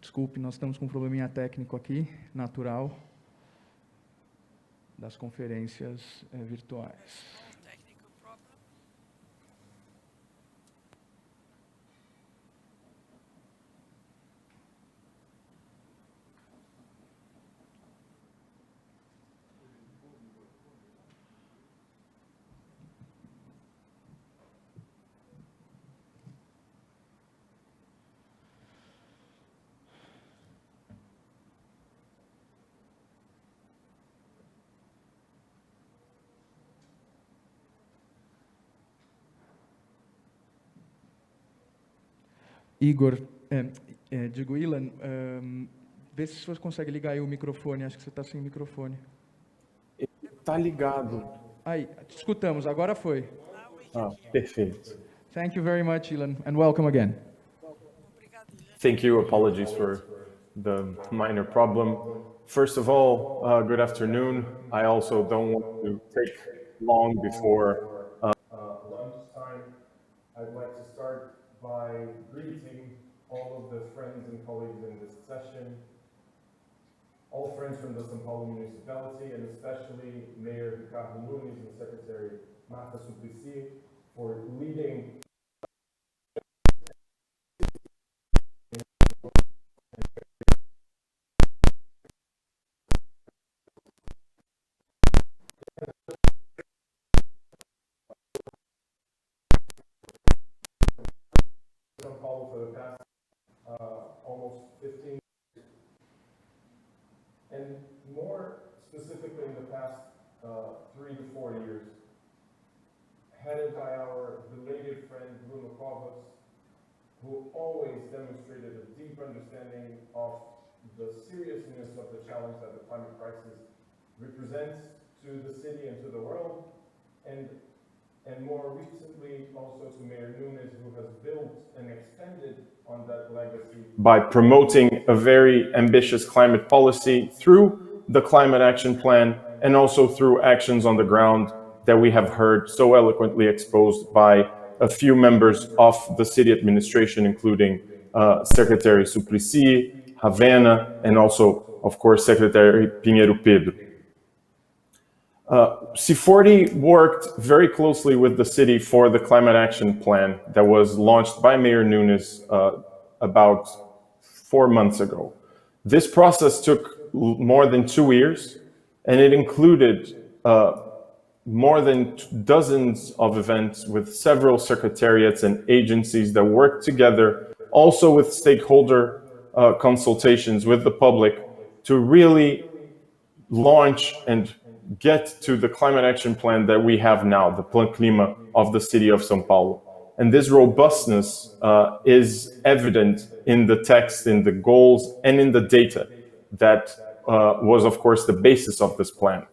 Desculpe, nós estamos com um probleminha técnico aqui, natural, das conferências virtuais. Igor, digo, Ilan, vê se você consegue ligar aí o microfone, acho que você está sem microfone. Está ligado. Aí, te escutamos, agora foi. Perfeito. Thank you very much, Ilan, and welcome again. Thank you. Apologies for the minor problem. First of all, good afternoon. I also don't want to take long before lunchtime. I'd like to start by greeting all of the friends and colleagues in this session, all friends from the São Paulo municipality, and especially Mayor Ricardo Nunes and Secretary Marta Suplicy for leading São Paulo for the past almost 15 years. And more specifically in the past 3 to 4 years, headed by our belated friend Bruno Covas, who always demonstrated a deep understanding of the seriousness of the challenge that the climate crisis represents to the city and to the world, and more recently also to Mayor Nunes, who has built and extended on that legacy by promoting a very ambitious climate policy through the Climate Action Plan and also through actions on the ground that we have heard so eloquently exposed by a few members of the city administration, including Secretary Suplicy, Havana, and also, of course, Secretary Pinheiro Pedro. C40 worked very closely with the city for the Climate Action Plan that was launched by Mayor Nunes about 4 months ago. This process took more than 2 years, and it included more than dozens of events with several secretariats and agencies that worked together, also with stakeholder consultations with the public to really launch and get to the climate action plan that we have now, the Plan Clima of the city of São Paulo. And this robustness is evident in the text, in the goals, and in the data that was, of course, the basis of this plan.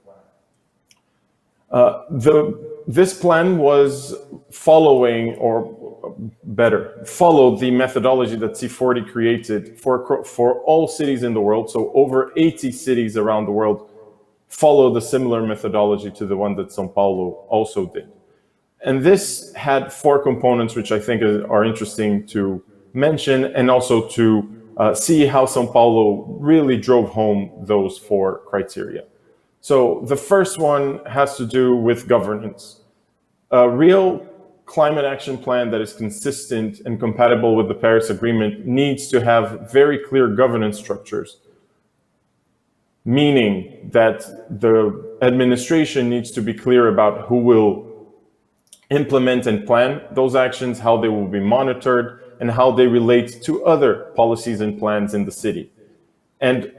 The this plan was following, or better, followed the methodology that C40 created for all cities in the world. So over 80 cities around the world followed a similar methodology to the one that São Paulo also did. And this had 4 components, which I think are interesting to mention, and also to see how São Paulo really drove home those 4 criteria. So the first one has to do with governance. A real climate action plan that is consistent and compatible with the Paris Agreement needs to have very clear governance structures, meaning that the administration needs to be clear about who will implement and plan those actions, how they will be monitored, and how they relate to other policies and plans in the city. And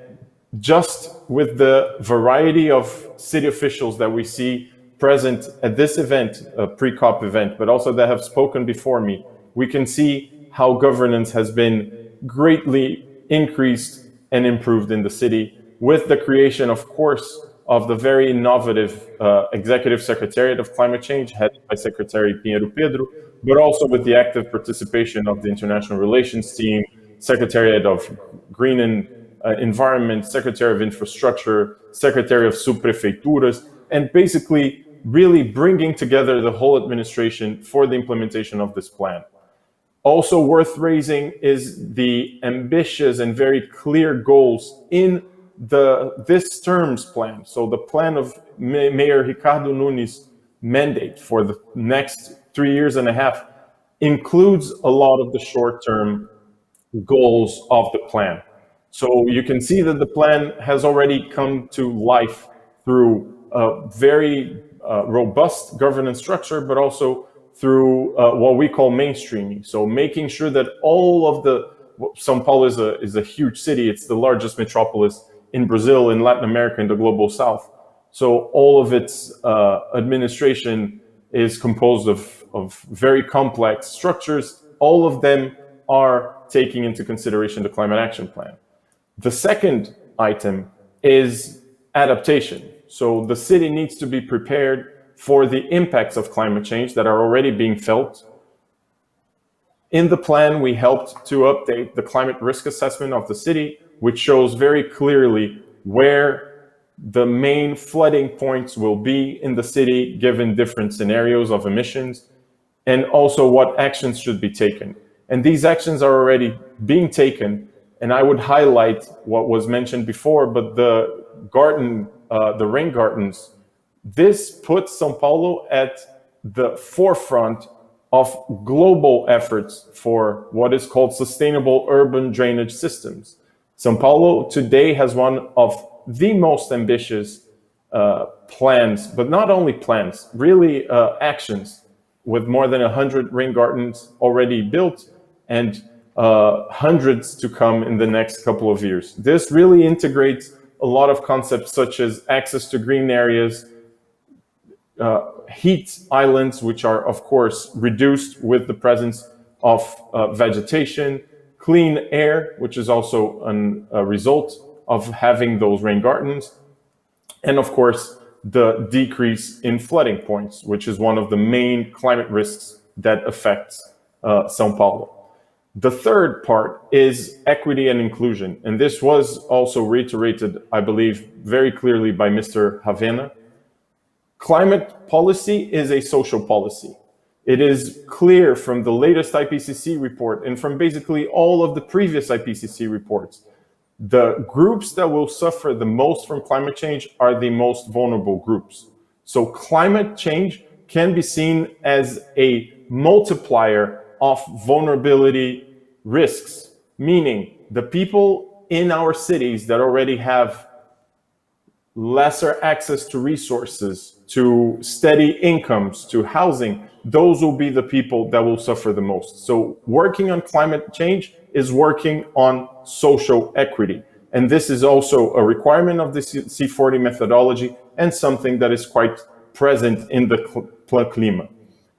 just with the variety of city officials that we see present at this event, a PreCop event, but also that have spoken before me, we can see how governance has been greatly increased and improved in the city, with the creation, of course, of the very innovative Executive Secretariat of Climate Change, headed by Secretary Pinheiro Pedro, but also with the active participation of the International Relations team, Secretariat of Green and Environment, Secretary of Infrastructure, Secretary of Subprefeituras, and basically really bringing together the whole administration for the implementation of this plan. Also worth raising is the ambitious and very clear goals in this term's plan. So the plan of Mayor Ricardo Nunes' mandate for the next 3.5 years includes a lot of the short-term goals of the plan. So you can see that the plan has already come to life through a very robust governance structure, but also through what we call mainstreaming. So making sure that all of São Paulo is a huge city. It's the largest metropolis in Brazil, in Latin America, in the global south. So all of its administration is composed of very complex structures. All of them are taking into consideration the climate action plan. The second item is adaptation. So the city needs to be prepared for the impacts of climate change that are already being felt. In the plan, we helped to update the climate risk assessment of the city, which shows very clearly where the main flooding points will be in the city, given different scenarios of emissions, and also what actions should be taken. And these actions are already being taken. And I would highlight what was mentioned before, but the rain gardens, this puts São Paulo at the forefront of global efforts for what is called sustainable urban drainage systems. São Paulo today has one of the most ambitious plans, but not only plans, really actions, with more than 100 rain gardens already built and hundreds to come in the next couple of years. This really integrates a lot of concepts such as access to green areas, heat islands, which are, of course, reduced with the presence of vegetation, clean air, which is also a result of having those rain gardens, and, of course, the decrease in flooding points, which is one of the main climate risks that affects São Paulo. The third part is equity and inclusion. And this was also reiterated, I believe, very clearly by Mr. Havena. Climate policy is a social policy. It is clear from the latest IPCC report and from basically all of the previous IPCC reports. The groups that will suffer the most from climate change are the most vulnerable groups. So climate change can be seen as a multiplier of vulnerability risks, meaning the people in our cities that already have lesser access to resources, to steady incomes, to housing, those will be the people that will suffer the most. So working on climate change is working on social equity. And this is also a requirement of the C40 methodology and something that is quite present in the Clima.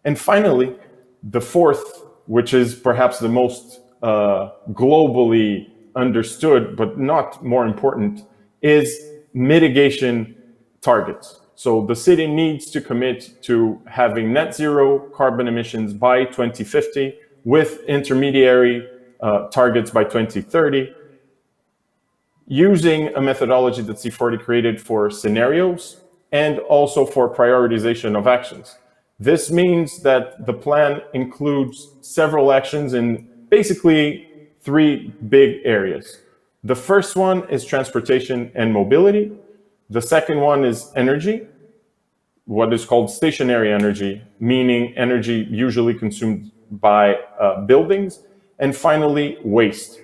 And finally, the fourth, which is perhaps the most globally understood, but not more important, is mitigation targets. So the city needs to commit to having net zero carbon emissions by 2050 with intermediary targets by 2030, using a methodology that C40 created for scenarios and also for prioritization of actions. This means that the plan includes several actions in basically 3 big areas. The first one is transportation and mobility. The second one is energy, what is called stationary energy, meaning energy usually consumed by buildings. And finally, waste.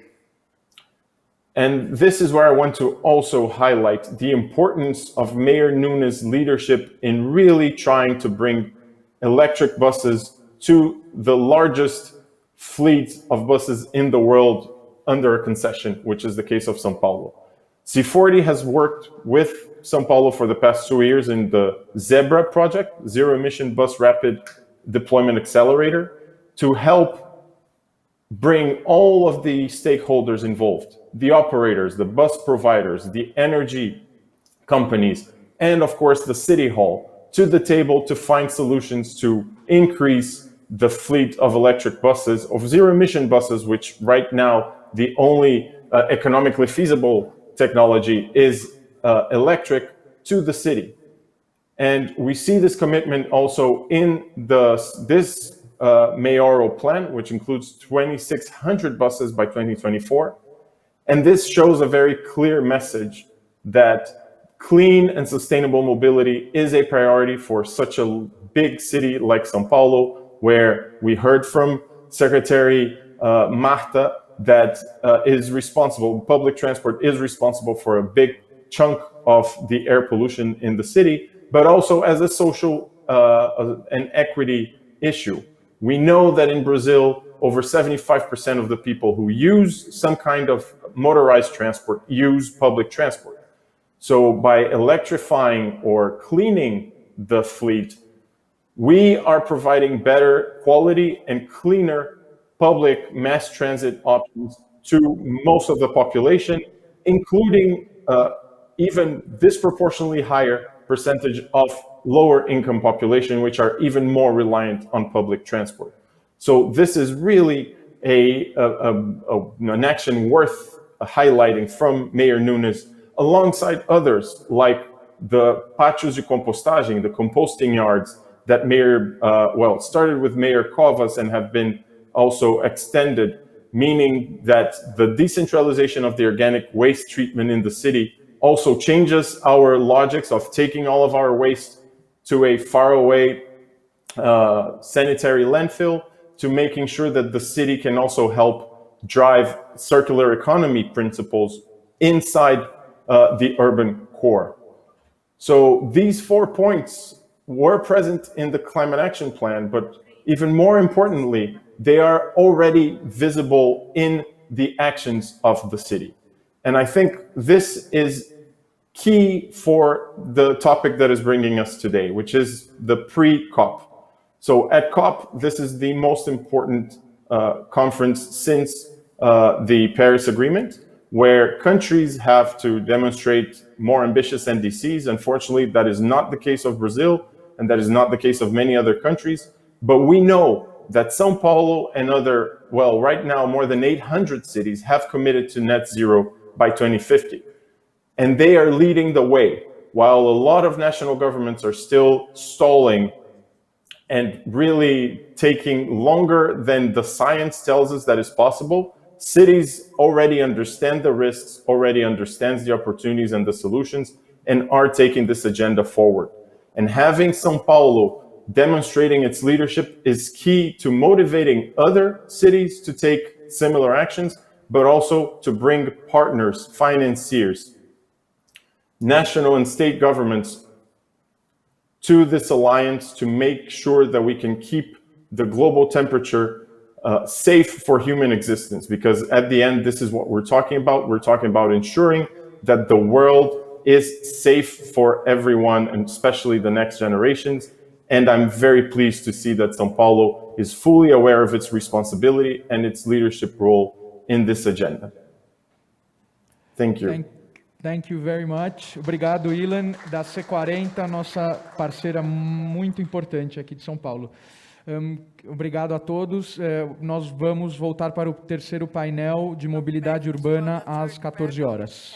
And this is where I want to also highlight the importance of Mayor Nunes' leadership in really trying to bring electric buses to the largest fleet of buses in the world under a concession, which is the case of São Paulo. C40 has worked with São Paulo for the past 2 years in the ZEBRA project, Zero Emission Bus Rapid Deployment Accelerator, to help bring all of the stakeholders involved, the operators, the bus providers, the energy companies, and of course the city hall, to the table to find solutions to increase the fleet of electric buses, of zero-emission buses, which right now the only economically feasible technology is electric, to the city. And we see this commitment also in this mayoral plan, which includes 2,600 buses by 2024. And this shows a very clear message that clean and sustainable mobility is a priority for such a big city like São Paulo, where we heard from Secretary Marta that public transport is responsible for a big chunk of the air pollution in the city, but also as a social and equity issue. We know that in Brazil, over 75% of the people who use some kind of motorized transport use public transport. So by electrifying or cleaning the fleet, we are providing better quality and cleaner public mass transit options to most of the population, including even disproportionately higher percentage of lower income population, which are even more reliant on public transport. So this is really an action worth highlighting from Mayor Nunes, alongside others like the pátios de compostagem, the composting yards that Mayor, started with Mayor Covas and have been also extended, meaning that the decentralization of the organic waste treatment in the city also changes our logics of taking all of our waste to a faraway sanitary landfill, to making sure that the city can also help drive circular economy principles inside the urban core. So these 4 points were present in the Climate Action Plan, but even more importantly, they are already visible in the actions of the city. And I think this is key for the topic that is bringing us today, which is the pre-COP. So at COP, this is the most important conference since the Paris Agreement, where countries have to demonstrate more ambitious NDCs. Unfortunately, that is not the case of Brazil, and that is not the case of many other countries. But we know that São Paulo and right now, more than 800 cities have committed to net zero by 2050. And they are leading the way, while a lot of national governments are still stalling and really taking longer than the science tells us that is possible. Cities already understand the risks, already understands the opportunities and the solutions, and are taking this agenda forward. And having São Paulo demonstrating its leadership is key to motivating other cities to take similar actions, but also to bring partners, financiers, national and state governments to this alliance to make sure that we can keep the global temperature safe for human existence. Because at the end, this is what we're talking about. We're talking about ensuring that the world is safe for everyone, and especially the next generations. And I'm very pleased to see that São Paulo is fully aware of its responsibility and its leadership role in this agenda. Thank you. Thank you very much. Obrigado, Ilan, da C40, nossa parceira muito importante aqui de São Paulo. Obrigado a todos. Nós vamos voltar para o terceiro painel de mobilidade urbana às 14 horas.